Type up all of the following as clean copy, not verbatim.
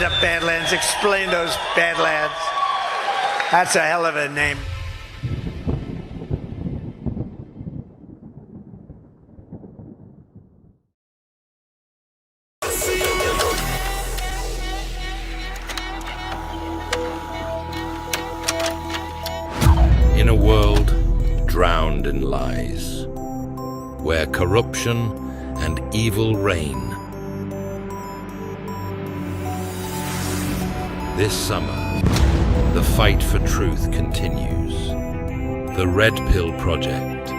it up, Badlands. Explain those Badlands. That's a hell of a name. In a world drowned in lies, where corruption and evil reign, this summer, the fight for truth continues. The Red Pill Project,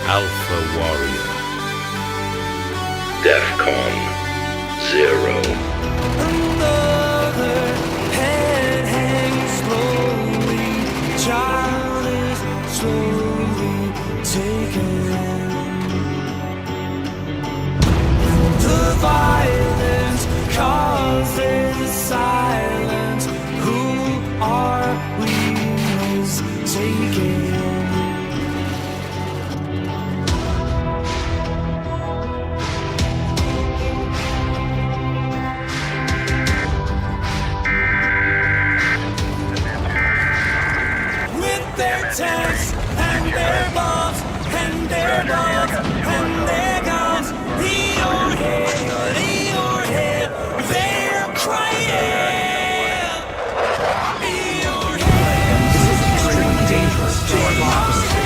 Alpha Warrior, DEFCON ZERQ. Another head hangs slowly, child is slowly taken. The violence causes silence. Who are we mistaken? Their tanks and their bombs and their guns and their guns. The old head, they're crying. The old head. This is extremely dangerous to our democracy.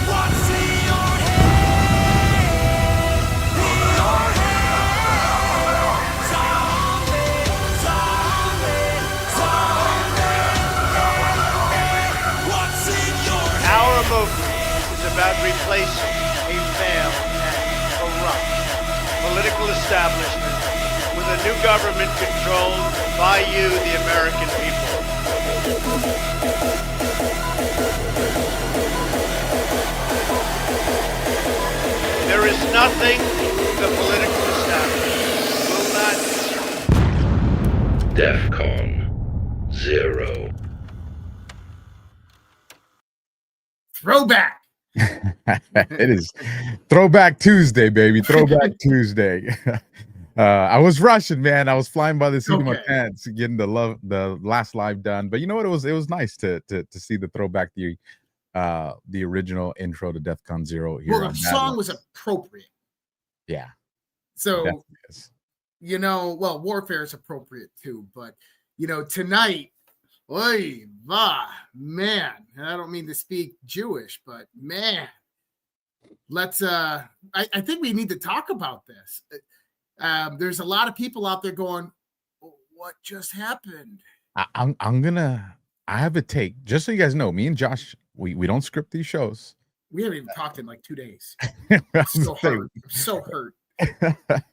What's in your head? Our movement is about replacing a failed and corrupt political establishment with a new government controlled by you, the American people. There is nothing the political establishment will not do. DEFCON ZERQ. Throwback. It is Throwback Tuesday, baby. Throwback Tuesday. I was rushing, man. I was flying by the seat of my pants, getting the last live done. But you know what? It was nice to see the throwback, the original intro to DEFCON ZERQ here. Well, the song was appropriate. Yeah. So, you know, well, warfare is appropriate too. But, you know, tonight, oy, man, and I don't mean to speak Jewish, but man, let's, I think we need to talk about this. There's a lot of people out there going, what just happened? I have a take, just so you guys know, me and Josh, we don't script these shows. We haven't even talked in like 2 days. I'm I'm so hurt.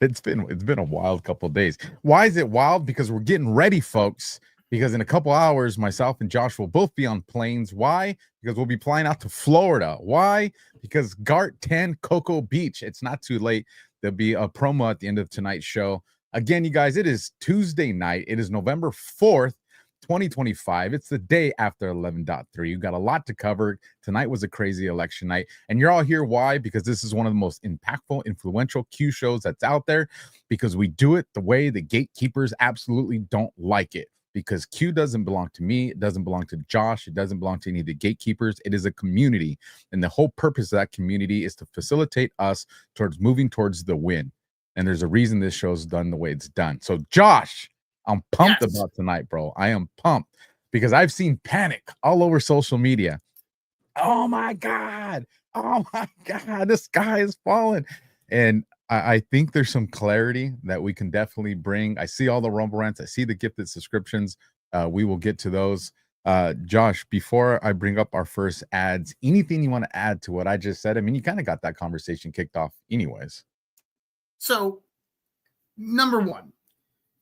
It's been a wild couple of days. Why is it wild? Because we're getting ready, folks. Because in a couple hours, myself and Josh will both be on planes. Why? Because we'll be flying out to Florida. Why? Because GART 10 Cocoa Beach. It's not too late. There'll be a promo at the end of tonight's show. Again, you guys, it is Tuesday night. It is November 4th, 2025. It's the day after 11.3. You got a lot to cover. Tonight was a crazy election night. And you're all here. Why? Because this is one of the most impactful, influential Q shows that's out there. Because we do it the way the gatekeepers absolutely don't like it. Because Q doesn't belong to me. It doesn't belong to Josh. It doesn't belong to any of the gatekeepers. It is a community. And the whole purpose of that community is to facilitate us towards moving towards the win. And there's a reason this show's done the way it's done. So, Josh, I'm pumped about tonight, bro. I am pumped because I've seen panic all over social media. Oh, my God. Oh, my God. The sky is falling. And I think there's some clarity that we can definitely bring. I see all the rumble rants. I see the gifted subscriptions. We will get to those. Josh, before I bring up our first ads, anything you want to add to what I just said? I mean, you kind of got that conversation kicked off anyways. So, number one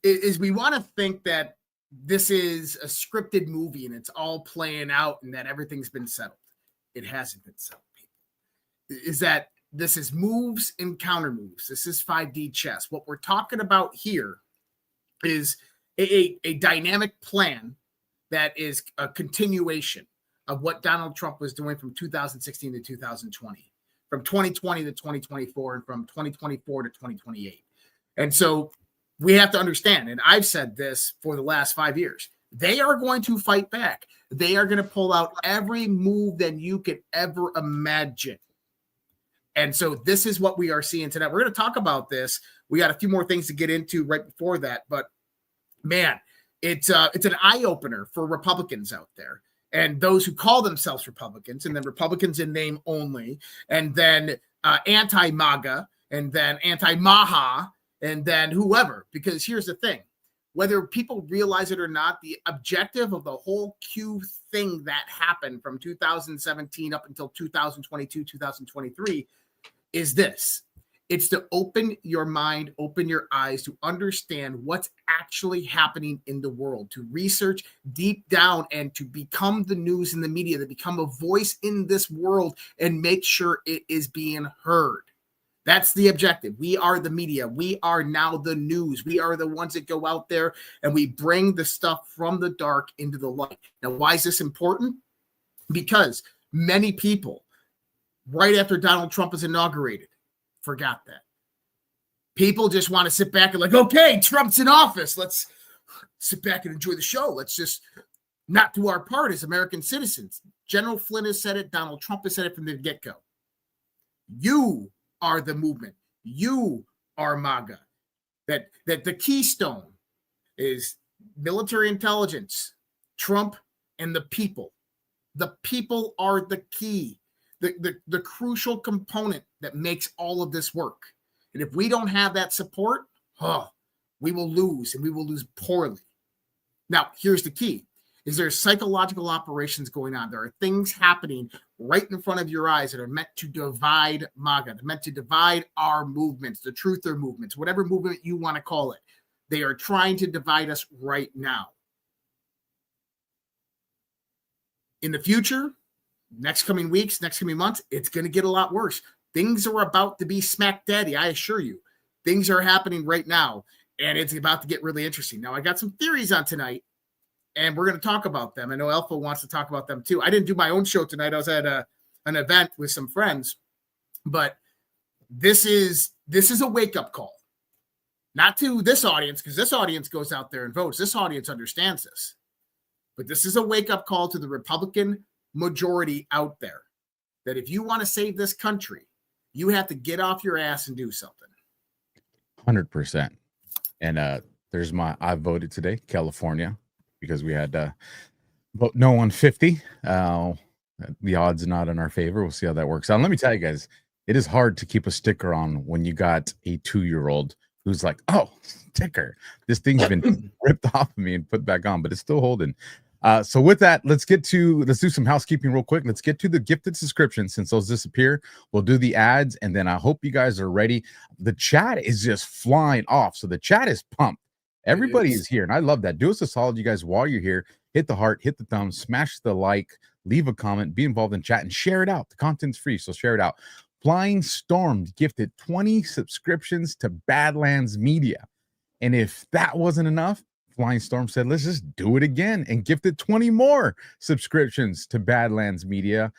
is we want to think that this is a scripted movie and it's all playing out and that everything's been settled. It hasn't been settled, people. Is that this is moves and counter moves. This is 5D chess. What we're talking about here is a dynamic plan that is a continuation of what Donald Trump was doing from 2016 to 2020, from 2020 to 2024, and from 2024 to 2028. And so we have to understand, and I've said this for the last 5 years, they are going to fight back. They are going to pull out every move that you could ever imagine. And so this is what we are seeing tonight. We're going to talk about this. We got a few more things to get into right before that, but man, it's an eye-opener for Republicans out there and those who call themselves Republicans, and then Republicans in name only, and then anti-MAGA, and then anti-Maha, and then whoever. Because here's the thing. Whether people realize it or not, the objective of the whole Q thing that happened from 2017 up until 2022, 2023 is this. It's to open your mind, open your eyes to understand what's actually happening in the world, to research deep down and to become the news and the media, to become a voice in this world and make sure it is being heard. That's the objective. We are the media. We are now the news. We are the ones that go out there and we bring the stuff from the dark into the light. Now, why is this important? Because many people, right after Donald Trump was inaugurated, forgot that. People just want to sit back and like, okay, Trump's in office. Let's sit back and enjoy the show. Let's just not do our part as American citizens. General Flynn has said it. Donald Trump has said it from the get-go. You are the movement. You are MAGA. That the keystone is military intelligence, Trump, and the people. The people are the key. The crucial component that makes all of this work. And if we don't have that support, we will lose, and we will lose poorly. Now, here's the key. Is there psychological operations going on? There are things happening right in front of your eyes that are meant to divide MAGA. They're meant to divide our movements, the truther movements, whatever movement you want to call it. They are trying to divide us right now. In the future, next coming weeks, next coming months, it's going to get a lot worse. Things are about to be smack daddy, I assure you. Things are happening right now, and it's about to get really interesting. Now, I got some theories on tonight, and we're going to talk about them. I know Alpha wants to talk about them too. I didn't do my own show tonight. I was at an event with some friends, but this is a wake-up call. Not to this audience, because this audience goes out there and votes. This audience understands this. But this is a wake-up call to the Republican majority out there that if you want to save this country, you have to get off your ass and do something. 100%. And I voted today, California, because we had vote no on 50. The odds are not in our favor. We'll see how that works out. And let me tell you guys, it is hard to keep a sticker on when you got a 2-year-old who's like, oh, sticker. This thing's been ripped off of me and put back on, but it's still holding. So with that, let's do some housekeeping real quick. Let's get to the gifted subscriptions. Since those disappear, we'll do the ads, and then I hope you guys are ready. The chat is just flying off. So the chat is pumped. Everybody is here, and I love that. Do us a solid, you guys, while you're here. Hit the heart, hit the thumb, smash the like, leave a comment, be involved in chat, and share it out. The content's free, so share it out. Flying Storm gifted 20 subscriptions to Badlands Media. And if that wasn't enough, Flying Storm said, let's just do it again, and gifted 20 more subscriptions to Badlands Media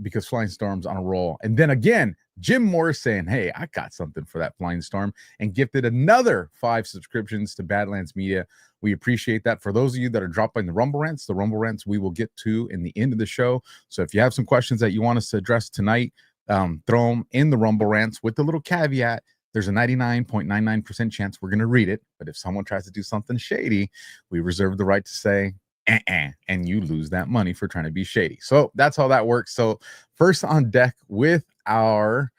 because Flying Storm's on a roll. And then again, Jim Morris saying, hey, I got something for that Flying Storm, and gifted another 5 subscriptions to Badlands Media. We appreciate that. For those of you that are dropping the Rumble Rants we will get to in the end of the show. So if you have some questions that you want us to address tonight, throw them in the Rumble Rants with the little caveat. There's a 99.99% chance we're going to read it. But if someone tries to do something shady, we reserve the right to say, and you lose that money for trying to be shady. So that's how that works. So first on deck with our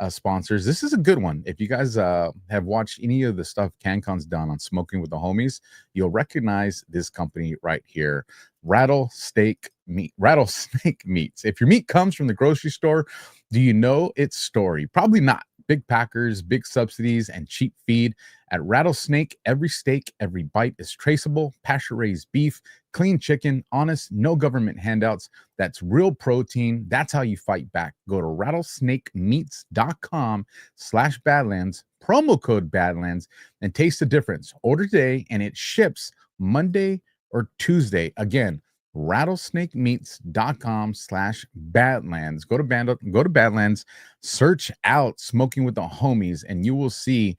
sponsors. This is a good one. If you guys have watched any of the stuff CanCon's done on Smoking with the Homies, you'll recognize this company right here, Rattlesnake Meats. If your meat comes from the grocery store, do you know its story? Probably not. Big packers, big subsidies, and cheap feed. At Rattlesnake, every steak, every bite is traceable, pasture-raised beef, clean chicken, honest, no government handouts. That's real protein. That's how you fight back. Go to rattlesnakemeats.com/Badlands, promo code Badlands, and taste the difference. Order today, and it ships Monday or Tuesday. Again, rattlesnakemeats.com/Badlands. Go to Badlands, search out Smoking with the Homies, and you will see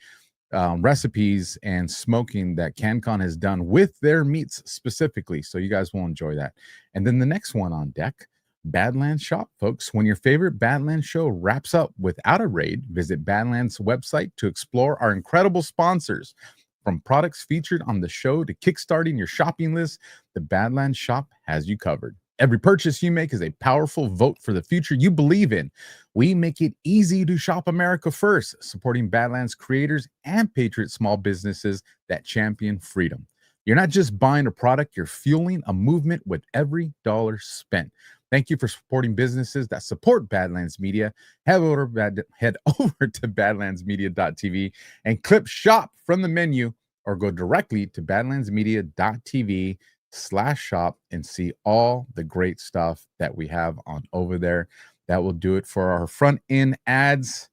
recipes and smoking that CanCon has done with their meats specifically. So you guys will enjoy that. And then the next one on deck, Badlands Shop, folks. When your favorite Badlands show wraps up without a raid, visit Badlands website to explore our incredible sponsors. From products featured on the show to kickstarting your shopping list, the Badlands Shop has you covered. Every purchase you make is a powerful vote for the future you believe in. We make it easy to shop America first, supporting Badlands creators and patriot small businesses that champion freedom. You're not just buying a product, you're fueling a movement with every dollar spent. Thank you for supporting businesses that support Badlands Media. Head over to badlandsmedia.tv and click shop from the menu, or go directly to badlandsmedia.tv/shop and see all the great stuff that we have on over there. That will do it for our front end ads.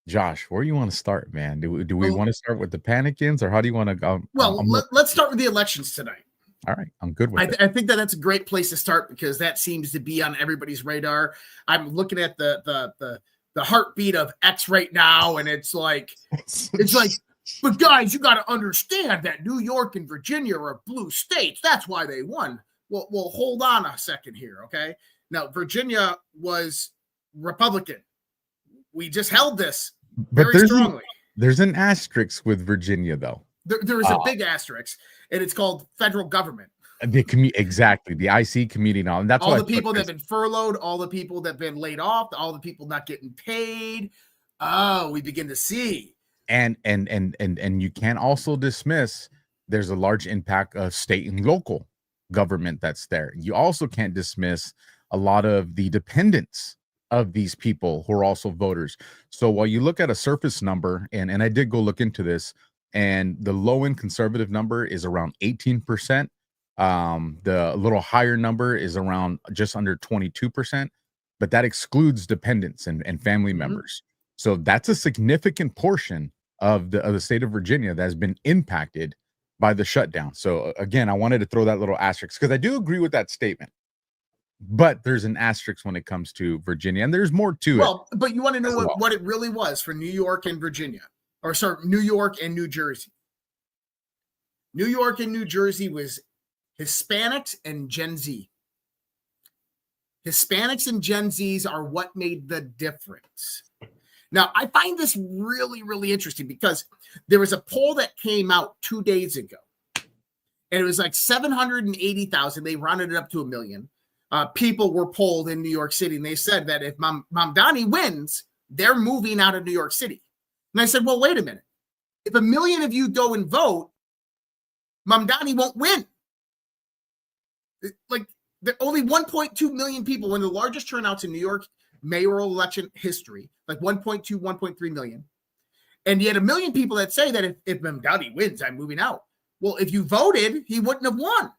Josh, where do you want to start, man? Do we want to start with the Panicans, or how do you want to go? Well, let's start with the elections tonight. All right, I'm good with it. I think that's a great place to start because that seems to be on everybody's radar. I'm looking at the heartbeat of X right now, and it's like, but guys, you got to understand that New York and Virginia are blue states. That's why they won. Well, hold on a second here, okay? Now, Virginia was Republican. We just held this very strongly. There's an asterisk with Virginia, though. There is a big asterisk, and it's called federal government. Exactly, the IC community now, and that's all the people that have been furloughed, all the people that have been laid off, all the people not getting paid. Oh, we begin to see. And you can also dismiss there's a large impact of state and local government that's there. You also can't dismiss a lot of the dependents of these people who are also voters. So while you look at a surface number, and I did go look into this, and the low-end conservative number is around 18%. The little higher number is around just under 22%, but that excludes dependents and family members. So that's a significant portion of the state of Virginia that has been impacted by the shutdown. So again, I wanted to throw that little asterisk because I do agree with that statement. But there's an asterisk when it comes to Virginia, and there's more to it. Well, but you want to know what it really was for New York and Virginia. Or sorry, New York and New Jersey. New York and New Jersey was Hispanics and Gen Z. Hispanics and Gen Zs are what made the difference. Now, I find this really, really interesting because there was a poll that came out 2 days ago, and it was like 780,000. They rounded it up to 1 million. People were polled in New York City, and they said that if Mamdani wins, they're moving out of New York City. And I said, well, wait a minute. If 1 million of you go and vote, Mamdani won't win. Like, only 1.2 million people, one of the largest turnouts in New York mayoral election history, like 1.2, 1.3 million. And yet 1 million people that say that if Mamdani wins, I'm moving out. Well, if you voted, he wouldn't have won.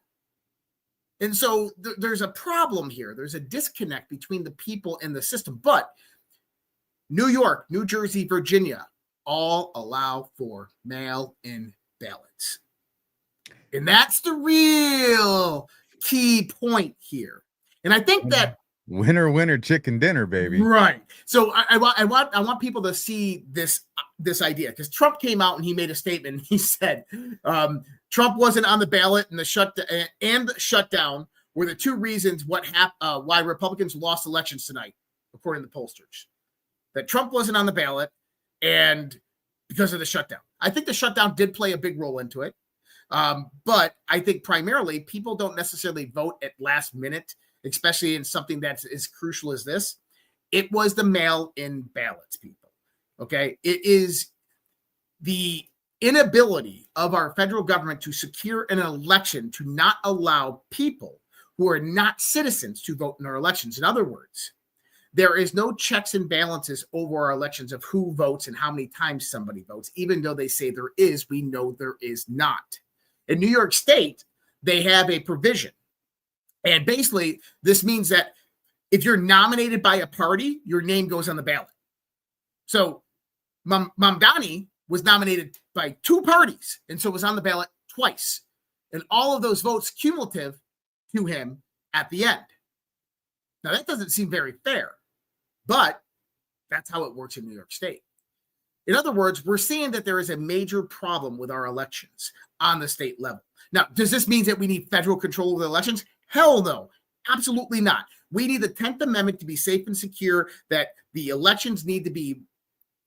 And so there's a problem here. There's a disconnect between the people and the system. But New York, New Jersey, Virginia, all allow for mail-in ballots. And that's the real key point here. And I think that winner, chicken dinner, baby. Right. So I want people to see this idea, because Trump came out and he made a statement. He said Trump wasn't on the ballot, and the shutdown were the two reasons why Republicans lost elections tonight, according to the pollsters. That Trump wasn't on the ballot, and because of the shutdown. I think the shutdown did play a big role into it. But I think primarily people don't necessarily vote at last minute, especially in something that's as crucial as this. It was the mail-in ballots, people. Okay. It is the inability of our federal government to secure an election to not allow people who are not citizens to vote in our elections. In other words, there is no checks and balances over our elections of who votes and how many times somebody votes. Even though they say there is, we know there is not. In New York State, they have a provision. And basically, this means that if you're nominated by a party, your name goes on the ballot. So Mamdani was nominated by 2 parties, and so was on the ballot twice. And all of those votes cumulative to him at the end. Now, that doesn't seem very fair, but that's how it works in New York State. In other words, we're seeing that there is a major problem with our elections on the state level. Now, does this mean that we need federal control over the elections? Hell no, absolutely not. We need the 10th Amendment to be safe and secure, that the elections need to be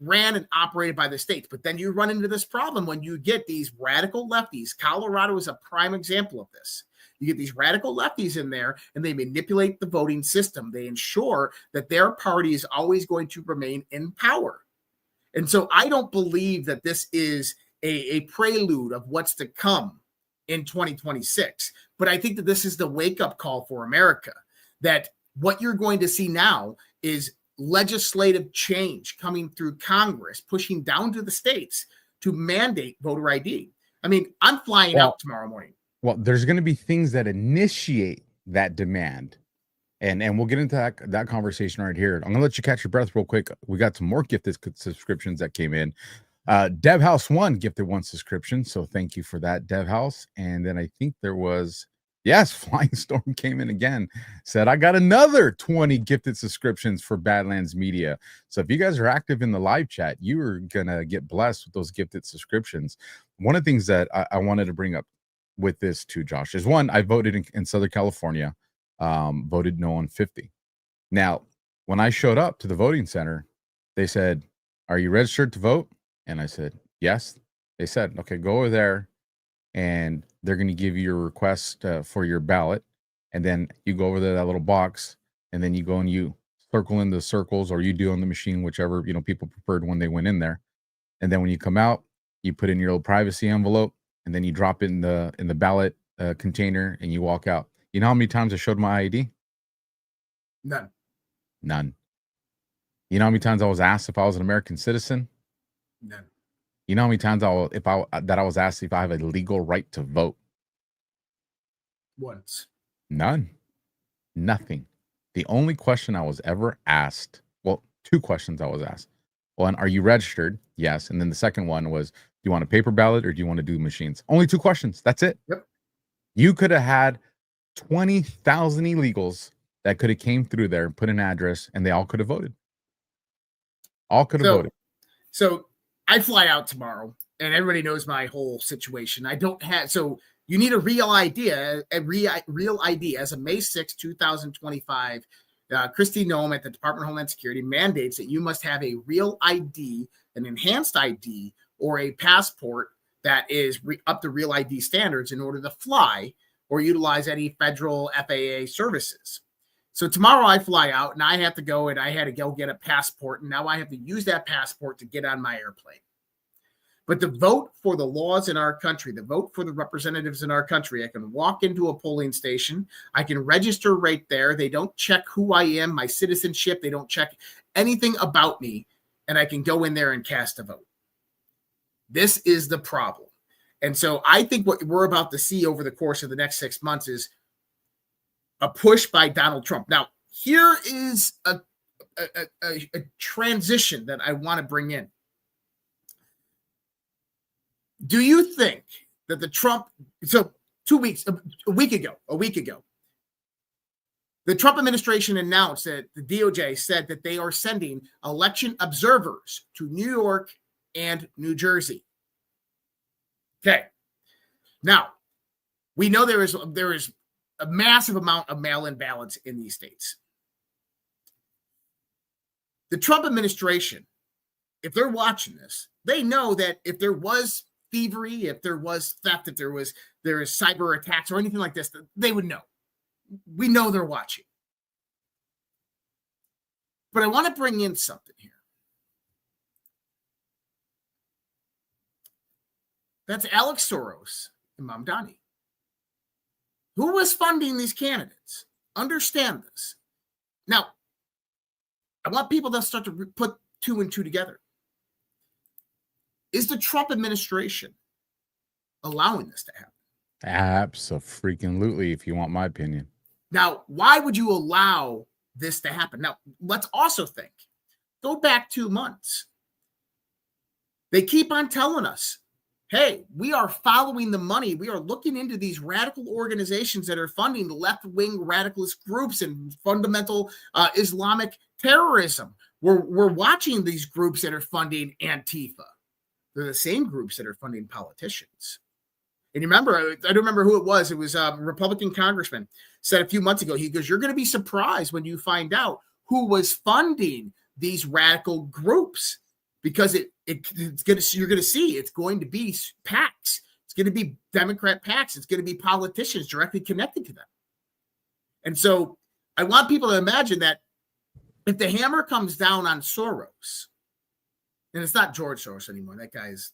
ran and operated by the states. But then you run into this problem when you get these radical lefties. Colorado is a prime example of this. You get these radical lefties in there, and they manipulate the voting system. They ensure that their party is always going to remain in power. And so I don't believe that this is a prelude of what's to come in 2026. But I think that this is the wake-up call for America, that what you're going to see now is legislative change coming through Congress, pushing down to the states to mandate voter ID. I mean, I'm flying out tomorrow morning. Well, there's going to be things that initiate that demand. And we'll get into that conversation right here. I'm going to let you catch your breath real quick. We got some more gifted subscriptions that came in. Dev House 1 gifted 1 subscription. So thank you for that, Dev House. And then I think there was, yes, Flying Storm came in again. Said, I got another 20 gifted subscriptions for Badlands Media. So if you guys are active in the live chat, you are going to get blessed with those gifted subscriptions. One of the things that I wanted to bring up with this too, Josh, is one, I voted in Southern California. Voted no on 50. Now, when I showed up to the voting center, they said, are you registered to vote? And I said, yes. They said, okay, go over there and they're going to give you your request for your ballot. And then you go over there, that little box, and then you go and you circle in the circles, or you do on the machine, whichever, people preferred when they went in there. And then when you come out, you put in your little privacy envelope, and then you drop it in the ballot container, and you walk out. You know how many times I showed my ID? None. You know how many times I was asked if I was an American citizen? None. You know how many times I was asked if I have a legal right to vote? Once. None. Nothing. The only question I was ever asked, well, 2 questions I was asked. One, are you registered? Yes. And then the second one was, do you want a paper ballot or do you want to do machines? Only 2 questions. That's it. Yep. You could have had 20,000 illegals that could have came through there, put an address, and they all could have voted. Voted. So I fly out tomorrow, and everybody knows my whole situation. I don't have, so you need a real ID, real ID. As of May 6, 2025, Kristi Noem at the Department of Homeland Security mandates that you must have a real ID, an enhanced ID, or a passport that is up to real ID standards in order to fly or utilize any federal FAA services. So tomorrow I fly out, and I have to go, and I had to go get a passport, and now I have to use that passport to get on my airplane. But to vote for the laws in our country, to vote for the representatives in our country, I can walk into a polling station. I can register right there. They don't check who I am, my citizenship. They don't check anything about me, and I can go in there and cast a vote. This is the problem. And so I think what we're about to see over the course of the next 6 months is a push by Donald Trump. Now, here is a transition that I want to bring in. Do you think that so a week ago, the Trump administration announced that the DOJ said that they are sending election observers to New York and New Jersey. Okay. Now, we know there is a massive amount of mail-in ballots in these states. The Trump administration, if they're watching this, they know that if there was thievery, if there was theft, if there is cyber attacks or anything like this, they would know. We know they're watching. But I want to bring in something here. That's Alex Soros and Mamdani. Who was funding these candidates? Understand this. Now, I want people to start to put 2 and 2 together. Is the Trump administration allowing this to happen? Abso-freaking-lutely, if you want my opinion. Now, why would you allow this to happen? Now, let's also think. Go back 2 months. They keep on telling us hey, we are following the money. We are looking into these radical organizations that are funding left-wing radicalist groups and fundamental Islamic terrorism. We're watching these groups that are funding Antifa. They're the same groups that are funding politicians. And you remember, I don't remember who it was. It was a Republican congressman said a few months ago, he goes, you're going to be surprised when you find out who was funding these radical groups, because it's going to, you're going to see it's going to be PACs. It's going to be Democrat PACs. It's going to be politicians directly connected to them. And so I want people to imagine that if the hammer comes down on Soros, and it's not George Soros anymore, that guy's,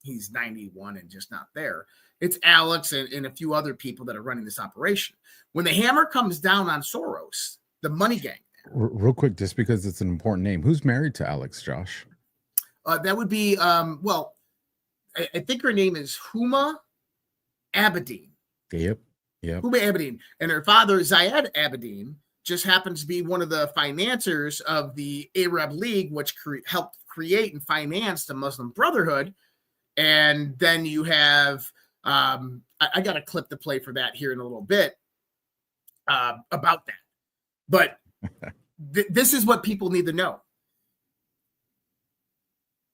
he's 91 and just not there. It's Alex and a few other people that are running this operation. When the hammer comes down on Soros, the money gang. Real quick, just because it's an important name, who's married to Alex, Josh? That would be, well, I think her name is Huma Abedin. Yep. Huma Abedin. And her father, Zayed Abedin, just happens to be one of the financiers of the Arab League, which helped create and finance the Muslim Brotherhood. And then you have, I got a clip to play for that here in a little bit about that. But this is what people need to know,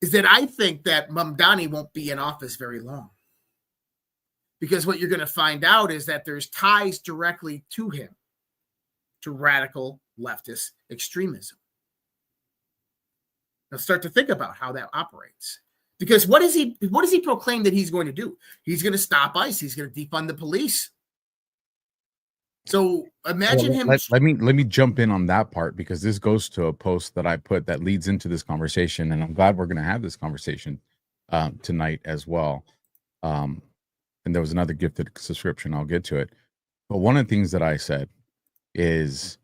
is that I think that Mamdani won't be in office very long. Because what you're going to find out is that there's ties directly to him, to radical leftist extremism. Now start to think about how that operates. Because what does he proclaim that he's going to do? He's going to stop ICE. He's going to defund the police. So imagine him. Let me jump in on that part, because this goes to a post that I put that leads into this conversation, and I'm glad we're going to have this conversation tonight as well. And there was another gifted subscription. I'll get to it. But one of the things that I said is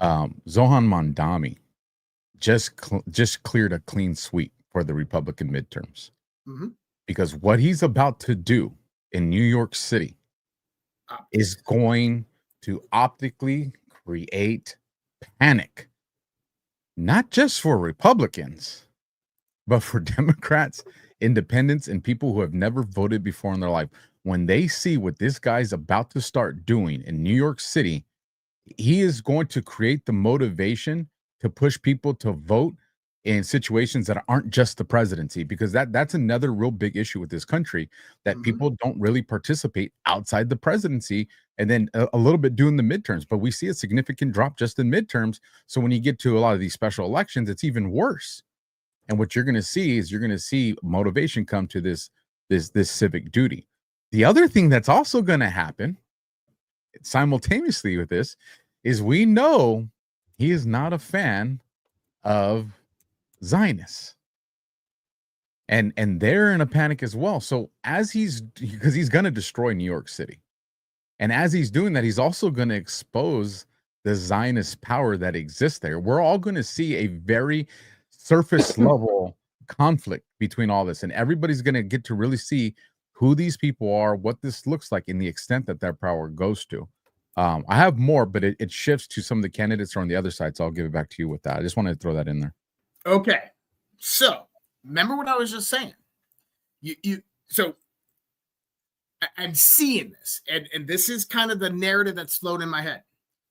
Zohan Mamdani just cleared a clean sweep for the Republican midterms. Mm-hmm. Because what he's about to do in New York City is going to optically create panic, not just for Republicans, but for Democrats, independents, and people who have never voted before in their life. When they see what this guy's about to start doing in New York City, he is going to create the motivation to push people to vote in situations that aren't just the presidency, because that's another real big issue with this country, that people don't really participate outside the presidency, and then a little bit doing the midterms. But we see a significant drop just in midterms. So when you get to a lot of these special elections, it's even worse. And what you're going to see is motivation come to this civic duty. The other thing that's also going to happen simultaneously with this is we know he is not a fan of Zionists, and they're in a panic as well. So because he's going to destroy New York City, and as he's doing that, he's also going to expose the Zionist power that exists there. We're all going to see a very surface level conflict between all this, and everybody's going to get to really see who these people are, what this looks like, and the extent that their power goes to. I have more, but it shifts to some of the candidates who are on the other side, so I'll give it back to you with that. I just wanted to throw that in there. Okay, so remember what I was just saying. So I'm seeing this, and this is kind of the narrative that's floating in my head.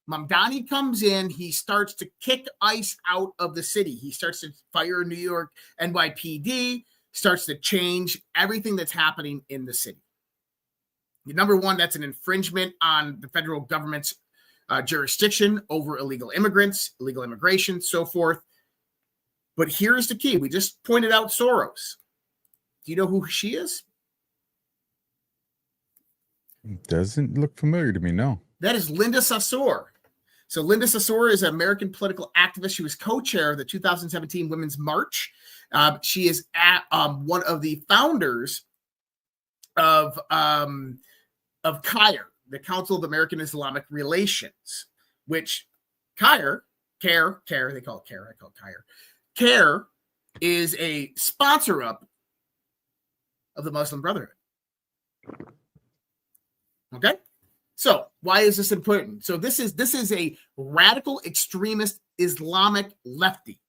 Mamdani comes in, he starts to kick ICE out of the city. He starts to fire New York NYPD, starts to change everything that's happening in the city. Number one, that's an infringement on the federal government's jurisdiction over illegal immigrants, illegal immigration, so forth. But here's the key. We just pointed out Soros. Do you know who she is? Doesn't look familiar to me, no. That is Linda Sarsour. So Linda Sarsour is an American political activist. She was co-chair of the 2017 Women's March. She is one of the founders of CAIR, the Council of American Islamic Relations, which CAIR, they call it CAIR, I call it CAIR. CAIR is a sponsor up of the Muslim Brotherhood. Okay? So why is this important? So this is a radical extremist Islamic lefty,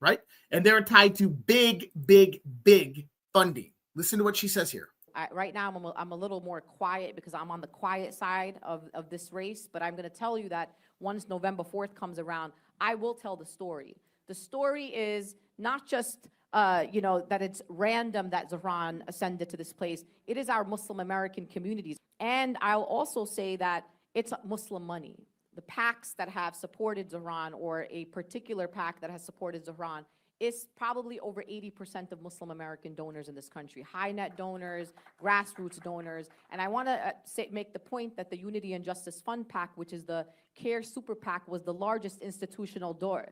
right? And they're tied to big, big, big funding. Listen to what she says here. Right now, I'm a little more quiet because I'm on the quiet side of this race, but I'm going to tell you that once November 4th comes around, I will tell the story. The story is not just, that it's random that Zahran ascended to this place. It is our Muslim American communities. And I'll also say that it's Muslim money. The PACs that have supported Zahran, or a particular PAC that has supported Zahran, is probably over 80% of Muslim American donors in this country. High net donors, grassroots donors. And I want to make the point that the Unity and Justice Fund PAC, which is the CARE Super PAC, was the largest institutional donor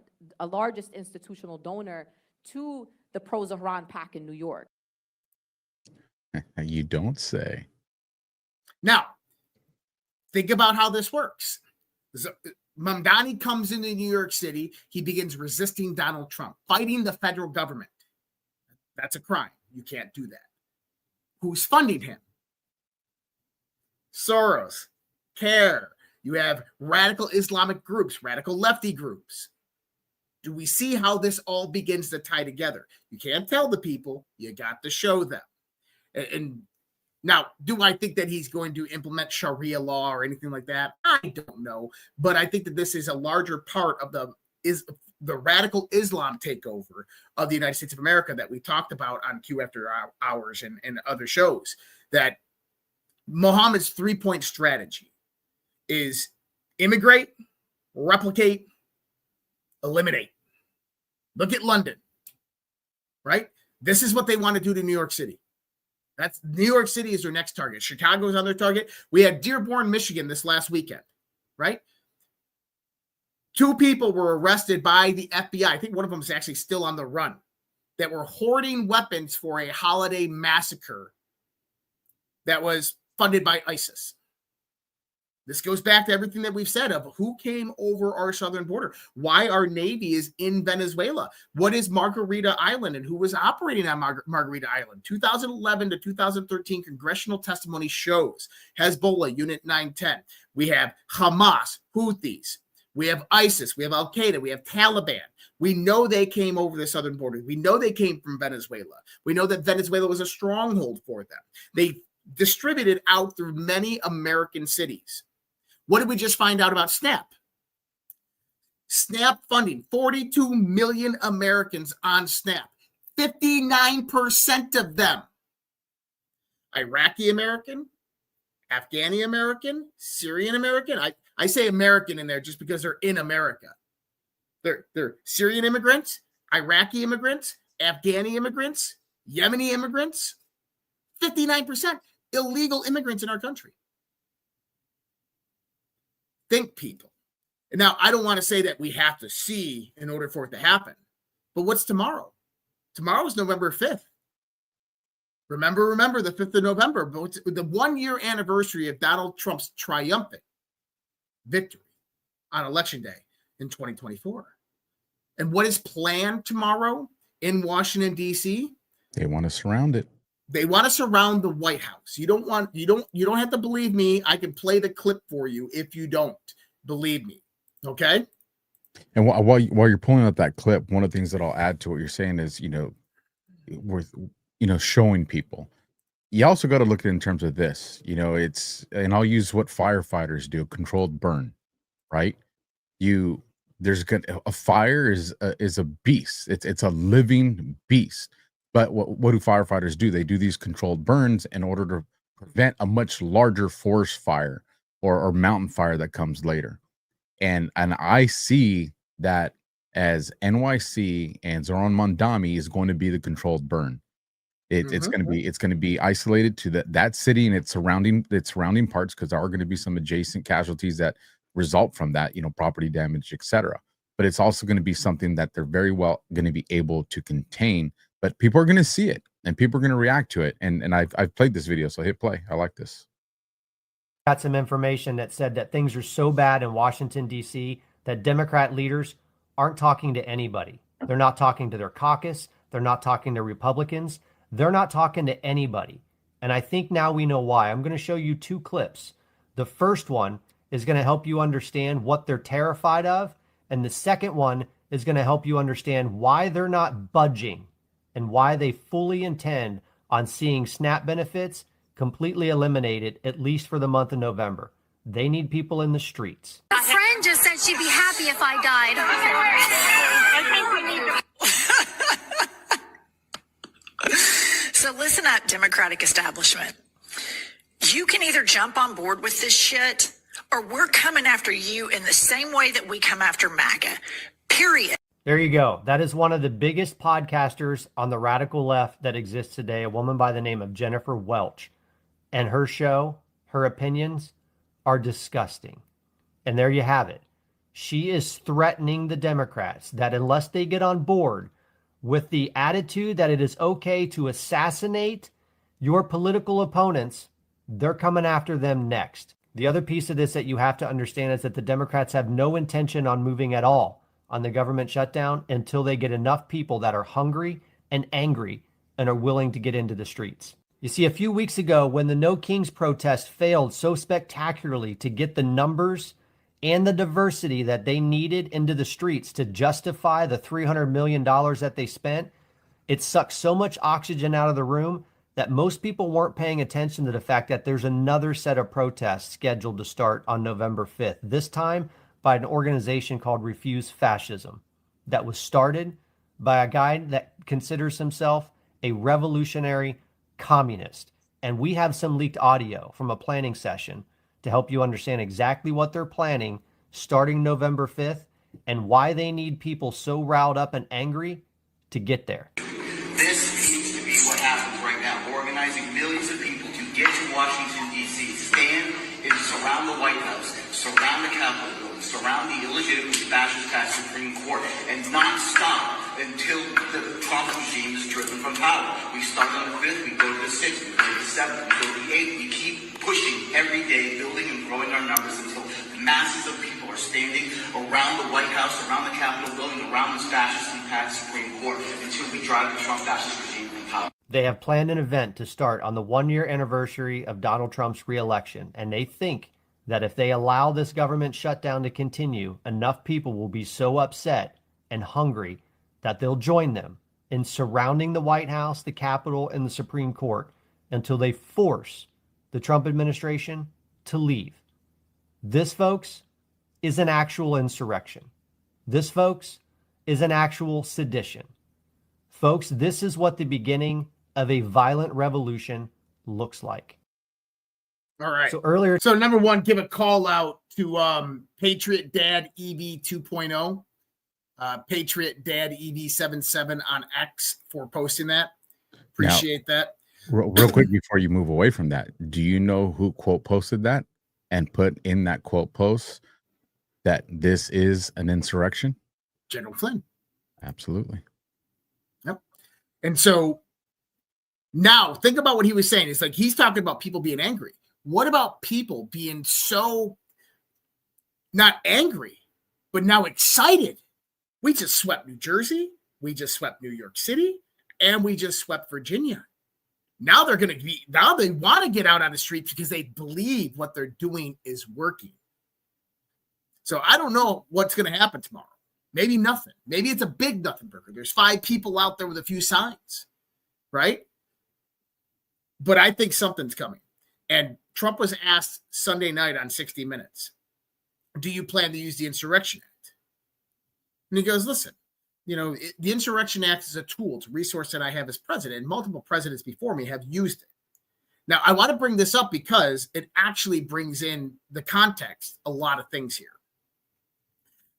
to the pro-Zahran PAC in New York. You don't say. Now, think about how this works. Mamdani comes into New York City. He begins resisting Donald Trump, fighting the federal government. That's a crime. You can't do that. Who's funding him? Soros, CARE. You have radical Islamic groups, radical lefty groups. Do we see how this all begins to tie together? You can't tell the people. You got to show them. And now, do I think that he's going to implement Sharia law or anything like that? I don't know. But I think that this is a larger part of the radical Islam takeover of the United States of America that we talked about on Q After Hours and other shows. That Muhammad's 3-point strategy is immigrate, replicate, eliminate. Look at London, right? This is what they want to do to New York City. That's New York City is their next target. Chicago is on their target. We had Dearborn, Michigan this last weekend, right? 2 people were arrested by the FBI. I think one of them is actually still on the run, that were hoarding weapons for a holiday massacre that was funded by ISIS. This goes back to everything that we've said of who came over our southern border, why our Navy is in Venezuela, what is Margarita Island, and who was operating on Margarita Island. 2011 to 2013 congressional testimony shows Hezbollah, Unit 910. We have Hamas, Houthis. We have ISIS. We have Al-Qaeda. We have Taliban. We know they came over the southern border. We know they came from Venezuela. We know that Venezuela was a stronghold for them. They distributed out through many American cities. What did we just find out about SNAP? SNAP funding, 42 million Americans on SNAP. 59% of them, Iraqi American, Afghani American, Syrian American. I say American in there just because they're in America. They're Syrian immigrants, Iraqi immigrants, Afghani immigrants, Yemeni immigrants. 59% illegal immigrants in our country. Think, people. And now, I don't want to say that we have to see in order for it to happen. But what's tomorrow? Tomorrow is November 5th. Remember the 5th of November, but the 1-year anniversary of Donald Trump's triumphant victory on Election Day in 2024. And what is planned tomorrow in Washington, D.C.? They want to surround it. They want to surround the White House. You don't have to believe me. I can play the clip for you if you don't believe me. Okay. And while you're pulling up that clip, one of the things that I'll add to what you're saying is, worth, showing people. You also got to look at it in terms of this, and I'll use what firefighters do, controlled burn, right? A fire is a beast. It's a living beast. But what do firefighters do? They do these controlled burns in order to prevent a much larger forest fire or mountain fire that comes later. And I see that as NYC and Zoran Mondami is going to be the controlled burn. It's going to be isolated to that city and its surrounding parts, because there are going to be some adjacent casualties that result from that, property damage, etc. But it's also going to be something that they're very well going to be able to contain. But people are going to see it and people are going to react to it. And I've played this video, so hit play. I like this. Got some information that said that things are so bad in Washington, D.C., that Democrat leaders aren't talking to anybody. They're not talking to their caucus. They're not talking to Republicans. They're not talking to anybody. And I think now we know why. I'm going to show you 2 clips. The first one is going to help you understand what they're terrified of. And the second one is going to help you understand why they're not budging and why they fully intend on seeing SNAP benefits completely eliminated, at least for the month of November. They need people in the streets. A friend just said she'd be happy if I died. I think we need So listen up, Democratic establishment. You can either jump on board with this shit, or we're coming after you in the same way that we come after MAGA. Period. There you go. That is one of the biggest podcasters on the radical left that exists today, a woman by the name of Jennifer Welch. And her show, her opinions are disgusting. And there you have it. She is threatening the Democrats that unless they get on board with the attitude that it is okay to assassinate your political opponents, they're coming after them next. The other piece of this that you have to understand is that the Democrats have no intention on moving at all on the government shutdown until they get enough people that are hungry and angry and are willing to get into the streets. You see, a few weeks ago, when the No Kings protest failed so spectacularly to get the numbers and the diversity that they needed into the streets to justify the $300 million that they spent, it sucked so much oxygen out of the room that most people weren't paying attention to the fact that there's another set of protests scheduled to start on November 5th, this time by an organization called Refuse Fascism that was started by a guy that considers himself a revolutionary communist. And we have some leaked audio from a planning session to help you understand exactly what they're planning starting November 5th and why they need people so riled up and angry to get there. This seems to be what happens right now, organizing millions of people to get to Washington, D.C., stand and surround the White House, surround the Capitol building, surround the illegitimate fascist Supreme Court, and not stop until the Trump regime is driven from power. We start on the 5th, we go to the 6th, we go to the 7th, we go to the 8th. We keep pushing every day, building and growing our numbers until masses of people are standing around the White House, around the Capitol building, around this fascist Supreme Court until we drive the Trump fascist regime from power. They have planned an event to start on the 1-year anniversary of Donald Trump's reelection, and they think that if they allow this government shutdown to continue, enough people will be so upset and hungry that they'll join them in surrounding the White House, the Capitol, and the Supreme Court until they force the Trump administration to leave. This, folks, is an actual insurrection. This, folks, is an actual sedition. Folks, this is what the beginning of a violent revolution looks like. All right. So number one, give a call out to Patriot Dad EV 2.0, Patriot Dad EV 77 on X for posting that. Appreciate that. Real quick before you move away from that, do you know who quote posted that and put in that quote post that this is an insurrection? General Flynn. Absolutely. Yep. And so now think about what he was saying. It's like he's talking about people being angry. What about people being so not angry, but now excited? We just swept New Jersey. We just swept New York City. And we just swept Virginia. Now they want to get out on the streets because they believe what they're doing is working. So I don't know what's going to happen tomorrow. Maybe nothing. Maybe it's a big nothing burger. There's 5 people out there with a few signs, right? But I think something's coming. And Trump was asked Sunday night on 60 Minutes, do you plan to use the Insurrection Act? And he goes, listen, the Insurrection Act is a tool, it's a resource that I have as president, and multiple presidents before me have used it. Now, I want to bring this up because it actually brings in the context a lot of things here.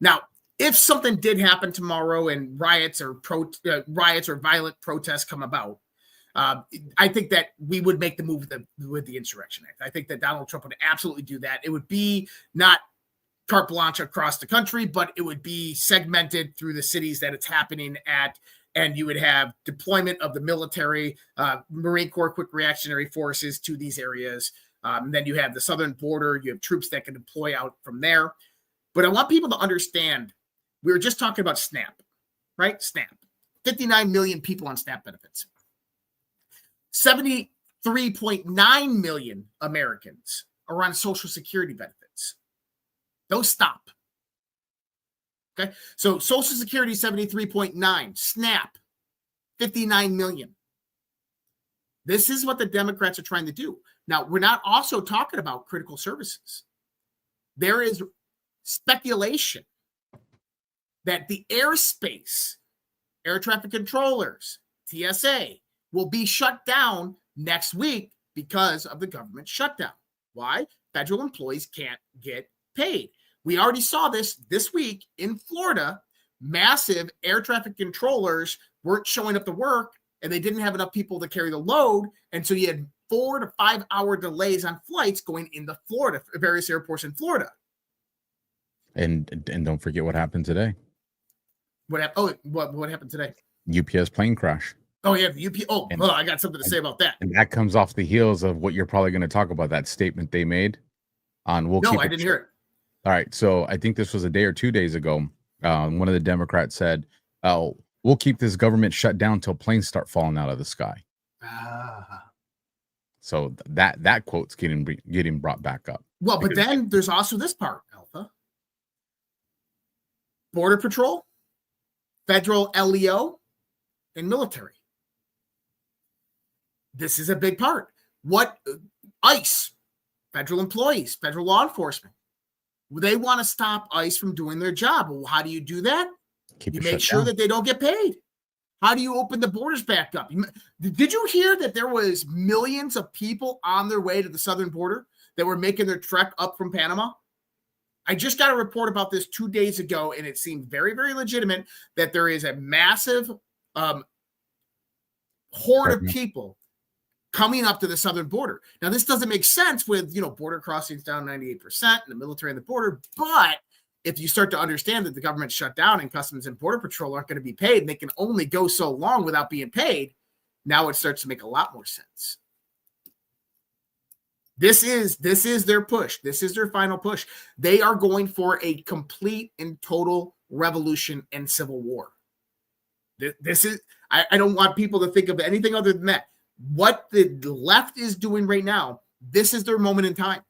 Now, if something did happen tomorrow and riots or violent protests come about, I think that we would make the move with the Insurrection Act. I think that Donald Trump would absolutely do that. It would be not carte blanche across the country, but it would be segmented through the cities that it's happening at, and you would have deployment of the military, Marine Corps quick reactionary forces to these areas. Then you have the southern border. You have troops that can deploy out from there. But I want people to understand, we were just talking about SNAP, right? SNAP. 59 million people on SNAP benefits. 73.9 million Americans are on Social Security benefits. Those stop. Okay. So Social Security, 73.9. SNAP, 59 million. This is what the Democrats are trying to do. Now, we're not also talking about critical services. There is speculation that the airspace, air traffic controllers, TSA, will be shut down next week because of the government shutdown. Why? Federal employees can't get paid. We already saw this week in Florida. Massive air traffic controllers weren't showing up to work, and they didn't have enough people to carry the load. And so you had 4 to 5 hour delays on flights going into Florida, various airports in Florida. And don't forget what happened today. What happened today? UPS plane crash. Oh, yeah, the UP. Oh, I got something to say about that. And that comes off the heels of what you're probably going to talk about, that statement they made on No, I didn't hear it. All right. So I think this was a day or 2 days ago. One of the Democrats said, "Oh, we'll keep this government shut down until planes start falling out of the sky." So that quote's getting brought back up. Well, but then there's also this part, Alpha. Border Patrol, federal LEO, and military. This is a big part. What ICE, federal employees, federal law enforcement, they want to stop ICE from doing their job. Well, how do you do that? You make sure that they don't get paid. How do you open the borders back up? Did you hear that there was millions of people on their way to the southern border that were making their trek up from Panama? I just got a report about this 2 days ago, and it seemed very, very legitimate that there is a massive horde of people coming up to the southern border. Now, this doesn't make sense with, border crossings down 98% and the military on the border, but if you start to understand that the government shut down and Customs and Border Patrol aren't going to be paid, and they can only go so long without being paid, now it starts to make a lot more sense. This is their push. This is their final push. They are going for a complete and total revolution and civil war. This is, I don't want people to think of anything other than that. What the left is doing right now, this is their moment in time.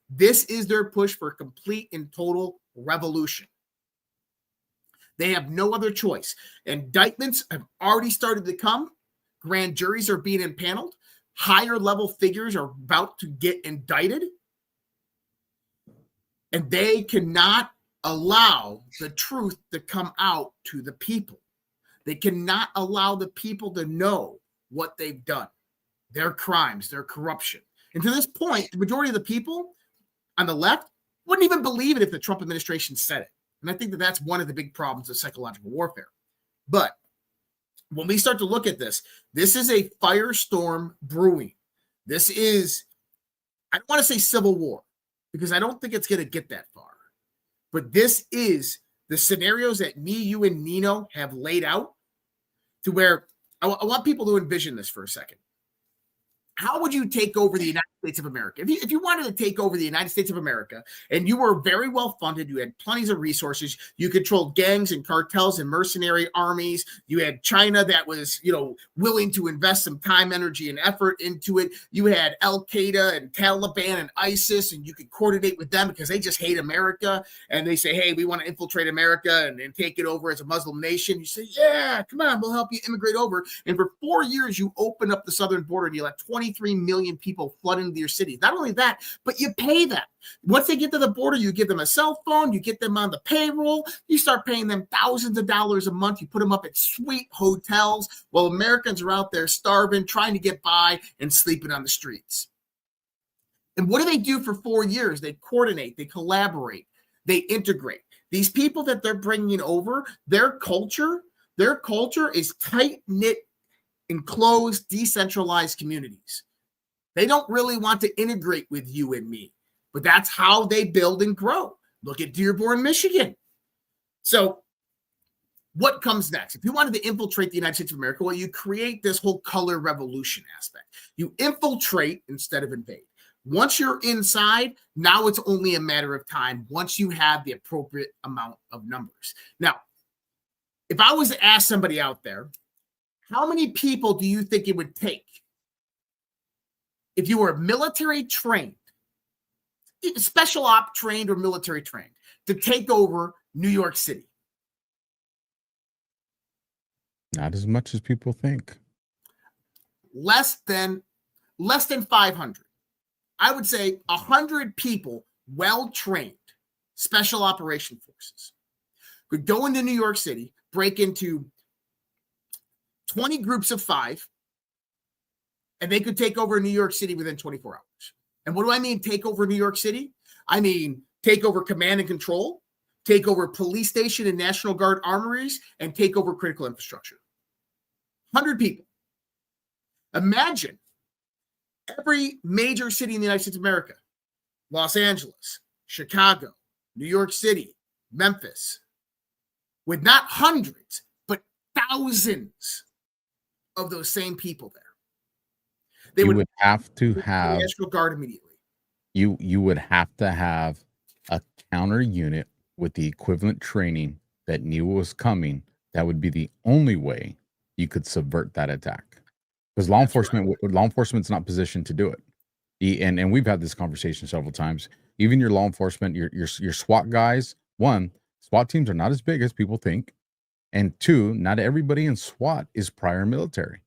This is their push for complete and total revolution. They have no other choice. Indictments have already started to come. Grand juries are being impaneled. Higher level figures are about to get indicted. And they cannot allow the truth to come out to the people. They cannot allow the people to know what they've done, their crimes, their corruption. And to this point, the majority of the people on the left wouldn't even believe it if the Trump administration said it. And I think that that's one of the big problems of psychological warfare. But when we start to look at this is a firestorm brewing. This is, I don't want to say civil war, because I don't think it's going to get that far. But this is the scenarios that me, you, and Nino have laid out, to where I want people to envision this for a second. How would you take over the United States of America? If you wanted to take over the United States of America and you were very well funded, you had plenty of resources, you controlled gangs and cartels and mercenary armies, you had China that was, willing to invest some time, energy, and effort into it. You had Al-Qaeda and Taliban and ISIS, and you could coordinate with them because they just hate America. And they say, hey, we want to infiltrate America and take it over as a Muslim nation. You say, yeah, come on, we'll help you immigrate over. And for 4 years, you open up the southern border and you let 23 million people flood into your cities. Not only that, but you pay them. Once they get to the border, you give them a cell phone, you get them on the payroll, you start paying them thousands of dollars a month, you put them up at sweet hotels while Americans are out there starving, trying to get by and sleeping on the streets. And what do they do for 4 years? They coordinate, they collaborate, they integrate. These people that they're bringing over, their culture is tight-knit, enclosed, decentralized communities. They don't really want to integrate with you and me, but that's how they build and grow. Look at Dearborn, Michigan. So what comes next? If you wanted to infiltrate the United States of America, well, you create this whole color revolution aspect. You infiltrate instead of invade. Once you're inside, now it's only a matter of time once you have the appropriate amount of numbers. Now, if I was to ask somebody out there, how many people do you think it would take if you were military trained, special op trained or military trained, to take over New York City? Not as much as people think. Less than 500. I would say 100 people, well-trained, special operation forces, could go into New York City, break into 20 groups of 5, and they could take over New York City within 24 hours. And what do I mean take over New York City? I mean take over command and control, take over police station and National Guard armories, and take over critical infrastructure. 100 people. Imagine every major city in the United States of America, Los Angeles, Chicago, New York City, Memphis, with not hundreds, but thousands of those same people there. They would have to have National Guard immediately. You would have to have a counter unit with the equivalent training that knew was coming. That would be the only way you could subvert that attack. Because law enforcement's not positioned to do it. And we've had this conversation several times. Even your law enforcement, your SWAT guys, one, SWAT teams are not as big as people think. And two, not everybody in SWAT is prior military.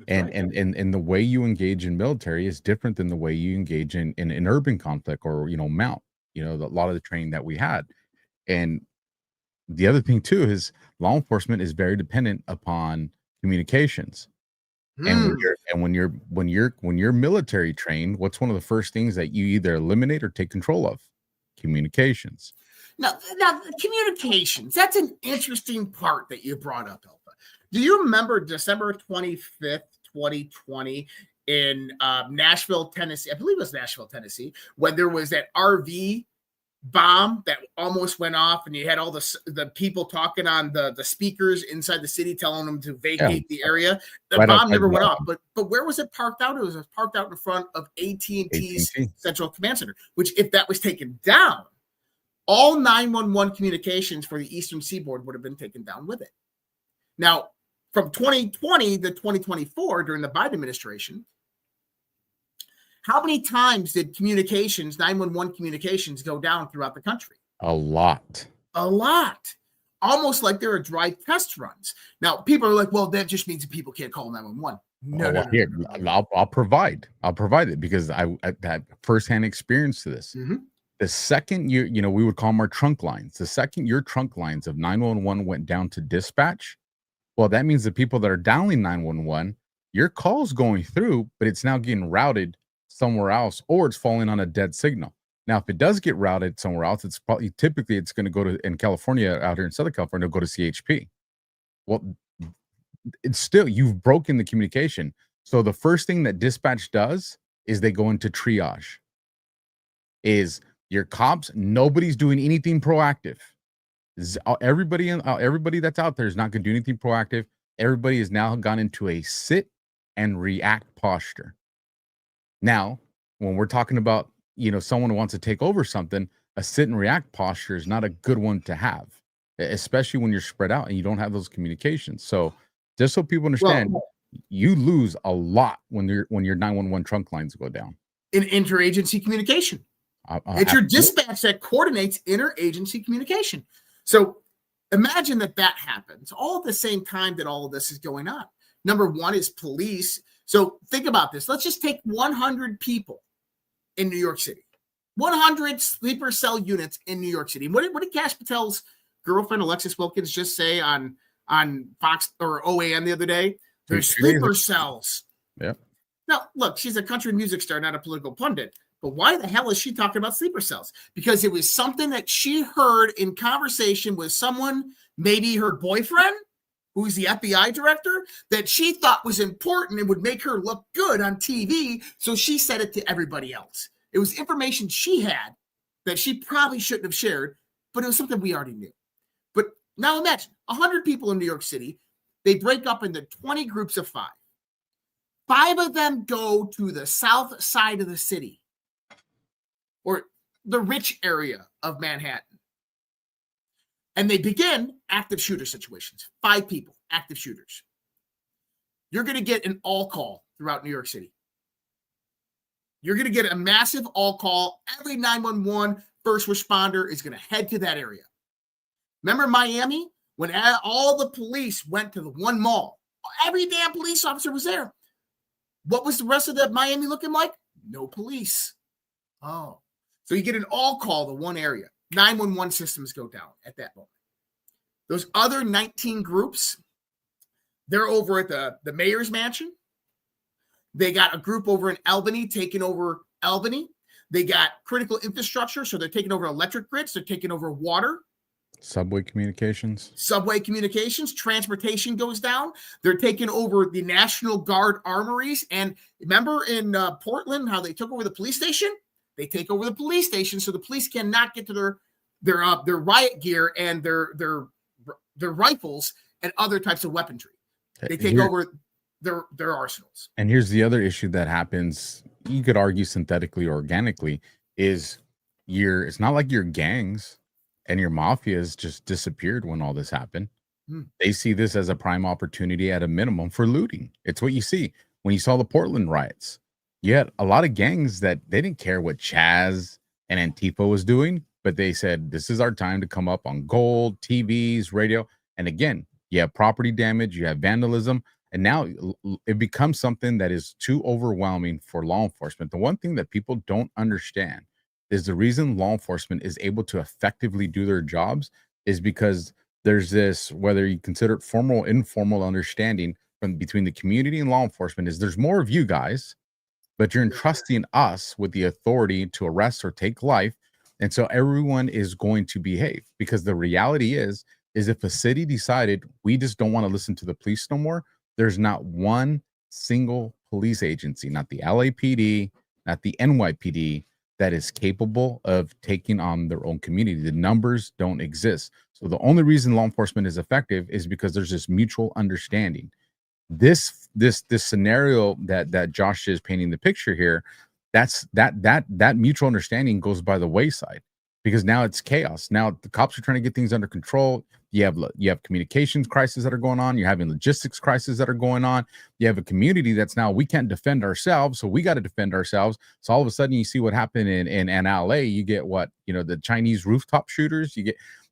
And the way you engage in military is different than the way you engage in urban conflict or, mount, a lot of the training that we had. And the other thing too is law enforcement is very dependent upon communications. And when you're military trained, what's one of the first things that you either eliminate or take control of? Communications. Now communications, that's an interesting part that you brought up, Alpha. Do you remember December 25th, 2020 in Nashville, Tennessee? I believe it was Nashville, Tennessee, when there was that RV bomb that almost went off, and you had all the people talking on the speakers inside the city telling them to vacate the area. The bomb never went off, but where was it parked out? It was parked out in front of AT&T's Central Command Center, which if that was taken down, all 911 communications for the Eastern Seaboard would have been taken down with it. Now, from 2020 to 2024, during the Biden administration, how many times did 911 communications go down throughout the country? A lot. Almost like there are dry test runs. Now, people are like, well, that just means that people can't call 911. No. I'll provide it because I had firsthand experience to this. Mm-hmm. The second we would call them our trunk lines. The second your trunk lines of 911 went down to dispatch, well, that means the people that are dialing 911, your call's going through, but it's now getting routed somewhere else, or it's falling on a dead signal. Now, if it does get routed somewhere else, it's probably typically it's going to go to, in California, out here in Southern California, it'll go to CHP. Well, it's still, you've broken the communication. So the first thing that dispatch does is they go into triage. Is your cops, nobody's doing anything proactive. Everybody that's out there is not going to do anything proactive. Everybody has now gone into a sit and react posture. Now, when we're talking about, someone who wants to take over something, a sit and react posture is not a good one to have, especially when you're spread out and you don't have those communications. So just so people understand, you lose a lot when your 911 trunk lines go down. In interagency communication. It's your dispatch that coordinates interagency communication. So imagine that happens all at the same time that all of this is going on. Number one is police. So think about this. Let's just take 100 people in New York City, 100 sleeper cell units in New York City. What did Kash Patel's girlfriend, Alexis Wilkins, just say on Fox or OAN the other day? There's sleeper cells. Yeah. Now, look, she's a country music star, not a political pundit. But why the hell is she talking about sleeper cells? Because it was something that she heard in conversation with someone, maybe her boyfriend, who's the FBI director, that she thought was important and would make her look good on TV. So she said it to everybody else. It was information she had that she probably shouldn't have shared, but it was something we already knew. But now imagine 100 people in New York City. They break up into 20 groups of 5. 5 of them go to the south side of the city, or the rich area of Manhattan. And they begin active shooter situations. 5 people, active shooters. You're going to get an all call throughout New York City. You're going to get a massive all call. Every 911 first responder is going to head to that area. Remember Miami, when all the police went to the one mall, every damn police officer was there. What was the rest of the Miami looking like? No police. Oh, so you get an all call to one area. 911 systems go down at that moment. Those other 19 groups, they're over at the mayor's mansion. They got a group over in Albany taking over Albany. They got critical infrastructure, so they're taking over electric grids. They're taking over water. Subway communications. Transportation goes down. They're taking over the National Guard armories. And remember in Portland how they took over the police station? They take over the police station, so the police cannot get to their riot gear and their rifles and other types of weaponry. They take over their arsenals. And here's the other issue that happens. You could argue synthetically or organically is it's not like your gangs and your mafias just disappeared when all this happened. They see this as a prime opportunity at a minimum for looting. It's what you see when you saw the Portland riots. You had a lot of gangs that they didn't care what Chaz and Antifa was doing, but they said, this is our time to come up on gold, TVs, radio. And again, you have property damage, you have vandalism, and now it becomes something that is too overwhelming for law enforcement. The one thing that people don't understand is the reason law enforcement is able to effectively do their jobs is because there's this, whether you consider it formal or informal understanding between the community and law enforcement, is there's more of you guys, but you're entrusting us with the authority to arrest or take life. And so everyone is going to behave, because the reality is if a city decided we just don't want to listen to the police no more, there's not one single police agency, not the LAPD, not the NYPD, that is capable of taking on their own community. The numbers don't exist. So the only reason law enforcement is effective is because there's this mutual understanding. This scenario that Josh is painting the picture here, that mutual understanding goes by the wayside, because now it's chaos. Now the cops are trying to get things under control. You have communications crises that are going on. You're having logistics crises that are going on. You have a community that's now, we can't defend ourselves, so we got to defend ourselves. So all of a sudden you see what happened in LA. You get the Chinese rooftop shooters.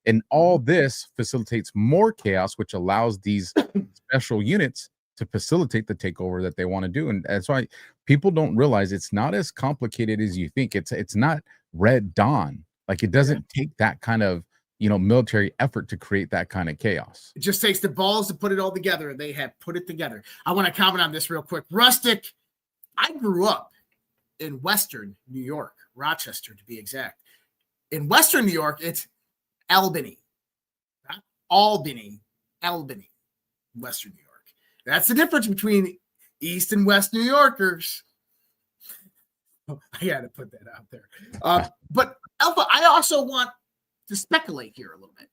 And all this facilitates more chaos, which allows these special units to facilitate the takeover that they want to do. And that's why people don't realize it's not as complicated as you think. It's not Red Dawn. Like, it doesn't take that kind of military effort to create that kind of chaos. It just takes the balls to put it all together, and they have put it together. I want to comment on this real quick. Rustic, I grew up in Western New York, Rochester to be exact. In Western New York, it's Albany, not Albany, Albany, Western New York. That's the difference between East and West New Yorkers. I got to put that out there. But Alpha, I also want to speculate here a little bit.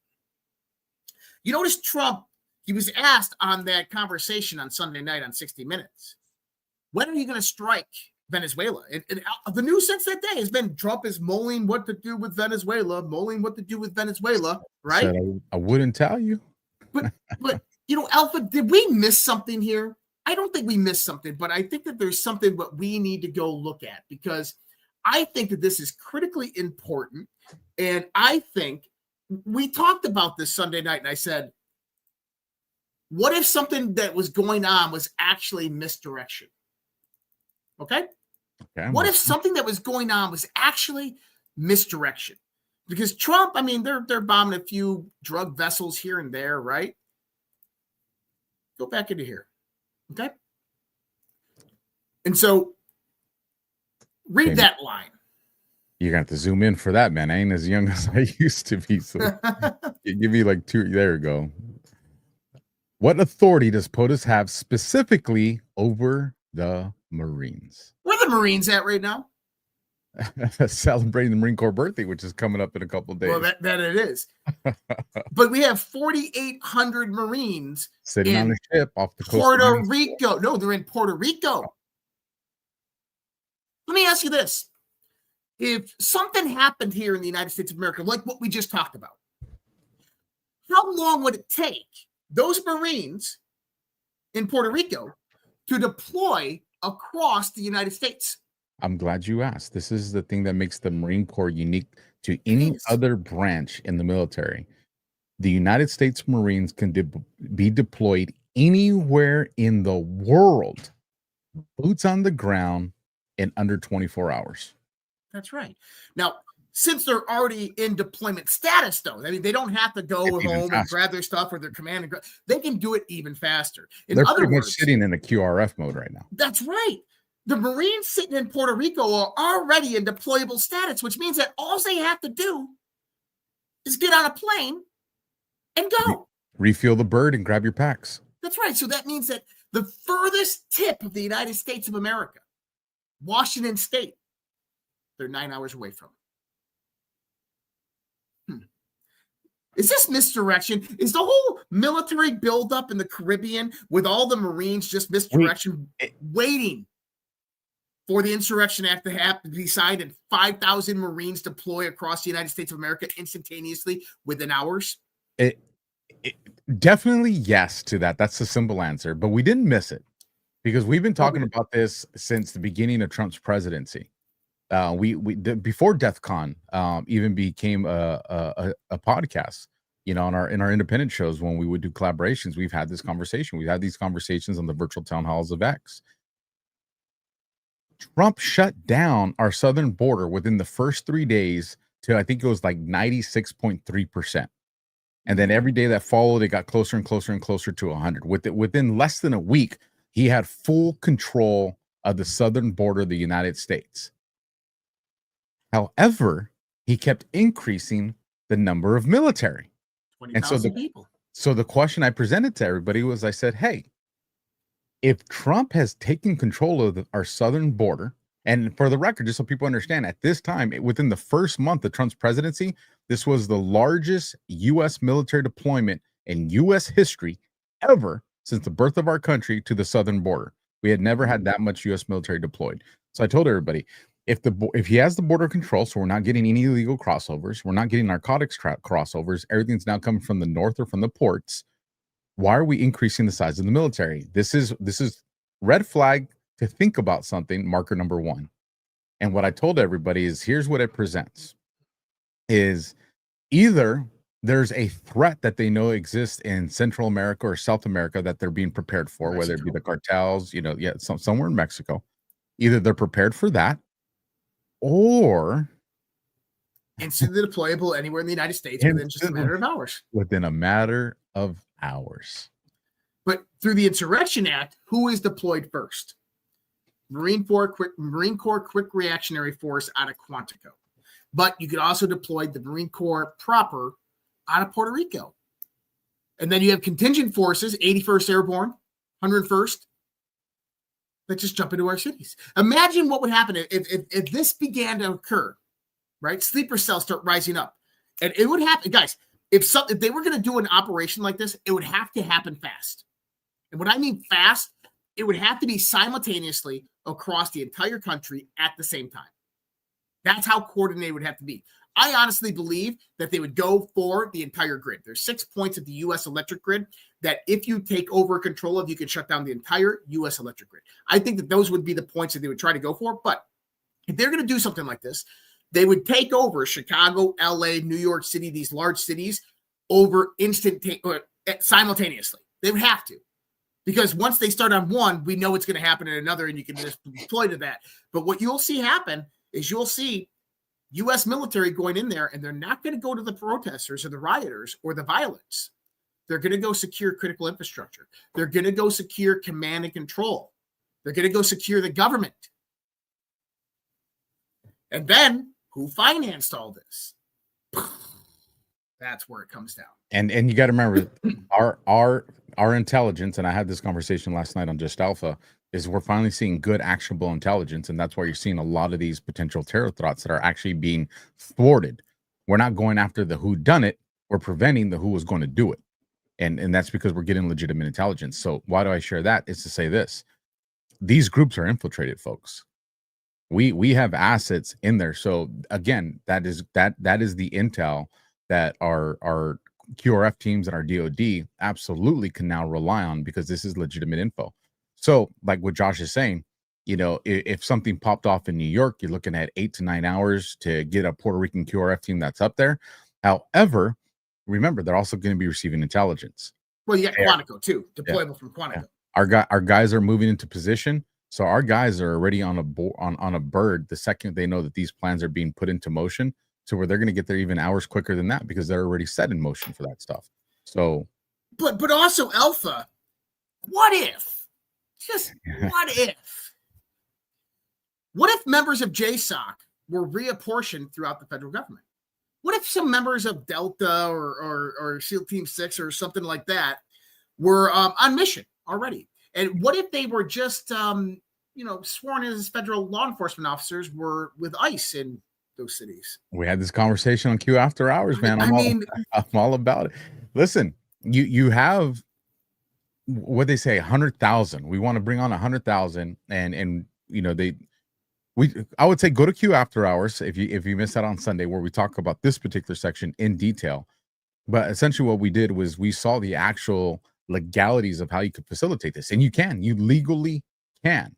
You notice Trump, he was asked on that conversation on Sunday night on 60 Minutes, when are you going to strike Venezuela? And the news since that day has been Trump is mulling what to do with Venezuela, right? Said I wouldn't tell you. But Alpha, did we miss something here? I don't think we missed something, but I think that there's something that we need to go look at, because I think that this is critically important. And I think we talked about this Sunday night, and I said, what if something that was going on was actually misdirection? Okay. What if something that was going on was actually misdirection? Because Trump, they're bombing a few drug vessels here and there, right? Go back into here. Okay. And so read that line. You're going to have to zoom in for that, man. I ain't as young as I used to be. So give me like two. There we go. What authority does POTUS have specifically over the Marines? Where are the Marines at right now? Celebrating the Marine Corps birthday, which is coming up in a couple of days. Well, that it is. But we have 4,800 Marines sitting on a ship off the coast Puerto Rico. No, they're in Puerto Rico. Let me ask you this. If something happened here in the United States of America, like what we just talked about, how long would it take those Marines in Puerto Rico to deploy across the United States? I'm glad you asked. This is the thing that makes the Marine Corps unique to any other branch in the military. the United States Marines can be deployed anywhere in the world, boots on the ground, in under 24 hours. That's right. Now, since they're already in deployment status, though, I mean, they don't have to go home and grab their stuff or their command and grab. They can do it even faster. They're pretty much sitting in a QRF mode right now. That's right. The Marines sitting in Puerto Rico are already in deployable status, which means that all they have to do is get on a plane and go. Refuel the bird and grab your packs. That's right. So that means that the furthest tip of the United States of America, Washington State, they're 9 hours away from it. Is this misdirection? Is the whole military buildup in the Caribbean with all the Marines just misdirection, waiting for the Insurrection Act to be signed and 5,000 Marines deploy across the United States of America instantaneously within hours? Definitely yes to that. That's the simple answer. But we didn't miss it because we've been talking about this since the beginning of Trump's presidency. Before DEFCON even became a podcast, you know, in our independent shows when we would do collaborations, we've had this conversation. We've had these conversations on the virtual town halls of X. Trump shut down our southern border within the first 3 days to, I think it was like 96.3%. And then every day that followed, it got closer and closer and closer to 100. Within less than a week, he had full control of the southern border of the United States. However, he kept increasing the number of military. 20,000 people. So the question I presented to everybody was, I said, hey, if Trump has taken control of our southern border, and for the record, just so people understand, at this time, within the first month of Trump's presidency, this was the largest U.S. military deployment in U.S. history ever since the birth of our country to the southern border. We had never had that much U.S. military deployed. So I told everybody, if he has the border control, so we're not getting any illegal crossovers, we're not getting narcotics crossovers, everything's now coming from the north or from the ports. Why are we increasing the size of the military? This is red flag to think about something, marker number one. And what I told everybody is, here's what it presents. Is either there's a threat that they know exists in Central America or South America that they're being prepared for, Mexico. Whether it be the cartels, you know, somewhere in Mexico. Either they're prepared for that, or instantly deployable anywhere in the United States within just a matter of hours. Within a matter of hours. But through the Insurrection Act, who is deployed first? Marine Corps Quick Reactionary Force out of Quantico. But you could also deploy the Marine Corps proper out of Puerto Rico. And then you have contingent forces, 81st Airborne, 101st, that just jump into our cities. Imagine what would happen if this began to occur, right? Sleeper cells start rising up. And it would happen, guys, if they were going to do an operation like this, it would have to happen fast. And when I mean fast, it would have to be simultaneously across the entire country at the same time. That's how coordinated it would have to be. I honestly believe that they would go for the entire grid. There's 6 points of the U.S. electric grid that if you take over control of, you can shut down the entire U.S. electric grid. I think that those would be the points that they would try to go for. But if they're going to do something like this, they would take over Chicago, L.A., New York City, these large cities over simultaneously. They would have to. Because once they start on one, we know it's going to happen in another, and you can just deploy to that. But what you'll see happen is you'll see U.S. military going in there, and they're not going to go to the protesters or the rioters or the violence. They're going to go secure critical infrastructure. They're going to go secure command and control. They're going to go secure the government. And then who financed all this? That's where it comes down. And you got to remember, our intelligence, and I had this conversation last night on Just Alpha, is we're finally seeing good actionable intelligence, and that's why you're seeing a lot of these potential terror threats that are actually being thwarted. We're not going after the who done it, we're preventing the who was going to do it. And that's because we're getting legitimate intelligence. So why do I share that? Is to say this. These groups are infiltrated, folks. We have assets in there. So again, that is the intel that our QRF teams and our DOD absolutely can now rely on, because this is legitimate info. So like what Josh is saying, you know, if something popped off in New York, you're looking at 8 to 9 hours to get a Puerto Rican QRF team that's up there. However, remember, they're also going to be receiving intelligence. Well, you got Quantico too, deployable from Quantico. Yeah. Our guys are moving into position. So our guys are already on a bird the second they know that these plans are being put into motion, to where they're going to get there even hours quicker than that, because they're already set in motion for that stuff. So, but also Alpha, what if? Just what if? What if members of JSOC were reapportioned throughout the federal government? What if some members of Delta or SEAL Team 6 or something like that were on mission already? And what if they were just, sworn in as federal law enforcement officers were with ICE in those cities? We had this conversation on Q After Hours, man. I'm all about it. Listen, you have what they say, 100,000. We want to bring on 100,000, and I would say go to Q After Hours if you missed out on Sunday, where we talk about this particular section in detail. But essentially what we did was we saw the actual legalities of how you could facilitate this, and you legally can.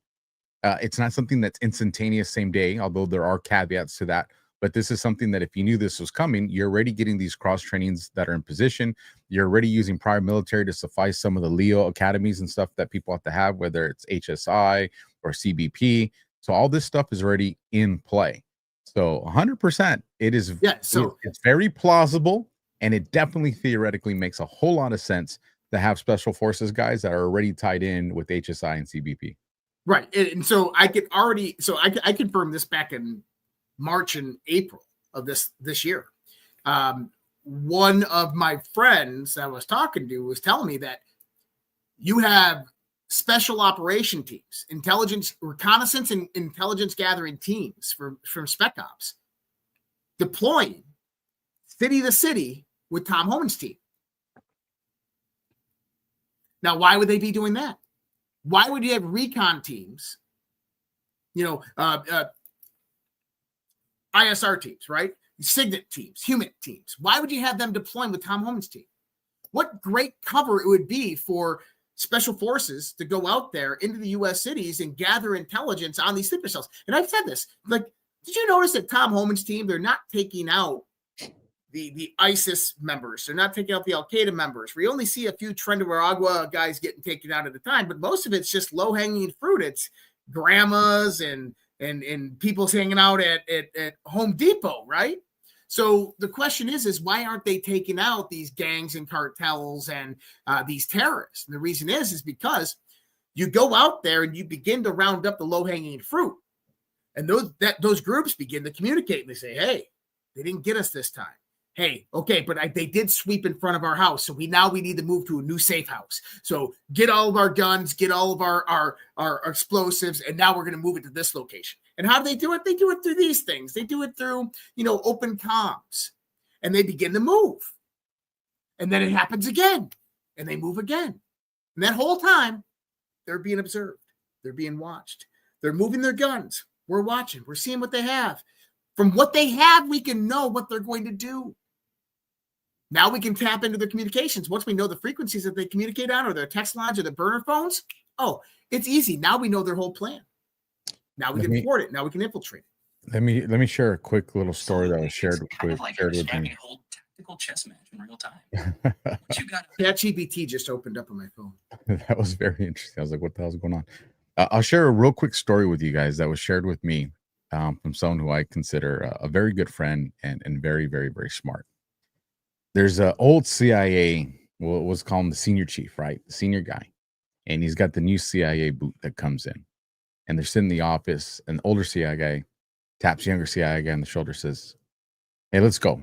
It's not something that's instantaneous same day, although there are caveats to that. But this is something that if you knew this was coming, you're already getting these cross trainings that are in position. You're already using prior military to suffice some of the Leo academies and stuff that people have to have, whether it's HSI or CBP. So all this stuff is already in play. So 100%, it is. Yeah. So it's very plausible, and it definitely theoretically makes a whole lot of sense to have special forces guys that are already tied in with HSI and CBP. Right. And so I confirmed this back in March and April of this year. One of my friends I was talking to was telling me that you have special operation teams, intelligence, reconnaissance, and intelligence gathering teams from Spec Ops deploying city to city with Tom Homan's team. Now, why would they be doing that? Why would you have recon teams, ISR teams, right? Signet teams, human teams. Why would you have them deploying with Tom Homan's team? What great cover it would be for special forces to go out there into the U.S. cities and gather intelligence on these sleeper cells. And I've said this, like, did you notice that Tom Homan's team, they're not taking out the ISIS members. They're not taking out the Al-Qaeda members. We only see a few Trendewaragua guys getting taken out at a time, but most of it's just low-hanging fruit. It's grandmas and people's hanging out at Home Depot, right? So the question is why aren't they taking out these gangs and cartels and these terrorists? And the reason is because you go out there and you begin to round up the low-hanging fruit. And those groups begin to communicate, and they say, hey, they didn't get us this time. Hey, okay, but they did sweep in front of our house, so we need to move to a new safe house. So get all of our guns, get all of our explosives, and now we're going to move it to this location. And how do they do it? They do it through these things. They do it through, open comms, and they begin to move. And then it happens again, and they move again. And that whole time, they're being observed. They're being watched. They're moving their guns. We're watching. We're seeing what they have. From what they have, we can know what they're going to do. Now we can tap into their communications. Once we know the frequencies that they communicate on, or their text lines, or their burner phones, it's easy. Now we know their whole plan. Now we can thwart it. Now we can infiltrate it. Let me share a quick little story that was shared with me. A whole tactical chess match in real time. ChatGPT just opened up on my phone. That was very interesting. I was like, what the hell's going on? I'll share a real quick story with you guys that was shared with me from someone who I consider a very good friend and very, very, very smart. There's an old CIA, what's called the senior chief, right? The senior guy. And he's got the new CIA boot that comes in. And they're sitting in the office, and the older CIA guy taps younger CIA guy on the shoulder, says, hey, let's go.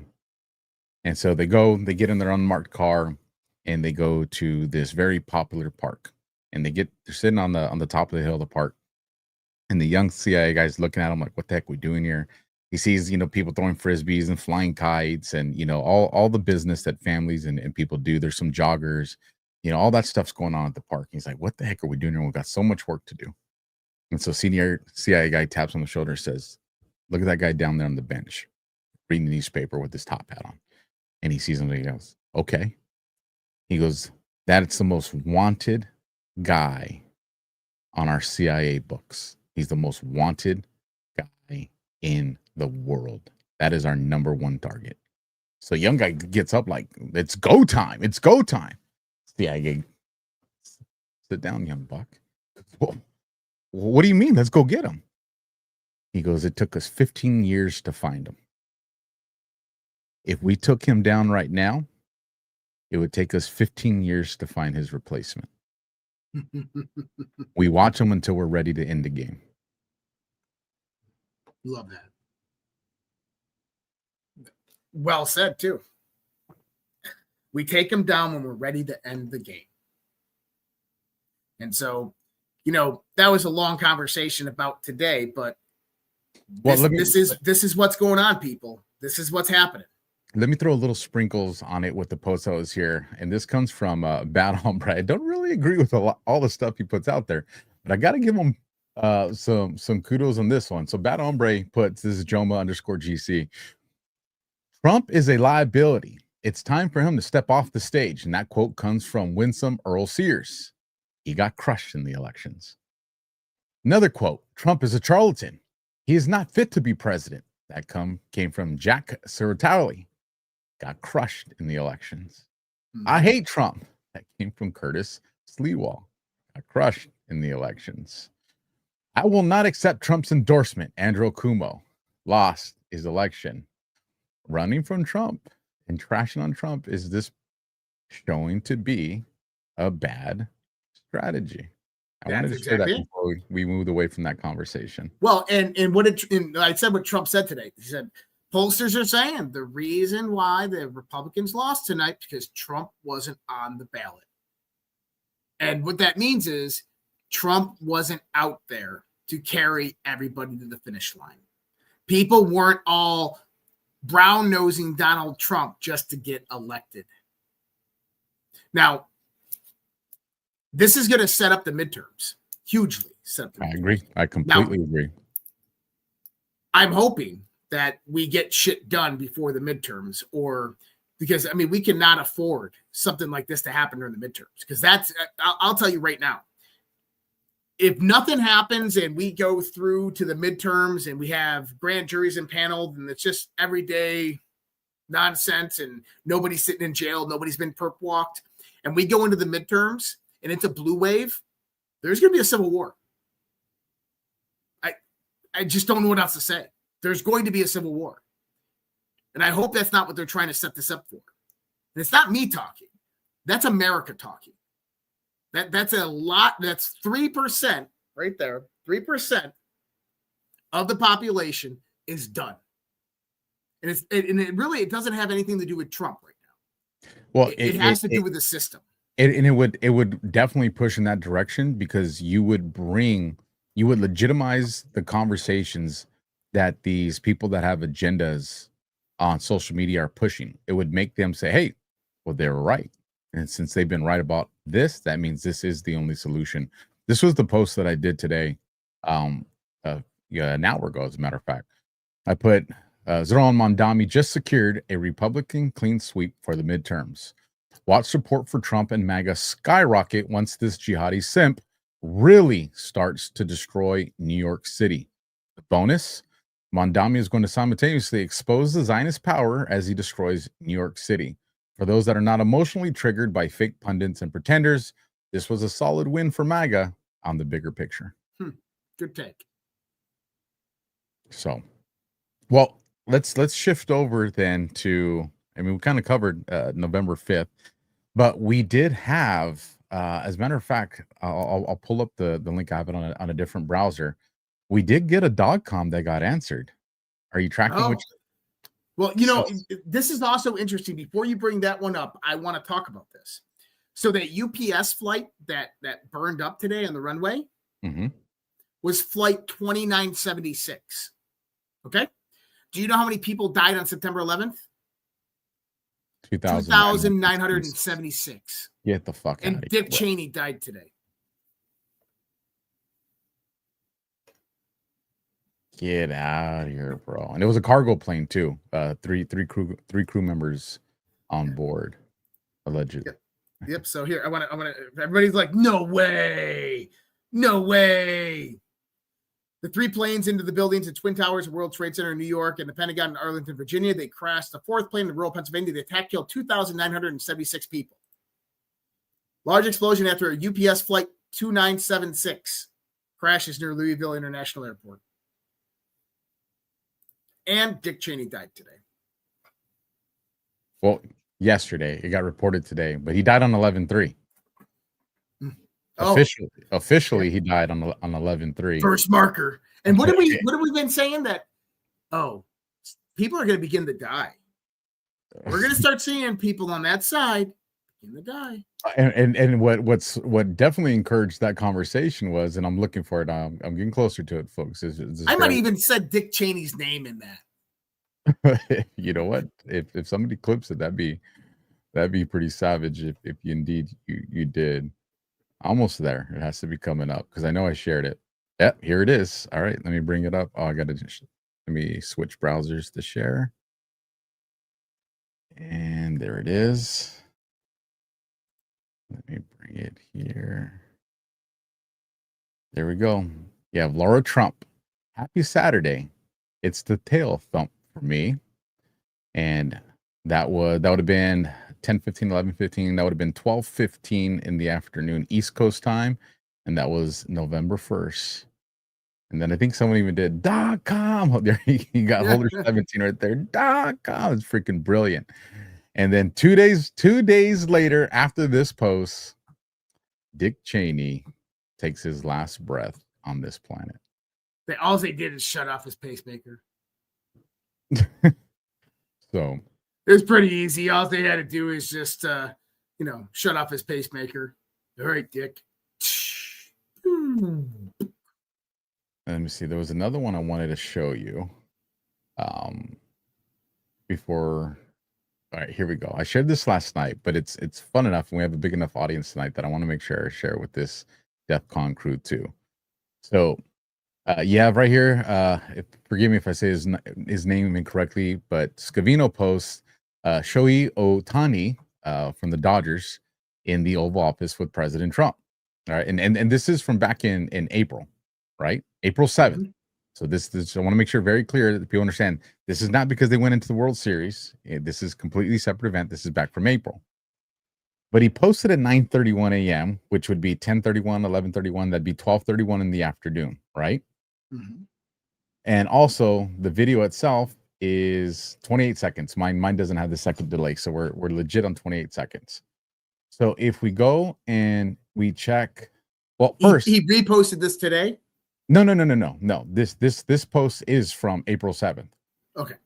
And so they get in their unmarked car, and they go to this very popular park. And they're sitting on the top of the hill of the park. And the young CIA guy's looking at him like, what the heck are we doing here? He sees, people throwing frisbees and flying kites and, all the business that families and people do. There's some joggers, all that stuff's going on at the park. He's like, what the heck are we doing here? We've got so much work to do. And so senior CIA guy taps on the shoulder, says, look at that guy down there on the bench, reading the newspaper with his top hat on. And he sees him and he goes, okay. He goes, that's the most wanted guy on our CIA books. He's the most wanted guy in the world. That is our number one target. So young guy gets up like, it's go time. It's go time. Yeah, sit down, young buck. Whoa. What do you mean? Let's go get him. He goes, it took us 15 years to find him. If we took him down right now, it would take us 15 years to find his replacement. We watch him until we're ready to end the game. Love that. Well said, too. We take him down when we're ready to end the game. And so, that was a long conversation about today, but this is what's going on, people. This is what's happening. Let me throw a little sprinkles on it with the post that was here. And this comes from Bad Hombre. I don't really agree with all the stuff he puts out there, but I got to give him some kudos on this one. So Bad Hombre puts, this is Joma_GC. Trump is a liability. It's time for him to step off the stage. And that quote comes from Winsome Earl Sears. He got crushed in the elections. Another quote, Trump is a charlatan. He is not fit to be president. That came from Jack Serratali. Got crushed in the elections. I hate Trump. That came from Curtis Sleewall. Got crushed in the elections. I will not accept Trump's endorsement. Andrew Cuomo lost his election. Running from Trump and trashing on Trump, is this showing to be a bad strategy? I wanted to say that before we moved away from that conversation. Well, and I said what Trump said today. He said, pollsters are saying the reason why the Republicans lost tonight because Trump wasn't on the ballot. And what that means is Trump wasn't out there to carry everybody to the finish line. People weren't all brown-nosing Donald Trump just to get elected. Now, this is going to set up the midterms hugely. I agree. I completely agree. I'm hoping that we get shit done before the midterms, or because we cannot afford something like this to happen during the midterms. Because I'll tell you right now, if nothing happens and we go through to the midterms and we have grand juries impaneled and it's just everyday nonsense and nobody's sitting in jail, nobody's been perp walked, and we go into the midterms and it's a blue wave, there's going to be a civil war. I just don't know what else to say. There's going to be a civil war. And I hope that's not what they're trying to set this up for. And it's not me talking. That's America talking. That's a lot. That's 3% right there. 3% of the population is done. And it doesn't have anything to do with Trump right now. Well, it has to do with the system. It would definitely push in that direction, because you would legitimize the conversations that these people that have agendas on social media are pushing. It would make them say, hey, well, they were right. And since they've been right about this, that means this is the only solution. This was the post that I did today, an hour ago, as a matter of fact. I put, Zoran Mondami just secured a Republican clean sweep for the midterms. Watch support for Trump and MAGA skyrocket once this jihadi simp really starts to destroy New York City. The bonus, Mondami is going to simultaneously expose the Zionist power as he destroys New York City. For those that are not emotionally triggered by fake pundits and pretenders, this was a solid win for MAGA on the bigger picture. Good take. So, well, let's shift over then to, we kind of covered November 5th, but we did have, as a matter of fact, I'll pull up the link. I have it on a different browser. We did get a dogcom that got answered. Are you tracking? Which? Well, this is also interesting. Before you bring that one up, I want to talk about this. So that UPS flight that burned up today on the runway was flight 2976. Okay. Do you know how many people died on September 11th? 2,976. Get the fuck out of here. And Dick Cheney died today. Get out of here, bro. And it was a cargo plane too. Three crew members on board, allegedly. Yep. So here, I want to. Everybody's like, no way. The 3 planes into the buildings at Twin Towers, World Trade Center in New York, and the Pentagon in Arlington, Virginia. They crashed. The 4th plane in rural Pennsylvania. The attack killed 2,976 people. Large explosion after a UPS flight 2976 crashes near Louisville International Airport. And Dick Cheney died today. Well, yesterday. It got reported today, but he died on 11/3. Officially, he died on 11/3. First marker. And what have we been saying that? Oh, people are going to begin to die. We're going to start seeing people on that side begin to die. And what definitely encouraged that conversation was, and I'm looking for it. I'm getting closer to it, folks. I might even said Dick Cheney's name in that. You know what? If somebody clips it, that'd be pretty savage. If you indeed you did. Almost there. It has to be coming up because I know I shared it. Yep, here it is. All right, let me bring it up. Oh, let me switch browsers to share. And there it is. Let me bring it here. There we go. You have Laura Trump. Happy Saturday. It's the tail thump for me. And that would have been 10:15, 11:15. That would have been 12:15 in the afternoon East Coast time. And that was November 1st. And then I think someone even did .com. Oh, there you got holder 17 right there. .com. It's freaking brilliant. And then 2 days later after this post, Dick Cheney takes his last breath on this planet. All they did is shut off his pacemaker. So it was pretty easy. All they had to do is just, shut off his pacemaker. All right, Dick. Let me see. There was another one I wanted to show you. Before. All right, here we go. I shared this last night, but it's fun enough, and we have a big enough audience tonight that I want to make sure I share with this DEFCON crew too. So, you have right here. Forgive me if I say his name incorrectly, but Scavino posts Shohei Ohtani from the Dodgers in the Oval Office with President Trump. All right, and this is from back in April, right? April 7th. Mm-hmm. So this I want to make sure very clear that people understand this is not because they went into the World Series. This is a completely separate event. This is back from April. But he posted at 9:31 a.m., which would be 10:31, 11:31. That'd be 12:31 in the afternoon, right? Mm-hmm. And also the video itself is 28 seconds. Mine doesn't have the second delay, so we're legit on 28 seconds. So if we go and we check, well, first he reposted this today. No. This post is from April 7th. Okay.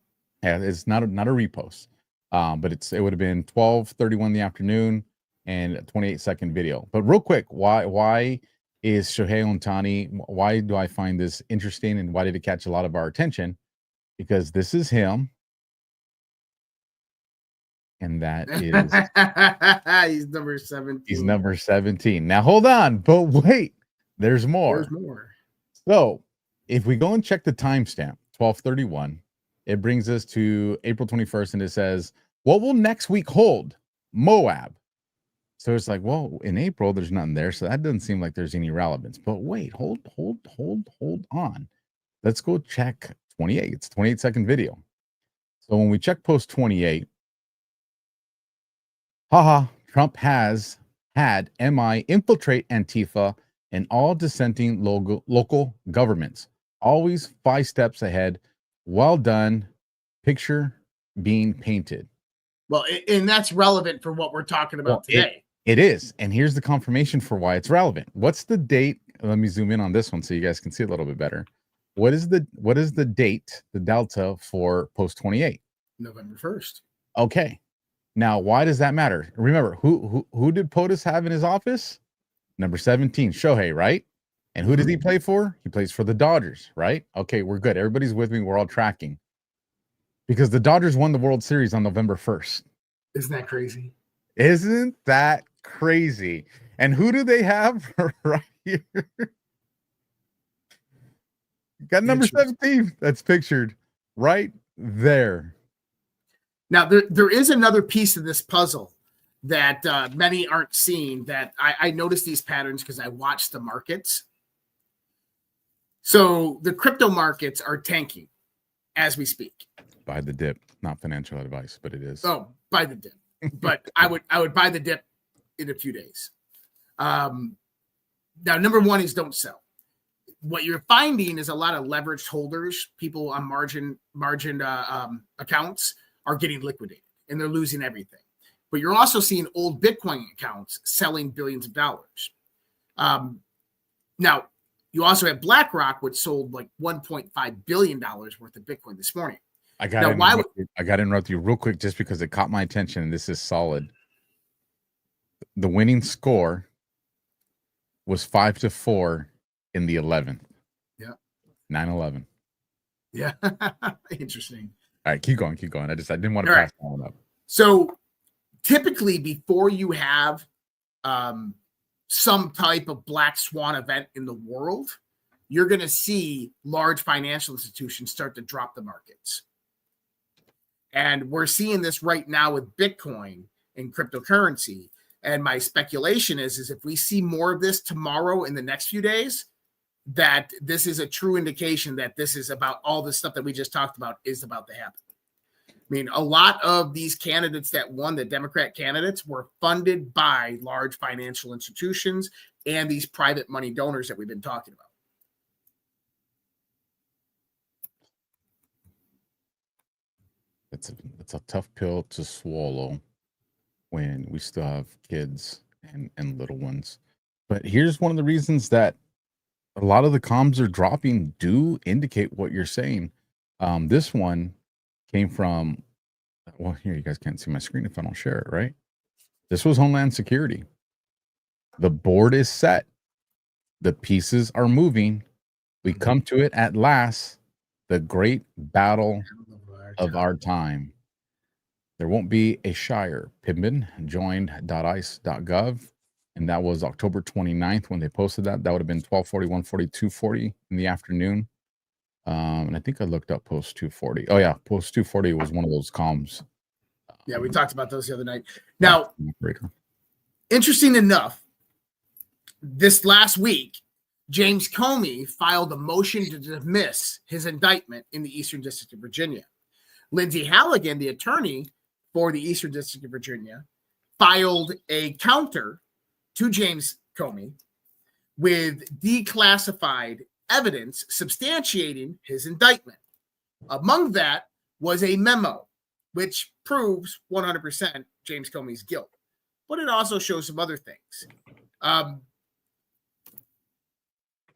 Yeah, it's not a repost. But it would have been 12:31 in the afternoon and a 28-second video. But real quick, why is Shohei Ohtani? Why do I find this interesting, and why did it catch a lot of our attention? Because this is him, and that is he's number 17. He's number 17. Now hold on, but wait, there's more. There's more. So if we go and check the timestamp, 12:31, it brings us to April 21st, and it says, "What will next week hold? Moab." So it's like, well, in April, there's nothing there, so that doesn't seem like there's any relevance. But wait, hold on. Let's go check 28. It's a 28-second video. So when we check post 28, Trump has had MI infiltrate Antifa and all dissenting local governments. Always 5 steps ahead. Well done. Picture being painted. Well, and that's relevant for what we're talking about today. It is. And here's the confirmation for why it's relevant. What's the date? Let me zoom in on this one so you guys can see a little bit better. What is the date, the delta for post 28? November 1st. Okay. Now, why does that matter? Remember, who did POTUS have in his office? Number 17, Shohei, right? And who does he play for? He plays for the Dodgers, right? Okay, we're good. Everybody's with me. We're all tracking. Because the Dodgers won the World Series on November 1st. Isn't that crazy? Isn't that crazy? And who do they have right here? Got number 17 that's pictured right there. Now, there is another piece of this puzzle that many aren't seeing, that I noticed these patterns because I watched the markets. So the crypto markets are tanking as we speak. Buy the dip, not financial advice, but it is. Oh, buy the dip. But I would buy the dip in a few days. Now, number one is don't sell. What you're finding is a lot of leveraged holders, people on margin accounts are getting liquidated and they're losing everything. But you're also seeing old Bitcoin accounts selling billions of dollars. Now, you also have BlackRock, which sold like $1.5 billion worth of Bitcoin this morning. I got to interrupt you real quick just because it caught my attention, and this is solid. The winning score was 5-4 in the 11th. Yeah. 9/11. Yeah. Interesting. All right, keep going. I didn't want to pass that one up. So typically before you have some type of black swan event in the world, you're going to see large financial institutions start to drop the markets. And we're seeing this right now with Bitcoin and cryptocurrency. And my speculation is if we see more of this tomorrow in the next few days, that this is a true indication that this is about all the stuff that we just talked about is about to happen. I mean, a lot of these candidates that won, the Democrat candidates, were funded by large financial institutions and these private money donors that we've been talking about. It's a tough pill to swallow when we still have kids and little ones. But here's one of the reasons that a lot of the comms are dropping do indicate what you're saying. This one came from, well, here, you guys can't see my screen if I don't share it, right? This was Homeland Security. The board is set. The pieces are moving. We come to it at last, the great battle of our time. There won't be a Shire. Pittman joined .ice.gov, and that was October 29th when they posted that. That would have been 12:40, 1:40, 2:40 in the afternoon. And I think I looked up post 2:40. Oh, yeah, post 2:40 was one of those comms. Yeah, we talked about those the other night. Now, interesting enough, this last week, James Comey filed a motion to dismiss his indictment in the Eastern District of Virginia. Lindsay Halligan, the attorney for the Eastern District of Virginia, filed a counter to James Comey with declassified evidence substantiating his indictment. Among that was a memo, which proves 100% James Comey's guilt. But it also shows some other things.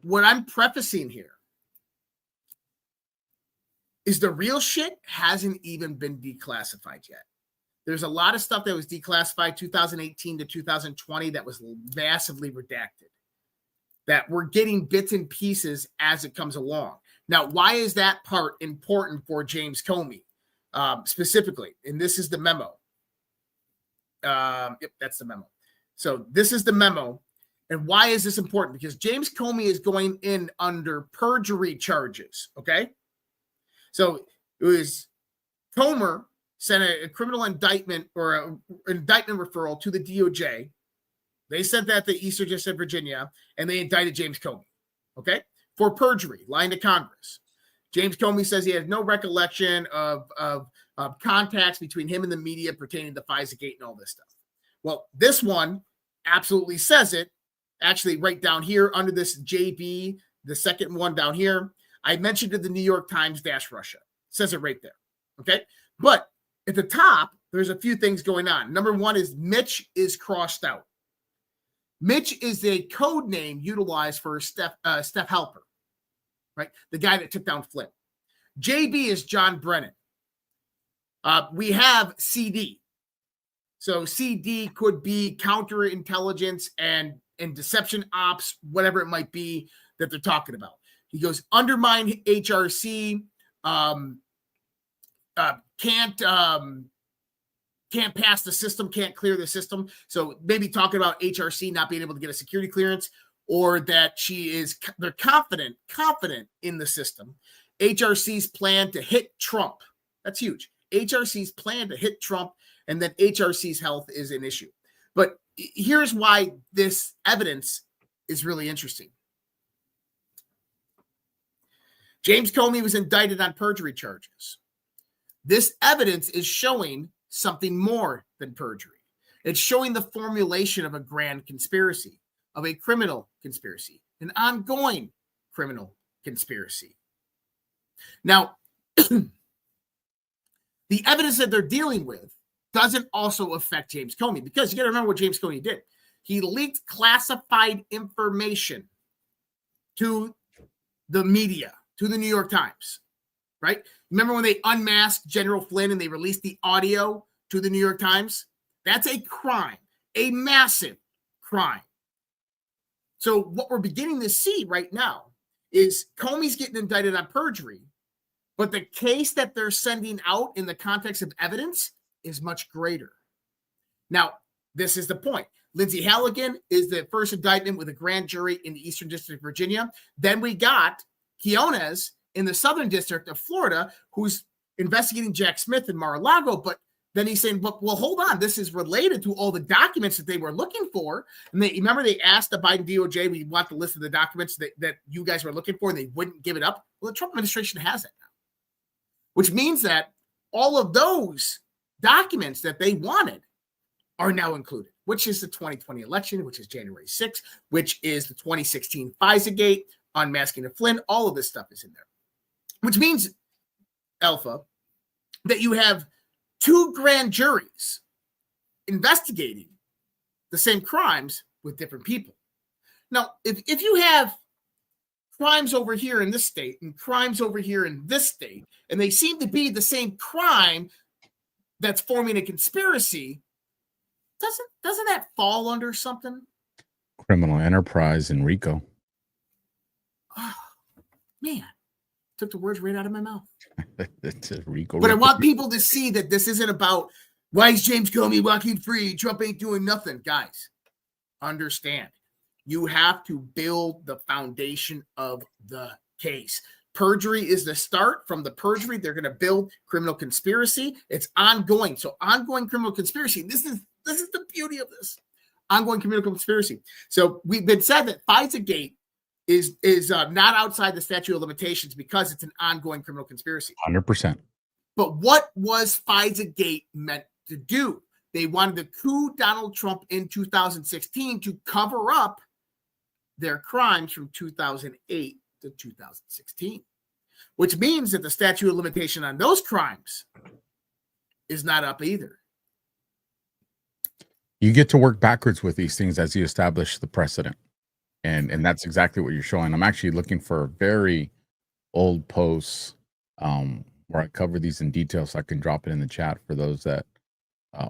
What I'm prefacing here is the real shit hasn't even been declassified yet. There's a lot of stuff that was declassified 2018 to 2020 that was massively redacted, that we're getting bits and pieces as it comes along. Now, why is that part important for James Comey specifically? And this is the memo. Yep, that's the memo. So this is the memo. And why is this important? Because James Comey is going in under perjury charges, okay? So it was Comer sent a criminal indictment or an indictment referral to the DOJ. They sent that to Eastern District of Virginia, and they indicted James Comey, okay, for perjury, lying to Congress. James Comey says he has no recollection of contacts between him and the media pertaining to FISA-Gate and all this stuff. Well, this one absolutely says it. Actually, right down here under this JB, the second one down here, I mentioned to the New York Times -Russia. It says it right there, okay? But at the top, there's a few things going on. Number one is Mitch is crossed out. Mitch is a code name utilized for Steph Halper, right? The guy that took down Flynn. JB is John Brennan. We have CD. So CD could be counterintelligence and deception ops, whatever it might be that they're talking about. He goes, undermine HRC, can't pass the system, can't clear the system. So maybe talking about HRC not being able to get a security clearance, or that they're confident in the system. HRC's plan to hit Trump. That's huge. HRC's plan to hit Trump, and that HRC's health is an issue. But here's why this evidence is really interesting. James Comey was indicted on perjury charges. This evidence is showing something more than perjury. It's showing the formulation of a grand conspiracy, of a criminal conspiracy, an ongoing criminal conspiracy. Now, the evidence that they're dealing with doesn't also affect James Comey, because you got to remember what James Comey did. He leaked classified information to the media, to the New York Times, right? Remember when they unmasked General Flynn and they released the audio to the New York Times? That's a crime, a massive crime. So what we're beginning to see right now is Comey's getting indicted on perjury, but the case that they're sending out in the context of evidence is much greater. Now, this is the point. Lindsay Halligan is the first indictment with a grand jury in the Eastern District of Virginia. Then we got Quinones in the Southern District of Florida, who's investigating Jack Smith in Mar-a-Lago. But then he's saying, well, hold on. This is related to all the documents that they were looking for. And they asked the Biden DOJ, we want the list of the documents that you guys were looking for, and they wouldn't give it up. Well, the Trump administration has it now, which means that all of those documents that they wanted are now included, which is the 2020 election, which is January 6th, which is the 2016 FISA-gate, unmasking of Flynn. All of this stuff is in there, which means, Alpha, that you have two grand juries investigating the same crimes with different people. Now, if you have crimes over here in this state and crimes over here in this state, and they seem to be the same crime that's forming a conspiracy, doesn't that fall under something? Criminal enterprise and RICO. Oh, man, took the words right out of my mouth. It's a RICO. But I want people to see that this isn't about why is James Comey walking free? Trump ain't doing nothing. Guys, understand. You have to build the foundation of the case. Perjury is the start. From the perjury, they're going to build criminal conspiracy. It's ongoing. So ongoing criminal conspiracy. This is the beauty of this. Ongoing criminal conspiracy. So we've been said that FISA-gate is not outside the statute of limitations because it's an ongoing criminal conspiracy. 100%. But what was FISA-gate meant to do? They wanted to coup Donald Trump in 2016 to cover up their crimes from 2008 to 2016, which means that the statute of limitation on those crimes is not up either. You get to work backwards with these things as you establish the precedent. And that's exactly what you're showing. I'm actually looking for very old posts where I cover these in detail so I can drop it in the chat for those that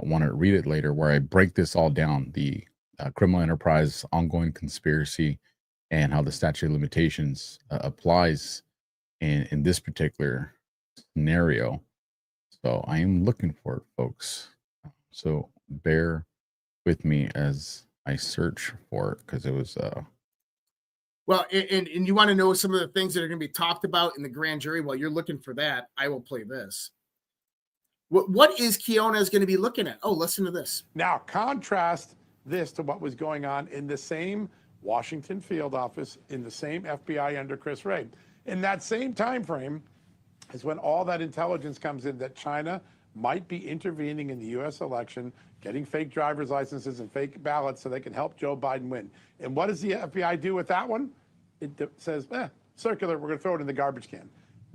want to read it later, where I break this all down, the criminal enterprise, ongoing conspiracy, and how the statute of limitations applies in this particular scenario. So I am looking for it, folks. So bear with me as I search for it, because it was well, and you want to know some of the things that are going to be talked about in the grand jury. While you're looking for that, I will play this. What is Quinones going to be looking at? Oh, listen to this. Now, contrast this to what was going on in the same Washington field office, in the same FBI under Chris Reid. In that same time frame is when all that intelligence comes in that China might be intervening in the U.S. election, getting fake driver's licenses and fake ballots so they can help Joe Biden win. And what does the FBI do with that one? It says, circular, we're going to throw it in the garbage can.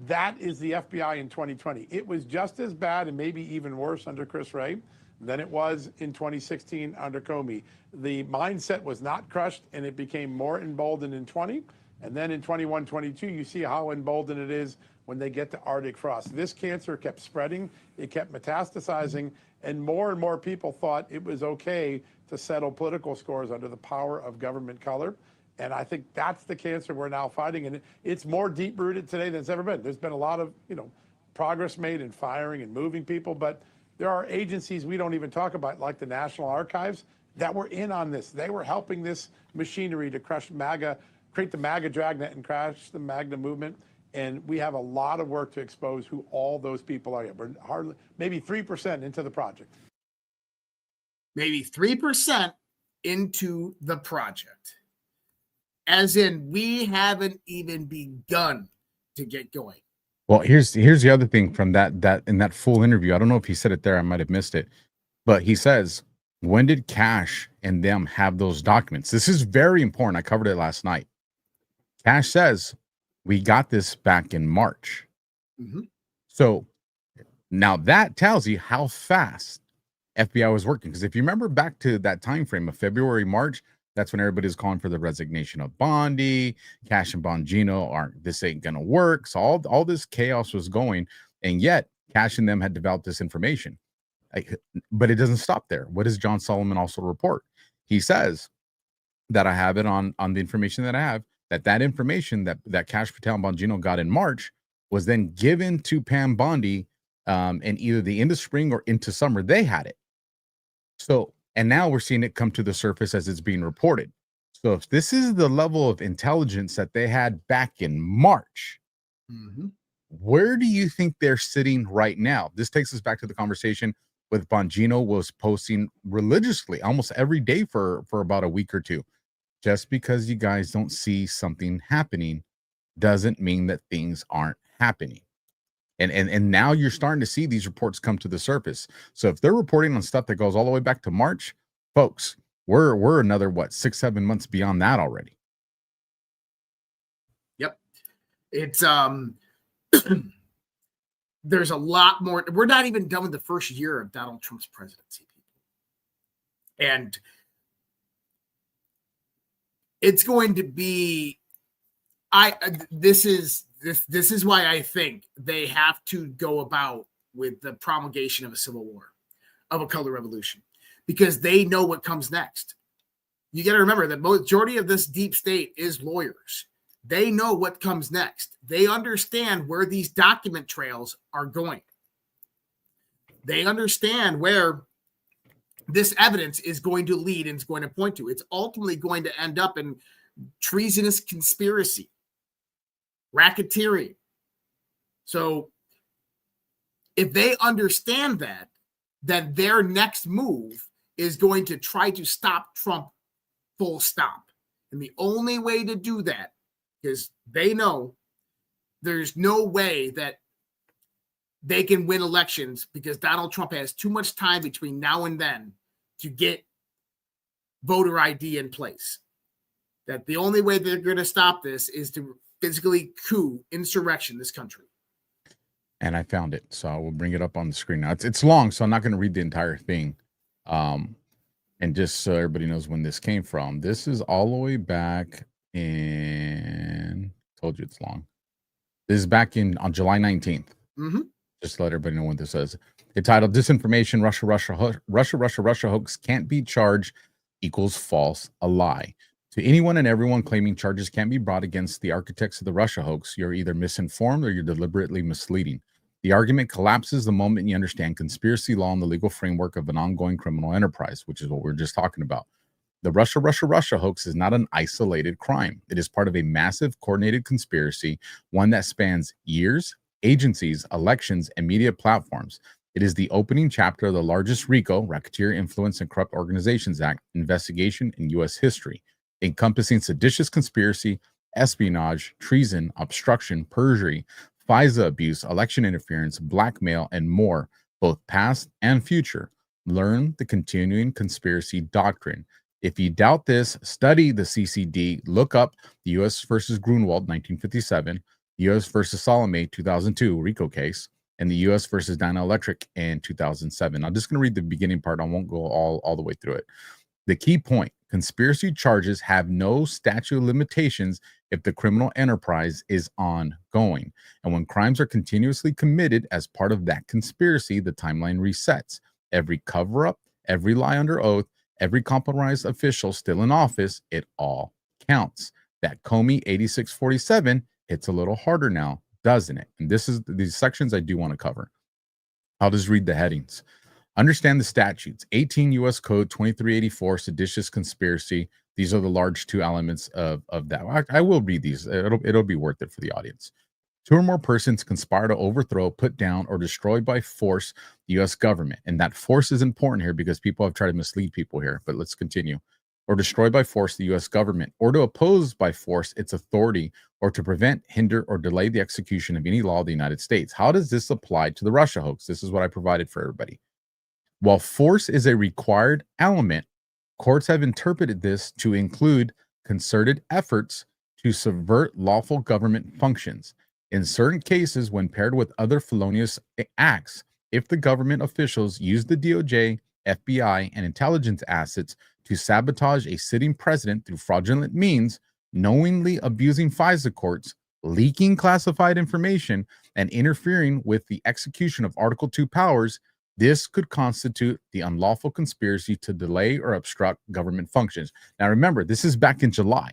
That is the FBI in 2020. It was just as bad and maybe even worse under Chris Reid than it was in 2016 under Comey. The mindset was not crushed, and it became more emboldened in 20. And then in 21, 22, you see how emboldened it is when they get to Arctic frost. This cancer kept spreading, it kept metastasizing, and more people thought it was okay to settle political scores under the power of government color. And I think that's the cancer we're now fighting. And it's more deep-rooted today than it's ever been. There's been a lot of, progress made in firing and moving people, but there are agencies we don't even talk about, like the National Archives, that were in on this. They were helping this machinery to crush MAGA, create the MAGA dragnet and crash the MAGA movement. And we have a lot of work to expose who all those people are. We're hardly, maybe 3% into the project. Maybe 3% into the project. As in, we haven't even begun to get going. Well, here's the other thing from that in that full interview. I don't know if he said it there. I might have missed it, but he says, when did Cash and them have those documents? This is very important. I covered it last night. Cash says, we got this back in March. Mm-hmm. So now that tells you how fast FBI was working. Because if you remember back to that time frame of February, March, that's when everybody's calling for the resignation of Bondi, Cash and Bongino this ain't gonna work. So all this chaos was going, and yet Cash and them had developed this information. But it doesn't stop there. What does John Solomon also report? He says that I have it on the information that I have, that information that Cash Patel and Bongino got in March was then given to Pam Bondi in either the end of spring or into summer. They had it. So, and now we're seeing it come to the surface as it's being reported. So if this is the level of intelligence that they had back in March, mm-hmm. where do you think they're sitting right now? This takes us back to the conversation with Bongino was posting religiously almost every day for about a week or two. Just because you guys don't see something happening doesn't mean that things aren't happening. And now you're starting to see these reports come to the surface. So if they're reporting on stuff that goes all the way back to March, folks, we're another 6-7 months beyond that already. Yep. It's there's a lot more. We're not even done with the first year of Donald Trump's presidency, people. And it's going to be this is why I think they have to go about with the promulgation of a civil war, of a color revolution, because they know what comes next. You got to remember the majority of this deep state is lawyers. They know what comes next. They understand where these document trails are going. They understand where this evidence is going to lead and is going to point to. It's ultimately going to end up in treasonous conspiracy, racketeering. So if they understand that, then their next move is going to try to stop Trump full stop. And the only way to do that, because they know there's no way that they can win elections because Donald Trump has too much time between now and then to get voter ID in place. That the only way they're going to stop this is to physically coup insurrection this country. And I found it, so I will bring it up on the screen now. It's long, so I'm not going to read the entire thing. And just so everybody knows when this came from, this is all the way back in, told you it's long. This is back on July 19th. Mm-hmm. Just to let everybody know what this is. It's titled Disinformation, Russia hoax can't be charged equals false, a lie. To anyone and everyone claiming charges can't be brought against the architects of the Russia hoax, you're either misinformed or you're deliberately misleading. The argument collapses the moment you understand conspiracy law and the legal framework of an ongoing criminal enterprise, which is what we're just talking about. The Russia hoax is not an isolated crime. It is part of a massive coordinated conspiracy, one that spans years, agencies, elections, and media platforms. It is the opening chapter of the largest RICO, Racketeer Influence and Corrupt Organizations Act, investigation in U.S. history, encompassing seditious conspiracy, espionage, treason, obstruction, perjury, FISA abuse, election interference, blackmail, and more, both past and future. Learn the continuing conspiracy doctrine. If you doubt this, study the CCD, look up the U.S. versus Grunwald, 1957, U.S. versus Salome, 2002, RICO case, and the U.S. versus Dyna Electric in 2007. I'm just going to read the beginning part. I won't go all the way through it. The key point, conspiracy charges have no statute of limitations if the criminal enterprise is ongoing. And when crimes are continuously committed as part of that conspiracy, the timeline resets. Every cover-up, every lie under oath, every compromised official still in office, it all counts. That Comey 8647 hits a little harder now, doesn't it? And these sections I do want to cover. I'll just read the headings. Understand the statutes. 18 U.S. Code 2384, seditious conspiracy. These are the large two elements of that. I will read these. It'll be worth it for the audience. Two or more persons conspire to overthrow, put down, or destroy by force the U.S. government. And that force is important here because people have tried to mislead people here. But let's continue. or destroy by force the U.S. government, or to oppose by force its authority, or to prevent, hinder, or delay the execution of any law of the United States. How does this apply to the Russia hoax? This is what I provided for everybody. While force is a required element, courts have interpreted this to include concerted efforts to subvert lawful government functions. In certain cases, when paired with other felonious acts, if the government officials use the DOJ, FBI, and intelligence assets to sabotage a sitting president through fraudulent means, knowingly abusing FISA courts, leaking classified information, and interfering with the execution of Article 2 powers, this could constitute the unlawful conspiracy to delay or obstruct government functions. Now, remember, this is back in July.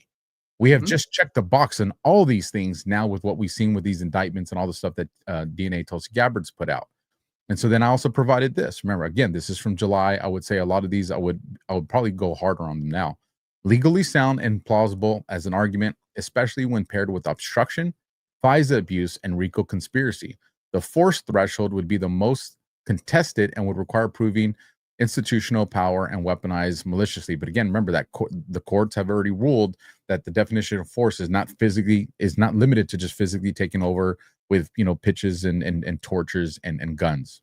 We have just checked the box on all these things now with what we've seen with these indictments and all the stuff that DNA Tulsi Gabbard's put out. And so then I also provided this. Remember, again, this is from July. I would say a lot of these I would probably go harder on them now. Legally sound and plausible as an argument, especially when paired with obstruction, FISA abuse, and RICO conspiracy. The force threshold would be the most contested and would require proving institutional power and weaponized maliciously. But again, remember that the courts have already ruled that the definition of force is not limited to just physically taking over with, you know, pitches and tortures and guns.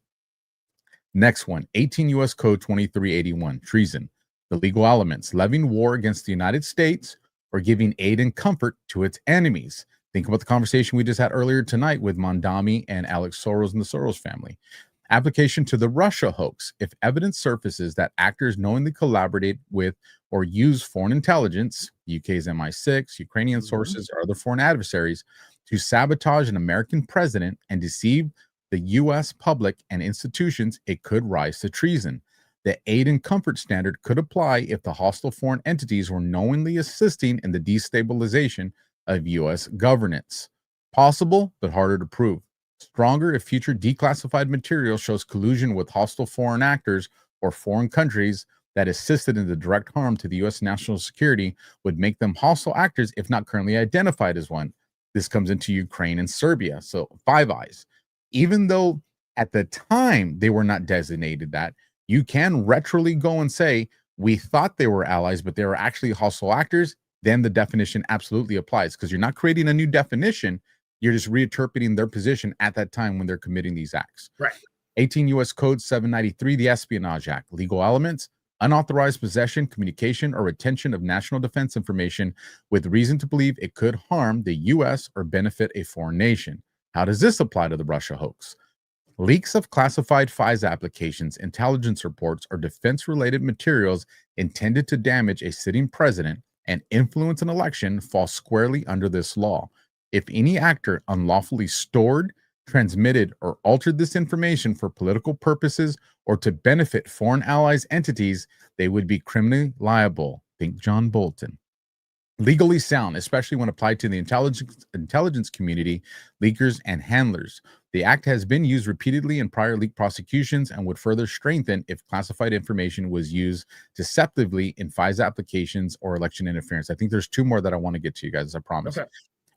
Next one, 18 U.S. Code 2381, treason. The legal elements: levying war against the United States or giving aid and comfort to its enemies. Think about the conversation we just had earlier tonight with Mondami and Alex Soros and the Soros family. Application to the Russia hoax. If evidence surfaces that actors knowingly collaborate with or use foreign intelligence, UK's MI6, Ukrainian sources, or other foreign adversaries, to sabotage an American president and deceive the U.S. public and institutions, it could rise to treason. The aid and comfort standard could apply if the hostile foreign entities were knowingly assisting in the destabilization of U.S. governance. Possible, but harder to prove. Stronger if future declassified material shows collusion with hostile foreign actors or foreign countries that assisted in the direct harm to the U.S. national security, would make them hostile actors if not currently identified as one. This comes into Ukraine and Serbia, so Five Eyes. Even though at the time they were not designated that, you can retroly go and say, we thought they were allies, but they were actually hostile actors. Then the definition absolutely applies, because you're not creating a new definition. You're just reinterpreting their position at that time when they're committing these acts. Right. 18 U.S. Code 793, the Espionage Act. Legal elements: unauthorized possession, communication, or retention of national defense information with reason to believe it could harm the U.S. or benefit a foreign nation. How does this apply to the Russia hoax? Leaks of classified FISA applications, intelligence reports, or defense-related materials intended to damage a sitting president and influence an election fall squarely under this law. If any actor unlawfully stored, transmitted, or altered this information for political purposes or to benefit foreign allies' entities, they would be criminally liable. Think John Bolton. Legally sound, especially when applied to the intelligence community, leakers, and handlers. The act has been used repeatedly in prior leak prosecutions and would further strengthen if classified information was used deceptively in FISA applications or election interference. I think there's two more that I want to get to you guys, as I promise. Okay.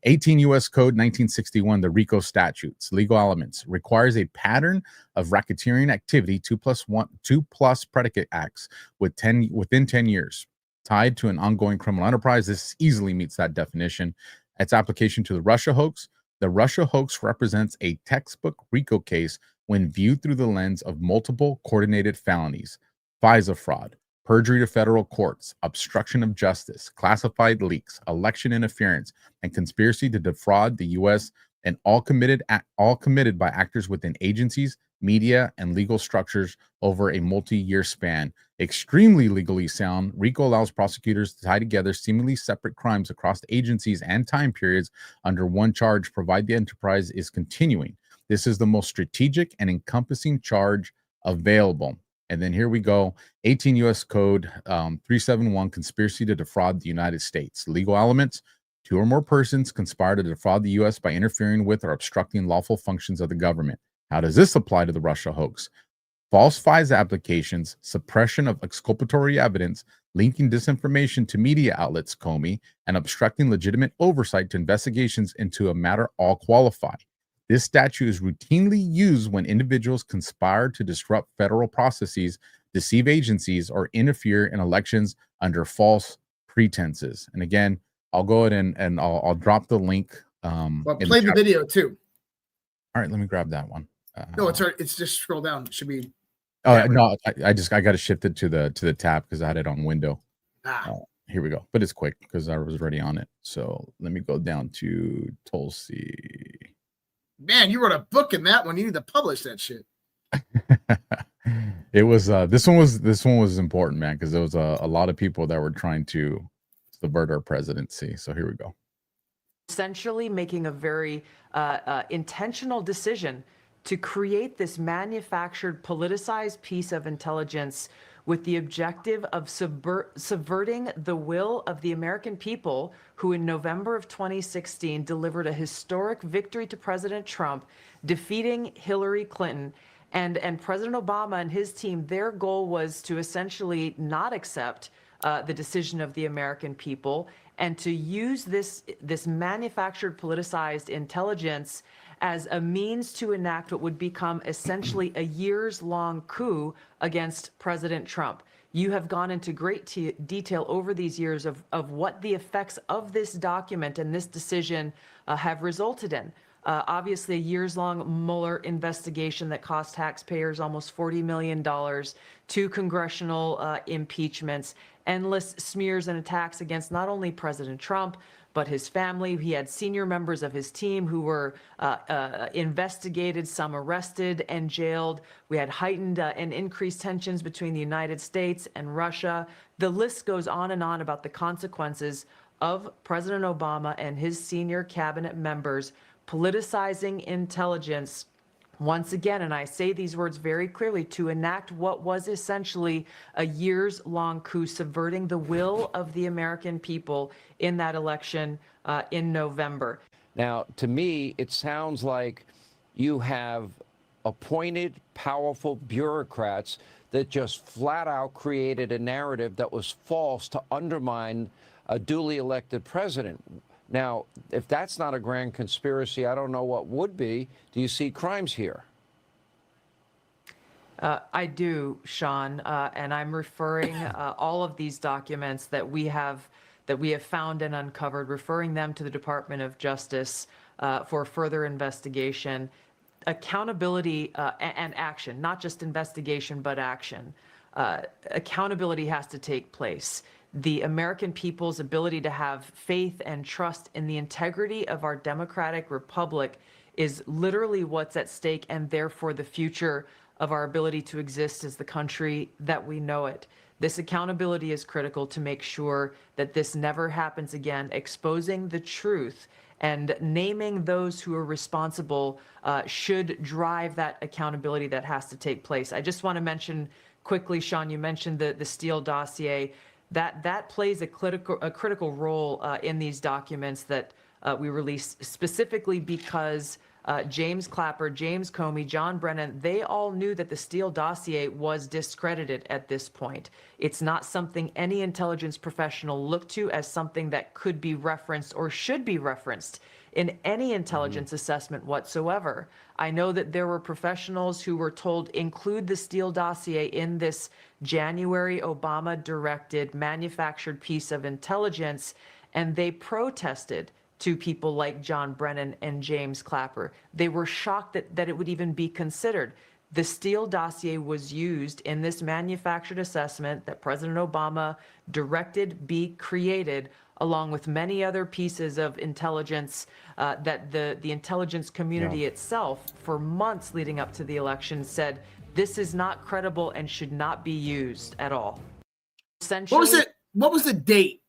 18 U.S. Code 1961, the RICO statutes. Legal elements: requires a pattern of racketeering activity, 2+1 predicate acts within 10 years. Tied to an ongoing criminal enterprise. This easily meets that definition. Its application to the Russia hoax. The Russia hoax represents a textbook RICO case when viewed through the lens of multiple coordinated felonies: FISA fraud, perjury to federal courts, obstruction of justice, classified leaks, election interference, and conspiracy to defraud the U.S., and all committed by actors within agencies, media, and legal structures over a multi-year span. Extremely legally sound, RICO allows prosecutors to tie together seemingly separate crimes across agencies and time periods under one charge, provided the enterprise is continuing. This is the most strategic and encompassing charge available. And then here we go, 18 U.S. Code 371, conspiracy to defraud the United States. Legal elements: two or more persons conspire to defraud the U.S. by interfering with or obstructing lawful functions of the government. How does this apply to the Russia hoax? False FISA applications, suppression of exculpatory evidence, linking disinformation to media outlets, Comey, and obstructing legitimate oversight to investigations into a matter all qualify. This statute is routinely used when individuals conspire to disrupt federal processes deceive agencies, or interfere in elections under false pretenses. And again, I'll go ahead and I'll drop the link. Well, play the video too. All right, let me grab that one. No, it's right. It's just scroll down. It should be. Oh no, I got to shift it to the tab because I had it on window. Here we go, but it's quick because I was already on it. So let me go down to Tulsi. Man, you wrote a book in that one. You need to publish that shit. It was this one was important, man, because there was a lot of people that were trying to subvert our presidency. So here we go. Essentially making a very intentional decision to create this manufactured, politicized piece of intelligence with the objective of subverting the will of the American people, who in November of 2016 delivered a historic victory to President Trump, defeating Hillary Clinton. And President Obama and his team, their goal was to essentially not accept the decision of the American people and to use this manufactured, politicized intelligence as a means to enact what would become essentially a years-long coup against President Trump. You have gone into great detail over these years of what the effects of this document and this decision have resulted in. Obviously, a years-long Mueller investigation that cost taxpayers almost $40 million, 2 congressional impeachments, endless smears and attacks against not only President Trump, but his family. He had senior members of his team who were investigated, some arrested and jailed. We had heightened and increased tensions between the United States and Russia. The list goes on and on about the consequences of President Obama and his senior cabinet members politicizing intelligence once again, and I say these words very clearly, to enact what was essentially a years-long coup, subverting the will of the American people in that election in November. Now, to me, it sounds like you have appointed powerful bureaucrats that just flat out created a narrative that was false to undermine a duly elected president. Now, if that's not a grand conspiracy, I don't know what would be. Do you see crimes here? I do, Sean, and I'm referring all of these documents that we have found and uncovered, referring them to the Department of Justice for further investigation, accountability, and action, not just investigation, but action. Accountability has to take place. The American people's ability to have faith and trust in the integrity of our democratic republic is literally what's at stake, and therefore the future of our ability to exist as the country that we know it. This accountability is critical to make sure that this never happens again. Exposing the truth and naming those who are responsible should drive that accountability that has to take place. I just want to mention quickly, Sean, you mentioned the Steele dossier. That plays a critical role in these documents that we released, specifically because James Clapper, James Comey, John Brennan, they all knew that the Steele dossier was discredited at this point. It's not something any intelligence professional looked to as something that could be referenced or should be referenced in any intelligence assessment whatsoever. I know that there were professionals who were told include the Steele dossier in this January Obama-directed manufactured piece of intelligence, and they protested to people like John Brennan and James Clapper. They were shocked that it would even be considered. The Steele dossier was used in this manufactured assessment that President Obama directed be created, along with many other pieces of intelligence that the intelligence community itself, for months leading up to the election, said this is not credible and should not be used at all. Essentially, What was the date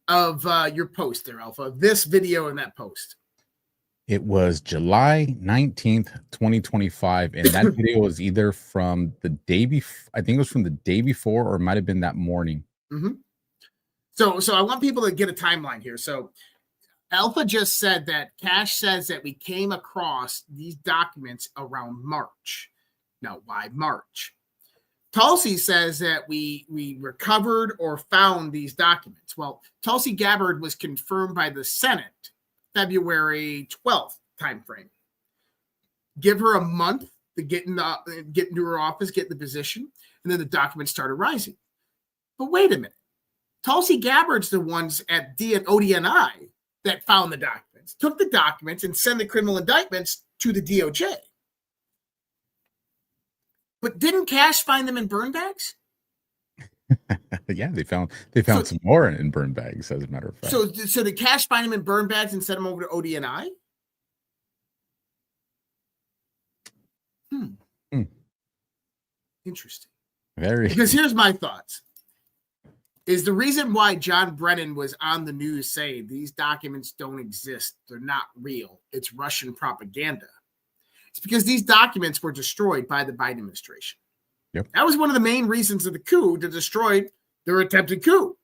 of your post there, Alpha? This video and that post? It was July 19th, 2025. And that video was either from the day before, I think it was from the day before, or it might have been that morning. Mm-hmm. So I want people to get a timeline here. So Alpha just said that Cash says that we came across these documents around March. Now, why March? Tulsi says that we recovered or found these documents. Well, Tulsi Gabbard was confirmed by the Senate February 12th timeframe. Give her a month get into her office, get in the position, and then the documents started rising. But wait a minute. Tulsi Gabbard's the ones at ODNI that found the documents, took the documents, and sent the criminal indictments to the DOJ. But didn't Cash find them in burn bags? Yeah, they found some more in burn bags, as a matter of fact. So did Cash find them in burn bags and send them over to ODNI? Interesting. Because here's my thoughts. Is the reason why John Brennan was on the news saying these documents don't exist, they're not real, it's Russian propaganda. It's because these documents were destroyed by the Biden administration. Yep. That was one of the main reasons of the coup, to destroy their attempted coup.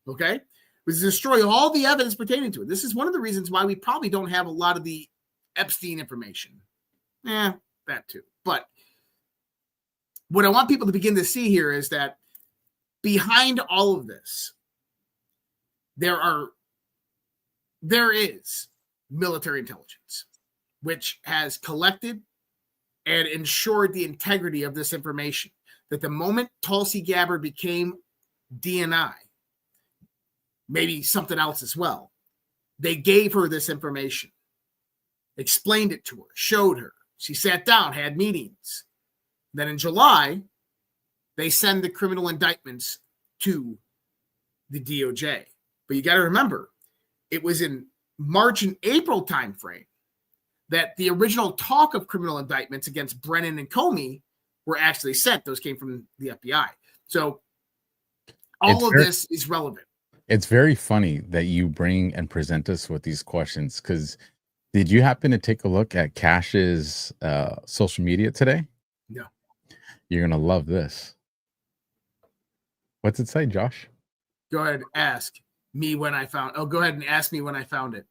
Okay? Was to destroy all the evidence pertaining to it. This is one of the reasons why we probably don't have a lot of the Epstein information. That too. But what I want people to begin to see here is that behind all of this, there is military intelligence, which has collected and ensured the integrity of this information. That the moment Tulsi Gabbard became DNI, maybe something else as well, they gave her this information, explained it to her, showed her. She sat down, had meetings. Then in July, they send the criminal indictments to the DOJ. But you got to remember, it was in March and April timeframe that the original talk of criminal indictments against Brennan and Comey were actually sent. Those came from the FBI. So all of this is relevant. It's very funny that you bring and present us with these questions, because did you happen to take a look at Cash's social media today? No. You're going to love this. What's it say, Josh? Go ahead and ask me when I found. Oh, go ahead and ask me when I found it.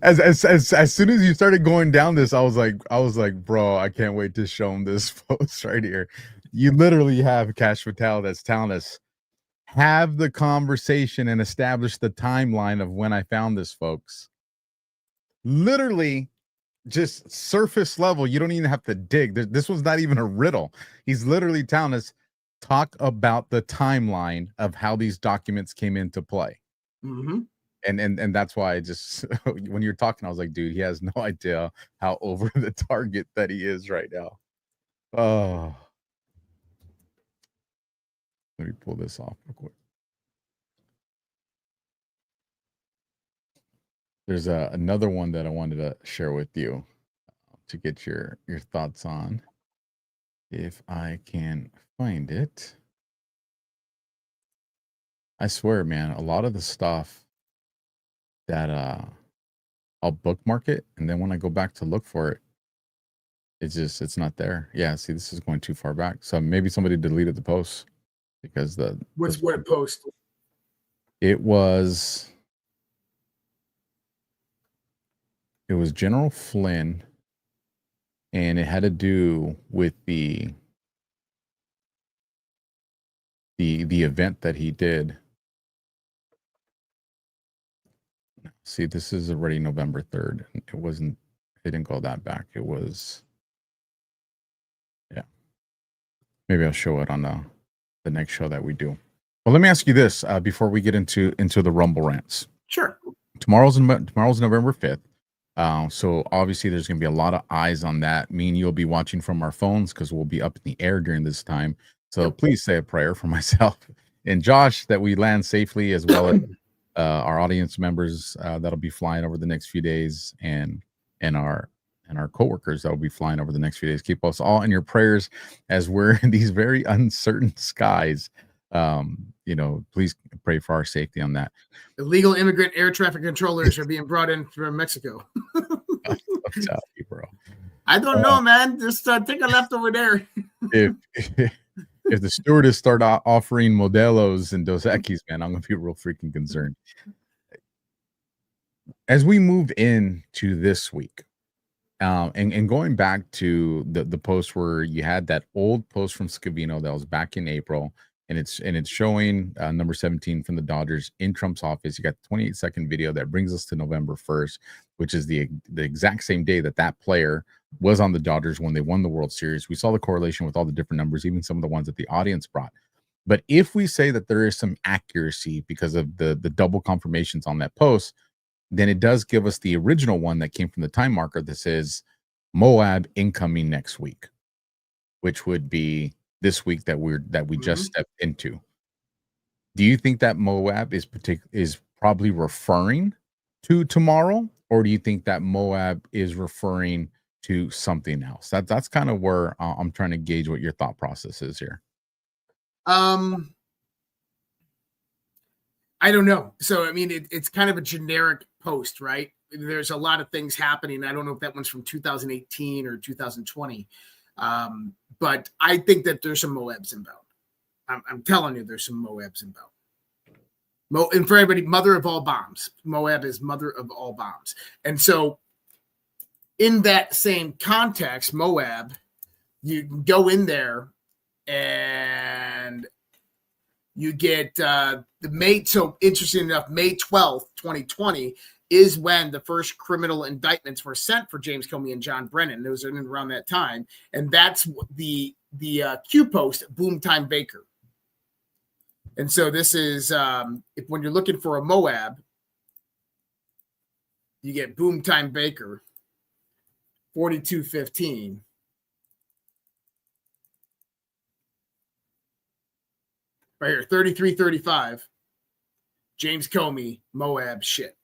as soon as you started going down this, I was like, bro, I can't wait to show him this post right here. You literally have Cash Patel that's telling us, have the conversation and establish the timeline of when I found this, folks. Literally just surface level. You don't even have to dig. This was not even a riddle. He's literally telling us, talk about the timeline of how these documents came into play. Mm-hmm. And that's why I just, when you're talking, I was like, dude, he has no idea how over the target that he is right now. Oh, let me pull this off real quick. There's another one that I wanted to share with you to get your thoughts on. If I can find it. I swear, man, a lot of the stuff that I'll bookmark it, and then when I go back to look for it, it's not there. Yeah, see, this is going too far back. So maybe somebody deleted the post because what post? It was General Flynn, and it had to do with the event that he did. See, this is already November 3rd. It didn't go that back. It was, yeah. Maybe I'll show it on the next show that we do. Well, let me ask you this before we get into the Rumble rants. Sure. Tomorrow's November 5th. So obviously there's going to be a lot of eyes on that. Me and you'll be watching from our phones because we'll be up in the air during this time. So please say a prayer for myself and Josh that we land safely, as well as our audience members that'll be flying over the next few days, and our coworkers that will be flying over the next few days. Keep us all in your prayers as we're in these very uncertain skies. Please pray for our safety on that. Illegal immigrant air traffic controllers are being brought in from Mexico. I'm telling you, bro. I don't know, man. Just take a left over there. If the stewardess start offering Modelos and Dos Equis, man, I'm gonna be real freaking concerned. As we move into this week, and going back to the post where you had that old post from Scavino that was back in April, and it's showing number 17 from the Dodgers in Trump's office. You got the 28-second video that brings us to November 1st, which is the exact same day that player was on the Dodgers when they won the World Series. We saw the correlation with all the different numbers, even some of the ones that the audience brought. But if we say that there is some accuracy because of the double confirmations on that post, then it does give us the original one that came from the time marker that says Moab incoming next week, which would be this week that we just stepped into. Do you think that Moab is probably referring to tomorrow, or do you think that Moab is referring to something else? That's kind of where I'm trying to gauge what your thought process is here. I don't know. So, I mean, it's kind of a generic post, right? There's a lot of things happening. I don't know if that one's from 2018 or 2020. But I think that there's some Moabs inbound. I'm telling you, there's some Moabs inbound. And for everybody, mother of all bombs. Moab is mother of all bombs. And so in that same context, Moab, you can go in there and you get the May. So interesting enough, May 12th, 2020 is when the first criminal indictments were sent for James Comey and John Brennan. It was around that time. And that's the Q post, Boom Time Baker. And so this is, when you're looking for a Moab, you get Boom Time Baker, 4215. Right here, 3335. James Comey, Moab shit.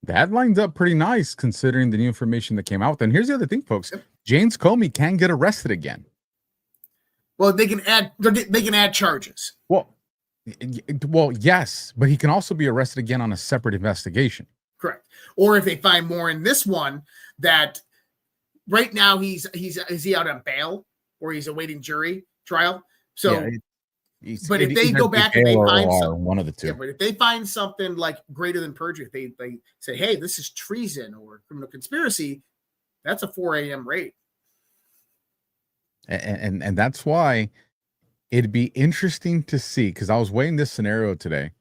That lines up pretty nice considering the new information that came out. And here's the other thing, folks. James Comey can get arrested again. Well, they can add charges. Well, yes, but he can also be arrested again on a separate investigation. Correct. Or if they find more in this one, that right now is he out on bail or he's awaiting jury trial? So, yeah, but if they go back and they find something, one of the two. Yeah, but if they find something like greater than perjury, if they say, hey, this is treason or criminal conspiracy, that's a 4 a.m. raid. And that's why it'd be interesting to see, because I was weighing this scenario today.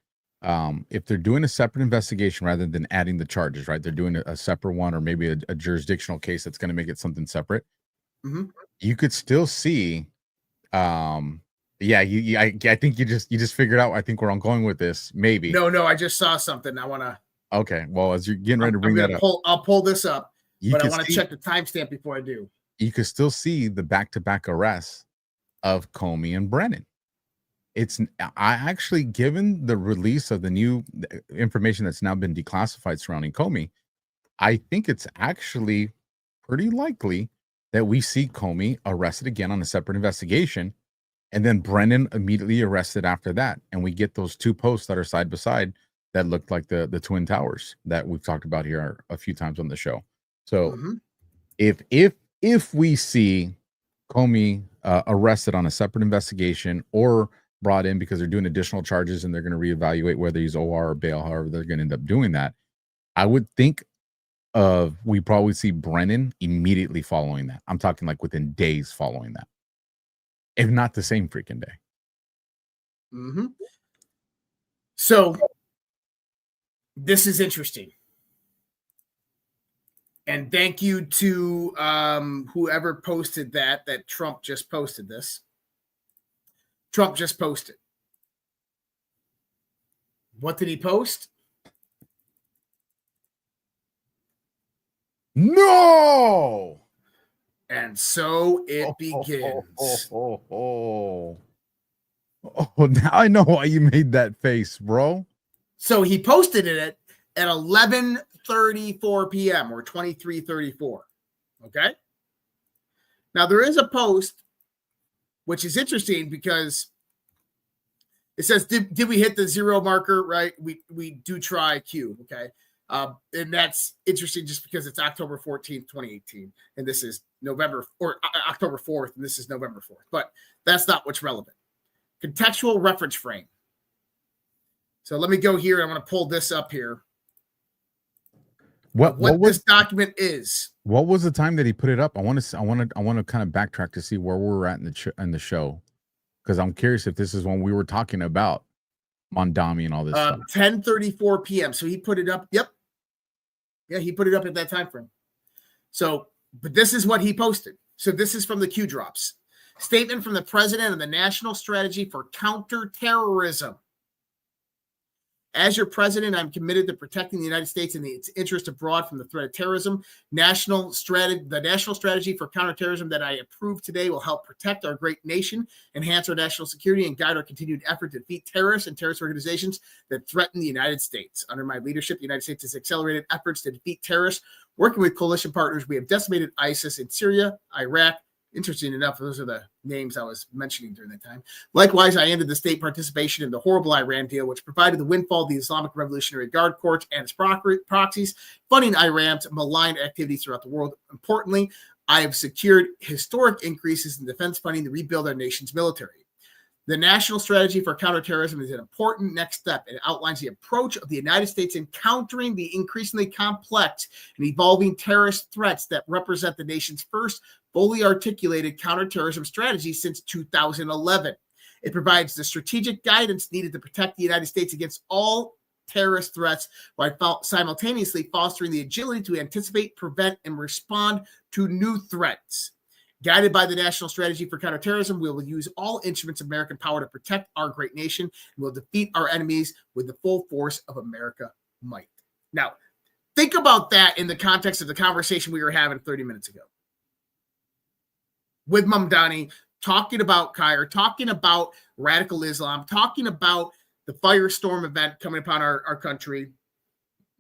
If they're doing a separate investigation rather than adding the charges, right? They're doing a separate one or maybe a jurisdictional case that's going to make it something separate. Mm-hmm. You could still see, I think you just figured out, I think where I'm going with this, maybe. No, I just saw something. I want to. Okay, well, as you're getting ready to bring that up. I'll pull this up, but I want to check the timestamp before I do. You could still see the back-to-back arrests of Comey and Brennan. I actually, given the release of the new information that's now been declassified surrounding Comey, I think it's actually pretty likely that we see Comey arrested again on a separate investigation, and then Brennan immediately arrested after that, and we get those two posts that are side by side that look like the Twin Towers that we've talked about here a few times on the show. So if we see Comey arrested on a separate investigation or brought in because they're doing additional charges and they're going to reevaluate whether he's OR or bail, however they're going to end up doing that, I would think we probably see Brennan immediately following that. I'm talking like within days following that, if not the same freaking day. Mm-hmm. So this is interesting. And thank you to whoever posted that Trump just posted this. Trump just posted. What did he post? No! And so it begins. Oh, now I know why you made that face, bro. So he posted it at 11:34 p.m. or 23:34. Okay. Now there is a post, which is interesting because it says, did we hit the zero marker? Right. We do try Q. Okay. And that's interesting just because it's October 14th, 2018. And this is November or October 4th. And this is November 4th. But that's not what's relevant. Contextual reference frame. So let me go here. I'm going to pull this up here. What this document is. What was the time that he put it up? I want to kind of backtrack to see where we're at in the show. Because I'm curious if this is when we were talking about Mondami and all this stuff. 10:34 p.m. So he put it up. Yep. Yeah, he put it up at that time frame. So, but this is what he posted. So this is from the Q drops. Statement from the president of the National Strategy for Counterterrorism. As your president, I'm committed to protecting the United States and its interest abroad from the threat of terrorism. The National Strategy for Counterterrorism that I approved today will help protect our great nation, enhance our national security, and guide our continued effort to defeat terrorists and terrorist organizations that threaten the United States. Under my leadership, the United States has accelerated efforts to defeat terrorists. Working with coalition partners, we have decimated ISIS in Syria, Iraq. Interesting enough, those are the names I was mentioning during that time. Likewise, I ended the state participation in the horrible Iran deal, which provided the windfall to the Islamic Revolutionary Guard courts and its proxies, funding Iran's malign activities throughout the world. Importantly, I have secured historic increases in defense funding to rebuild our nation's military. The National Strategy for Counterterrorism is an important next step. It outlines the approach of the United States in countering the increasingly complex and evolving terrorist threats that represent the nation's first fully articulated counterterrorism strategy since 2011. It provides the strategic guidance needed to protect the United States against all terrorist threats while simultaneously fostering the agility to anticipate, prevent, and respond to new threats. Guided by the National Strategy for Counterterrorism, we will use all instruments of American power to protect our great nation, and we'll defeat our enemies with the full force of America might. Now, think about that in the context of the conversation we were having 30 minutes ago. With Mamdani, talking about Cairo, talking about radical Islam, talking about the firestorm event coming upon our country,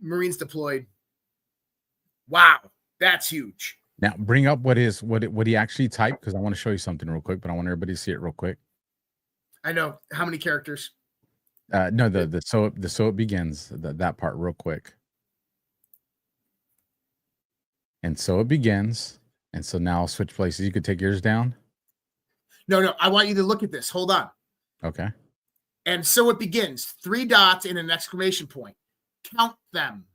Marines deployed. Wow, that's huge. Now, bring up what he actually typed, because I want to show you something real quick, but I want everybody to see it real quick. I know. How many characters? No, so it begins, that part real quick. And so it begins. And so now I'll switch places. You could take yours down. No, I want you to look at this. Hold on. Okay. And so it begins. 3 dots and an exclamation point. Count them.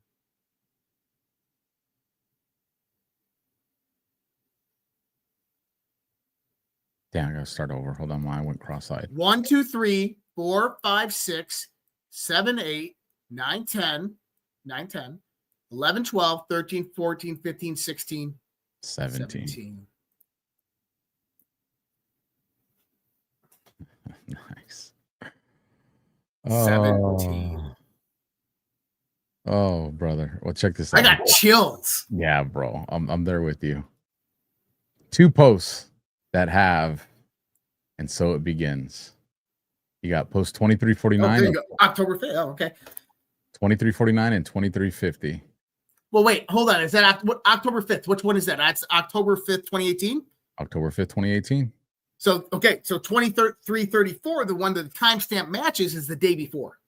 Damn, I gotta start over. Hold on, I went cross-eyed. 1, 2, 3, 4, 5, 6, 7, 8, 9, 10, 11, 12, 13, 14, 15, 16, 17. Nice. 17. Oh, brother. Well, check this out. I got chills. Yeah, bro. I'm there with you. 2 posts that have, and so it begins. You got post 2349. Oh, there you go. October 5th. Oh, okay. 2349 and 2350. Well, wait, hold on. Is that October 5th? Which one is that? That's October 5th, 2018? October 5th, 2018. So, okay. So 2334, the one that the timestamp matches, is the day before.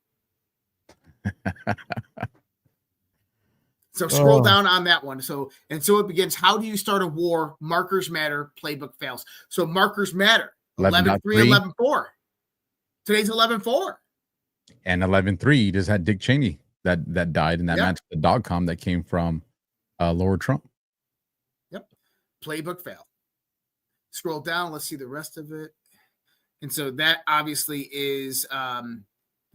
So scroll down on that one. So it begins. How do you start a war? Markers matter. Playbook fails. So markers matter. 11-3, 11-4. Today's 11-4. And 11-3, you just had Dick Cheney that died in that match, the dog-com that came from Lord Trump. Yep. Playbook fail. Scroll down. Let's see the rest of it. And so that obviously is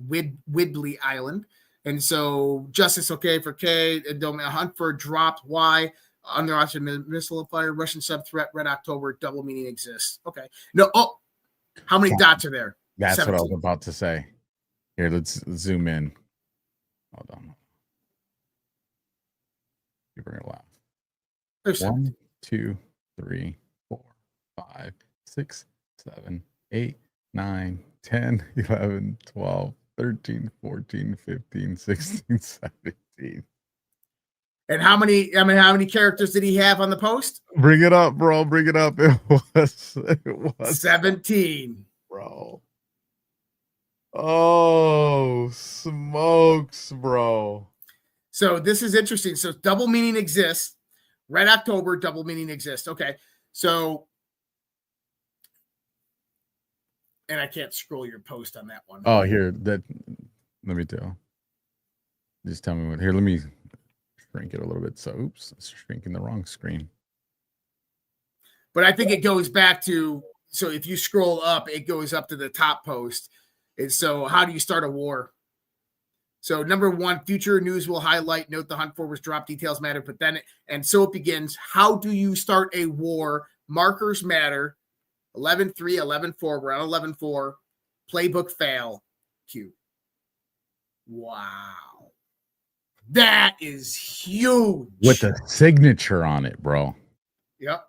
Whidbey Island. And so justice, okay, for K, Huntford dropped, Y, under missile fire, Russian sub threat, Red October, double meaning exists. Okay. No, how many dots are there? That's 17. what I was about to say. Here, let's zoom in. Hold on. You bring it loud. There's 1, 2, 3, 4, 5, 6, 7, 8, 9, 10, 11, 12, 13, 14, 15, 16, 17. And how many characters did he have on the post? Bring it up, bro. Bring it up. It was 17. Bro. Oh, smokes, bro. So this is interesting. So double meaning exists. Red October, double meaning exists. Okay. So, and I can't scroll your post on that one. Oh, here, let me tell. Just tell me what. Here, let me shrink it a little bit. So, oops, it's shrinking the wrong screen. But I think it goes back to So if you scroll up, it goes up to the top post. And so how do you start a war? So number 1, future news will highlight, note the hunt for was dropped, details matter, but then, and so it begins. How do you start a war? Markers matter. 11-3, 11-4, we're on 11-4. Playbook fail. Q. Wow. That is huge. With the signature on it, bro. Yep.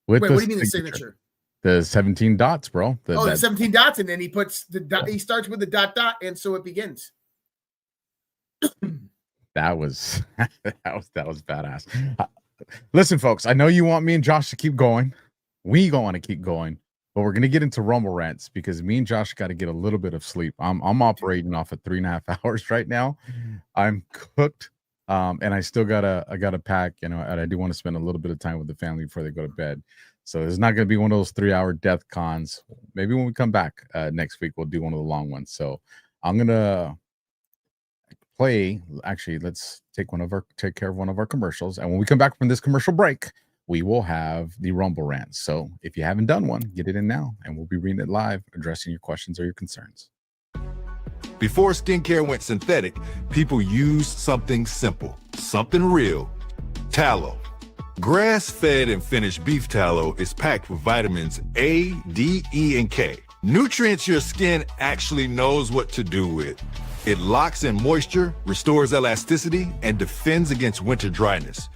With Wait, what do you mean the signature? The 17 dots, bro. The 17 dots, and then he puts the dot, he starts with the dot, and so it begins. That was badass. Listen, folks, I know you want me and Josh to keep going. We want to keep going, but we're gonna get into Rumble rants because me and Josh got to get a little bit of sleep. I'm operating off of 3.5 hours right now. I'm cooked, and I still gotta pack, you know, and I do want to spend a little bit of time with the family before they go to bed. So it's not gonna be one of those 3-hour DEFCONs. Maybe when we come back next week, we'll do one of the long ones. So I'm gonna play. Actually, let's take care of one of our commercials, and when we come back from this commercial break, we will have the Rumble rants. So if you haven't done one, get it in now, and we'll be reading it live, addressing your questions or your concerns. Before skincare went synthetic, people used something simple, something real: tallow. Grass-fed and finished beef tallow is packed with vitamins A, D, E, and K. Nutrients your skin actually knows what to do with. It locks in moisture, restores elasticity, and defends against winter dryness.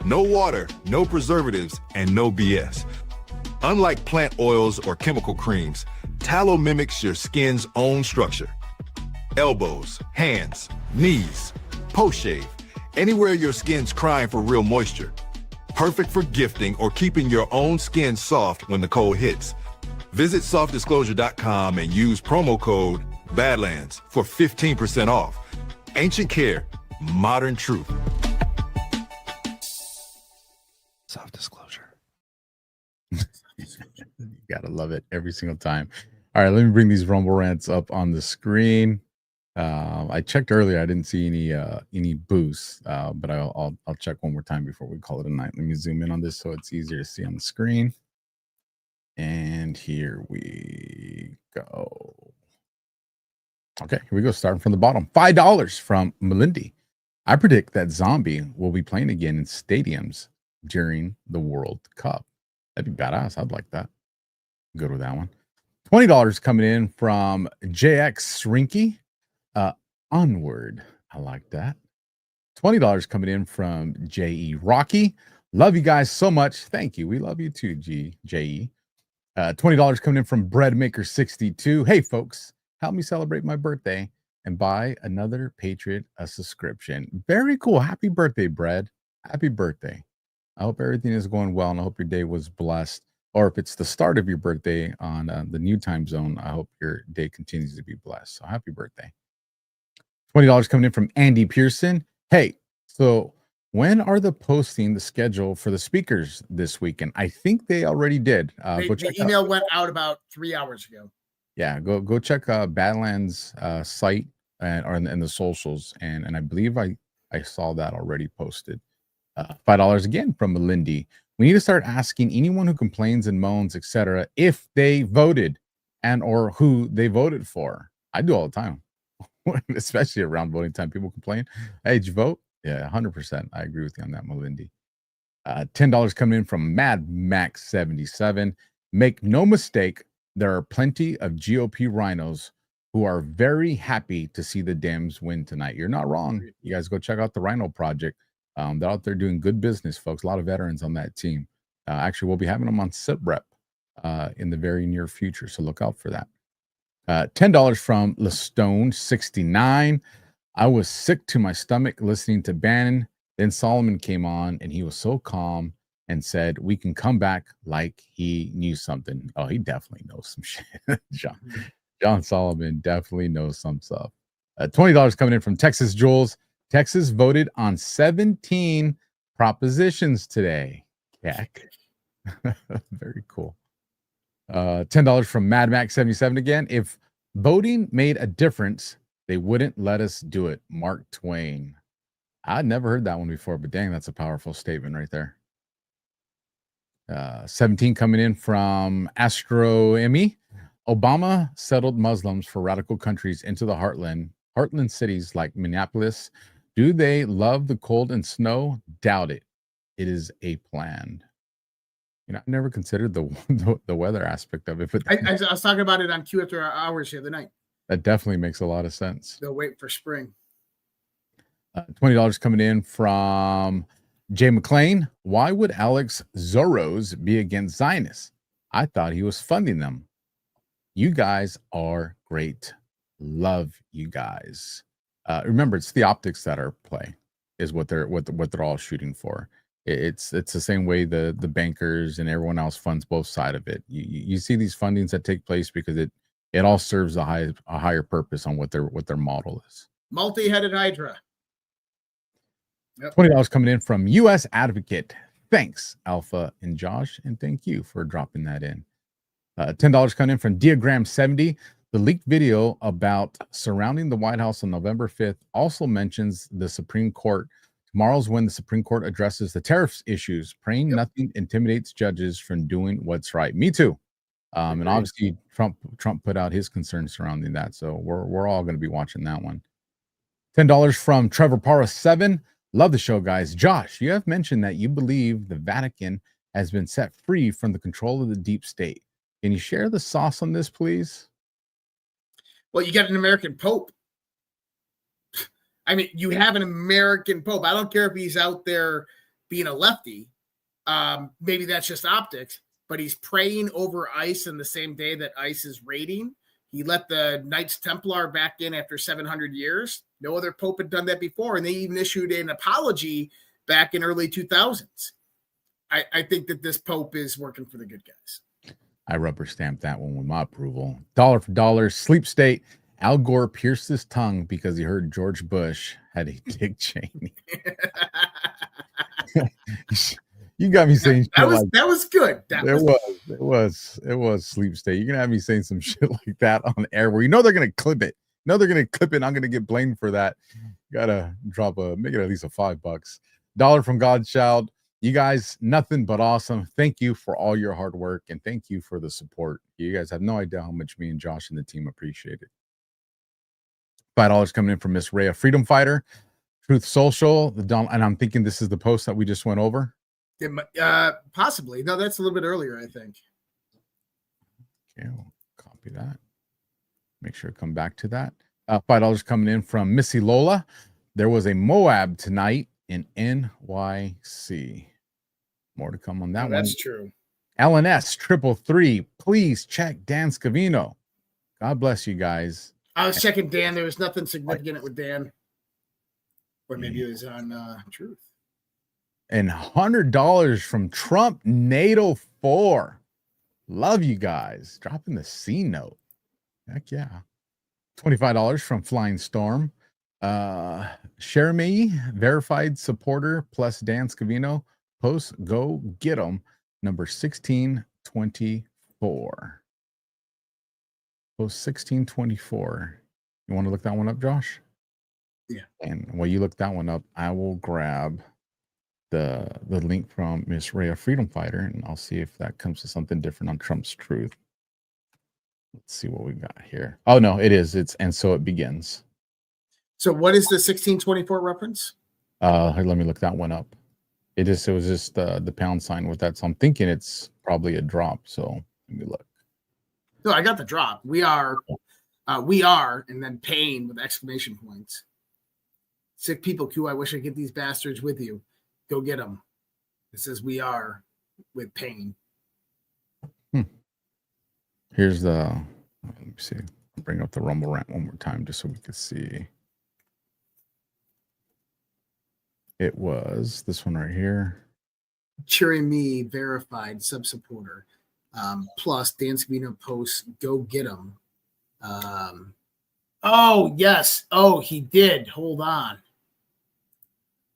No water, no preservatives, and no BS. Unlike plant oils or chemical creams, tallow mimics your skin's own structure. Elbows, hands, knees, post-shave, anywhere your skin's crying for real moisture. Perfect for gifting or keeping your own skin soft when the cold hits. Visit softdisclosure.com and use promo code Badlands for 15% off. Ancient care, modern truth. Soft disclosure. You gotta love it every single time. All right, let me bring these Rumble rants up on the screen. I checked earlier, I didn't see any boosts, but I'll check one more time before we call it a night. Let me zoom in on this so it's easier to see on the screen. And here we go. Okay, here we go. Starting from the bottom. $5 from Melindy. I predict that Zombie will be playing again in stadiums during the World Cup. That'd be badass. I'd like that. Good with that one. $20 coming in from JX Rinky. Onward. I like that. $20 coming in from JE Rocky. Love you guys so much. Thank you. We love you too, JE. $20 coming in from Breadmaker62. Hey, folks, help me celebrate my birthday and buy another Patriot a subscription. Very cool. Happy birthday, Bread. Happy birthday. I hope everything is going well, and I hope your day was blessed. Or if it's the start of your birthday on the new time zone, I hope your day continues to be blessed. So happy birthday. $20 coming in from Andy Pearson. Hey, so when are the posting the schedule for the speakers this weekend? I think they already did. The email went out about 3 hours ago. Yeah, go check Badlands site and the socials, and I believe I saw that already posted. $5 again from Melindy. We need to start asking anyone who complains and moans, etc., if they voted and or who they voted for. I do all the time, especially around voting time. People complain. Hey, did you vote? Yeah, 100%. I agree with you on that, Melindy. $10 coming in from Mad Max 77. Make no mistake, there are plenty of GOP rhinos who are very happy to see the Dems win tonight. You're not wrong. You guys go check out the Rhino Project. They're out there doing good business, folks. A lot of veterans on that team. Actually, we'll be having them on SITREP in the very near future, so look out for that. $10 from Lestone 69. I was sick to my stomach listening to Bannon. Then Solomon came on, and he was so calm and said, we can come back like he knew something. Oh, he definitely knows some shit. John Solomon definitely knows some stuff. $20 coming in from Texas Jules. Texas voted on 17 propositions today. Heck. Very cool. $10 from Mad Max 77 again. If voting made a difference, they wouldn't let us do it. Mark Twain. I'd never heard that one before, but dang, that's a powerful statement right there. 17 coming in from Astro Emmy. Obama settled Muslims for radical countries into the heartland cities like Minneapolis. Do they love the cold and snow? Doubt it. It is a plan. You know, I never considered the weather aspect of it, but I was talking about it on Q After Hours the other night. that definitely makes a lot of sense. They'll wait for spring. $20 coming in from Jay McLean. Why would Alex Zoros be against Zionists? I thought he was funding them. You guys are great. Love you guys. Remember, it's the optics that are play is what they're all shooting for. It's the same way the bankers and everyone else funds both sides of it. You see these fundings that take place because it all serves a higher purpose on what their model is. Multi-headed Hydra. Yep. $20 coming in from U.S. Advocate. Thanks, Alpha and Josh, and thank you for dropping that in. $10 coming in from Diagram 70. The leaked video about surrounding the White House on November 5th also mentions the Supreme Court. Tomorrow's when the Supreme Court addresses the tariffs issues. Praying nothing intimidates judges from doing what's right. Me too. And obviously Trump put out his concerns surrounding that. So we're all going to be watching that one. $10 from Trevor Parra 7. Love the show, guys. Josh, you have mentioned that you believe the Vatican has been set free from the control of the deep state. Can you share the sauce on this, please? Well, you got an American Pope. I mean, you have an American Pope. I don't care if he's out there being a lefty. Maybe that's just optics, but he's praying over ICE in the same day that ICE is raiding. He let the Knights Templar back in after 700 years. No other pope had done that before, and they even issued an apology back in early 2000s. I think that this pope is working for the good guys. I rubber stamped that one with my approval. Dollar for dollar, sleep state. Al Gore pierced his tongue because he heard George Bush had a Dick Cheney. You got me saying that was good. It was sleep state. You're gonna have me saying some shit like that on air where you know they're gonna clip it. I'm gonna get blamed for that. Gotta make it at least a $5. Dollar from Godchild. You guys, nothing but awesome. Thank you for all your hard work and thank you for the support. You guys have no idea how much me and Josh and the team appreciate it. $5 coming in from Miss Rhea, Freedom Fighter, Truth Social, and I'm thinking this is the post that we just went over. Possibly. No, that's a little bit earlier, I think. Okay, we'll copy that. Make sure to come back to that. $5 coming in from Missy Lola. There was a Moab tonight in NYC. More to come on that one. That's true. LNS 333. Please check Dan Scavino. God bless you guys. I was checking Dan. There was nothing significant with Dan. Or maybe it was on Truth. And $100 from Trump NATO 4. Love you guys. Dropping the C note. Heck yeah. $25 from Flying Storm. Sheremy, verified supporter plus Dan Scavino. Post go get 'em. Number 1624. Post 1624. You want to look that one up, Josh? Yeah. And while you look that one up, I will grab the link from Miss Rhea, Freedom Fighter, and I'll see if that comes to something different on Trump's Truth. Let's see what we got here. Oh no, it is. And so it begins. So what is the 1624 reference? Let me look that one up. It was just the pound sign with that. So I'm thinking it's probably a drop. So let me look. No, I got the drop. We are, and then pain with exclamation points. Sick people, Q. I wish I could get these bastards with you. Go get them. It says we are with pain. Here's let me see. I'll bring up the Rumble rant one more time just so we can see. It was this one right here. Cheering me, verified sub-supporter. Plus Dan Scavino posts, go get him. Oh, yes. Oh, he did. Hold on.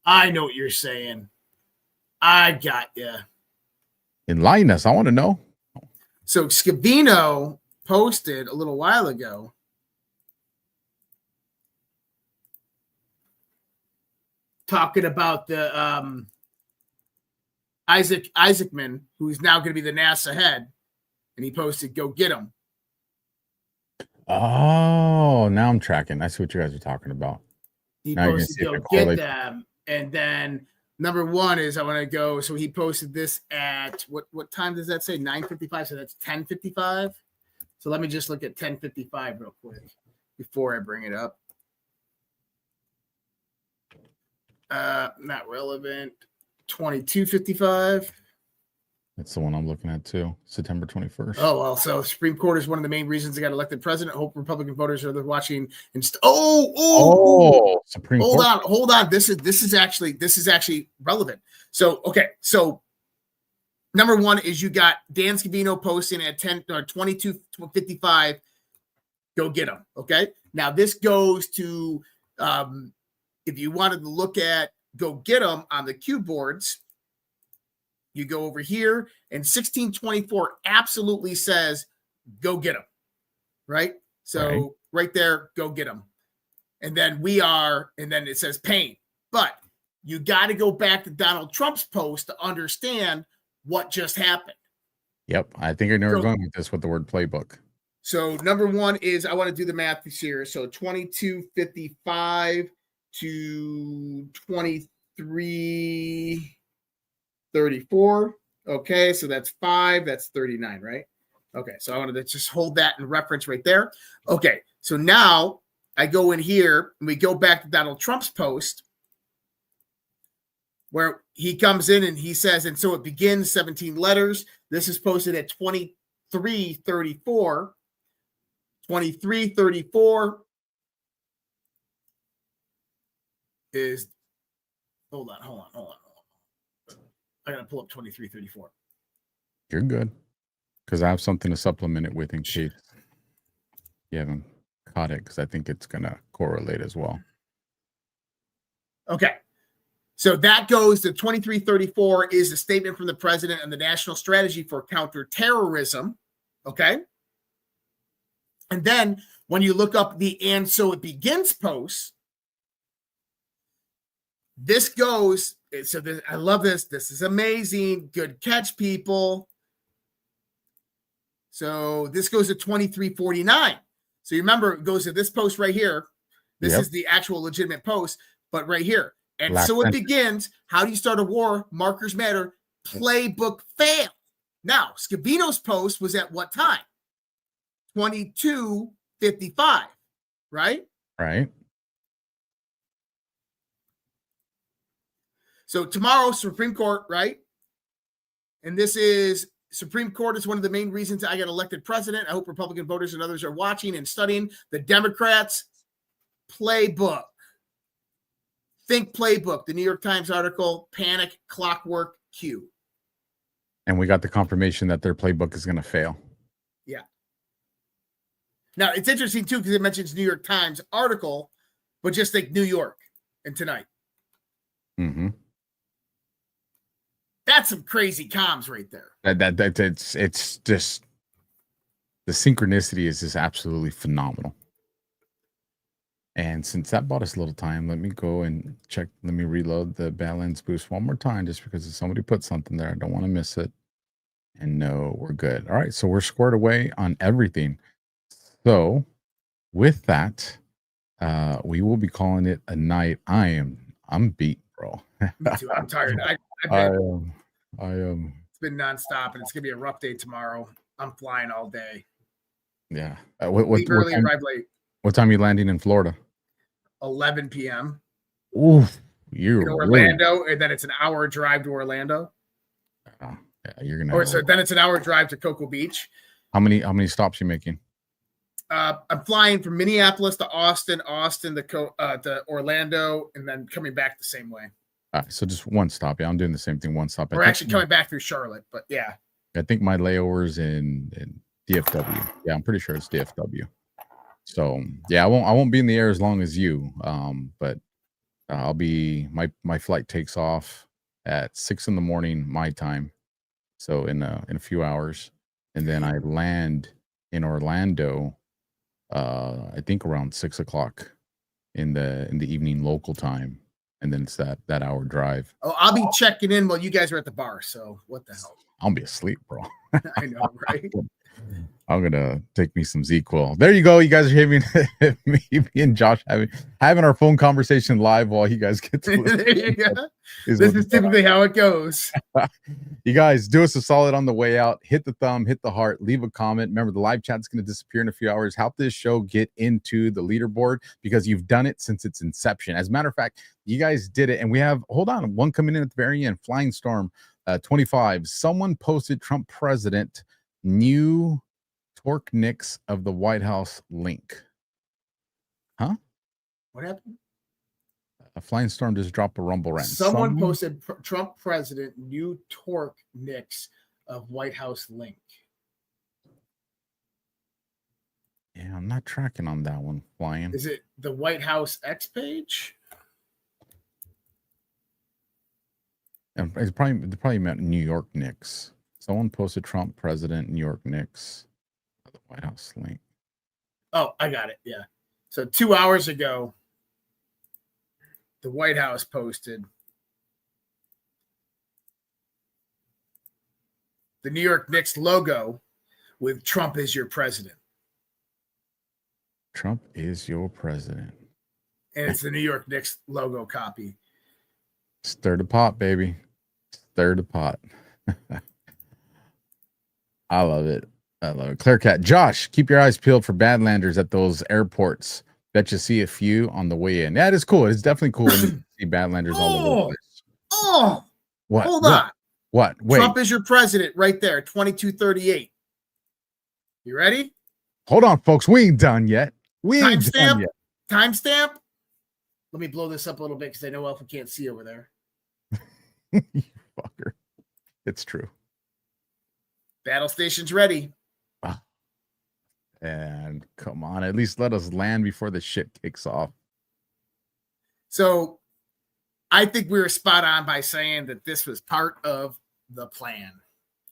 I know what you're saying. I got you. Enlighten us. I want to know. So Scavino posted a little while ago talking about the Isaac Isaacman, who's now going to be the NASA head, and he posted, "Go get him." Oh, now I'm tracking. I see what you guys are talking about. He Now you can posted, see if "Go it get correlates. them," and then number one is I want to go. So he posted this at what time does that say? 9:55. So that's 10:55. So let me just look at 10:55 real quick before I bring it up. Not relevant. 22:55. That's the one I'm looking at too. September 21st. Oh, well, so Supreme Court is one of the main reasons they got elected president. I hope Republican voters are there watching. And Supreme hold Court. hold on. This is actually relevant. So, okay. So number one is you got Dan Scavino posting at 22:55. Go get him. Okay. Now this goes to, if you wanted to look at go get them on the cue boards, you go over here, and 1624 absolutely says, go get them, right? So right there, go get them. And then and then it says pain. But you got to go back to Donald Trump's post to understand what just happened. Yep. I think I know we're going with this with the word playbook. So number one is, I want to do the math this year. So 22:55 to 23:34. Okay, so that's 5. That's 39, right? Okay, so I wanted to just hold that in reference right there. Okay, so now I go in here and we go back to Donald Trump's post where he comes in and he says, and so it begins 17 letters. This is posted at 23:34. 23:34 is, hold on. I gotta pull up 23:34. You're good. Because I have something to supplement it with in case you haven't caught it, because I think it's gonna correlate as well. Okay. So that goes to 23:34 is a statement from the president and the national strategy for counterterrorism. Okay. And then when you look up the "and so it begins" posts, this goes, so this, I love this. This is amazing. Good catch, people. So this goes to 23:49. So you remember it goes to this post right here. This is the actual legitimate post, but right here. And so it begins. How do you start a war? Markers matter. Playbook fail. Now, Scavino's post was at what time? 22:55, right? Right. So tomorrow, Supreme Court, right? And this is Supreme Court is one of the main reasons I got elected president. I hope Republican voters and others are watching and studying the Democrats' playbook. Think playbook, the New York Times article, panic, clockwork, Q. And we got the confirmation that their playbook is going to fail. Yeah. Now, it's interesting, too, because it mentions New York Times article, but just think New York and tonight. Mm-hmm. That's some crazy comms right there. It's just, the synchronicity is just absolutely phenomenal. And since that bought us a little time, let me go and check. Let me reload the Badlands boost one more time, just because if somebody put something there, I don't want to miss it. And no, we're good. All right, so we're squared away on everything. So with that, we will be calling it a night. I'm beat, bro. Me too. I'm tired. I am. It's been nonstop, and it's gonna be a rough day tomorrow. I'm flying all day. Yeah. Leave early, arrive late. What time are you landing in Florida? 11 p.m. Oof, in Orlando, and then it's an hour drive to Orlando. Yeah, you're gonna. Or so then it's an hour drive to Cocoa Beach. How many stops you making? I'm flying from Minneapolis to Austin to Orlando, and then coming back the same way. All right, so just one stop. Yeah, I'm doing the same thing. One stop. We're actually coming back through Charlotte, but yeah. I think my layover's in DFW. Yeah, I'm pretty sure it's DFW. So yeah, I won't be in the air as long as you. But I'll be my flight takes off at 6 a.m. my time. So in a few hours, and then I land in Orlando. I think around 6 o'clock in the evening local time. and then it's that hour drive. Oh, I'll be checking in while you guys are at the bar. So what the hell? I'll be asleep, bro. I know, right? I'm gonna take me some ZQL. There you go. You guys are hearing me and Josh having our phone conversation live while you guys get to There you go. Is This what is typically how it goes. You guys do us a solid on the way out. Hit the thumb, hit the heart, leave a comment. Remember, the live chat is going to disappear in a few hours. Help this show get into the leaderboard because you've done it since its inception. As a matter of fact, you guys did it, and we have one coming in at the very end. Flying Storm 25. Someone posted Trump president new Torque Nix of the White House link. Huh? What happened? A Flying Storm just dropped a rumble rant. Someone posted Trump president new Torque Nix of White House link. Yeah, I'm not tracking on that one, Flying. Is it the White House X page? And it's probably meant New York Knicks. Someone posted Trump president New York Knicks. The White House link. Oh, I got it. Yeah. So 2 hours ago, the White House posted the New York Knicks logo with Trump is your president. Trump is your president. And it's the New York Knicks logo copy. Stir the pot, baby. Stir the pot. I love it. I love it. Clear Cat. Josh, keep your eyes peeled for Badlanders at those airports. Bet you see a few on the way in. Yeah, it is cool. It's definitely cool when you see Badlanders all over the place. Oh, What? Hold on. What? Wait. Trump is your president right there, 2238. You ready? Hold on, folks. We ain't done yet. We ain't done Timestamp. yet. Timestamp. Let me blow this up a little bit because I know Alpha can't see over there. You fucker. It's true. Battle station's ready. And come on, at least let us land before the shit kicks off. So I think we were spot on by saying that this was part of the plan,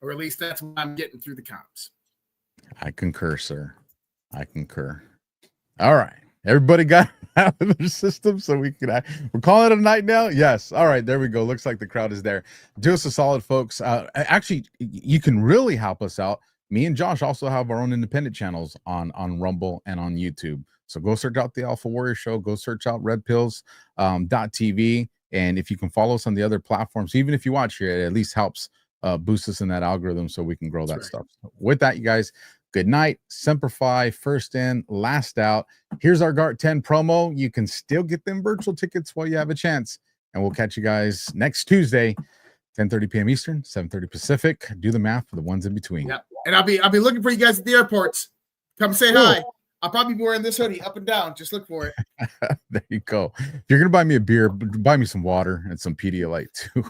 or at least that's what I'm getting through the comms. I concur, sir. I concur. All right. Everybody got out of their system so we're calling it a night now. Yes. All right. There we go. Looks like the crowd is there. Do us a solid, folks. Actually, you can really help us out. Me and Josh also have our own independent channels on Rumble and on YouTube. So go search out the Alpha Warrior Show. Go search out redpills.tv. And if you can follow us on the other platforms, even if you watch here, it at least helps boost us in that algorithm so we can grow that stuff. With that, you guys, good night. Semper Fi, first in, last out. Here's our GART 10 promo. You can still get them virtual tickets while you have a chance. And we'll catch you guys next Tuesday, 10:30 p.m. Eastern, 7:30 Pacific. Do the math for the ones in between. Yeah. And I'll be looking for you guys at the airports. Come say hi. I'll probably be wearing this hoodie up and down. Just look for it. There you go. If you're gonna buy me a beer, buy me some water and some Pedialyte too.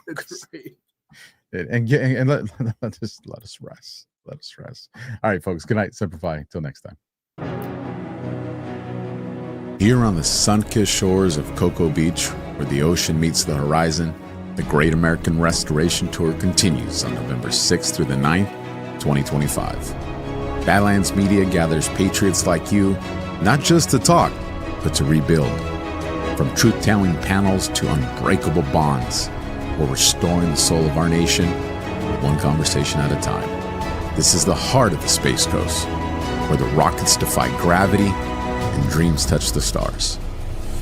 and let us rest. Let us rest. All right, folks. Good night. Semper Fi. Till next time. Here on the sun-kissed shores of Cocoa Beach, where the ocean meets the horizon, the Great American Restoration Tour continues on November 6th through the 9th, 2025. Badlands Media gathers patriots like you, not just to talk, but to rebuild. From truth-telling panels to unbreakable bonds, we're restoring the soul of our nation, one conversation at a time. This is the heart of the Space Coast, where the rockets defy gravity and dreams touch the stars.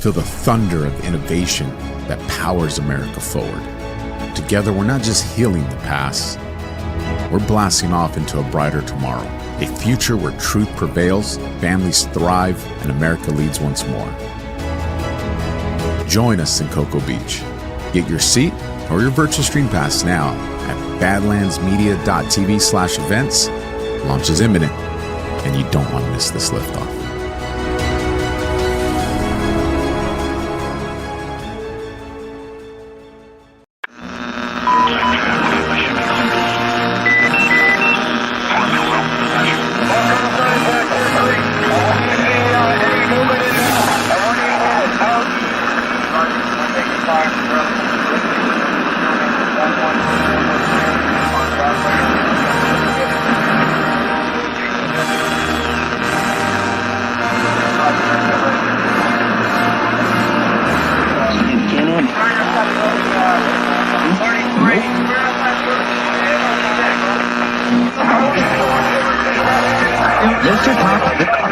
Feel the thunder of innovation that powers America forward. Together, we're not just healing the past, we're blasting off into a brighter tomorrow, a future where truth prevails, families thrive, and America leads once more. Join us in Cocoa Beach. Get your seat or your virtual stream pass now at badlandsmedia.tv/events. Launch is imminent, and you don't want to miss this liftoff. Mr. Top,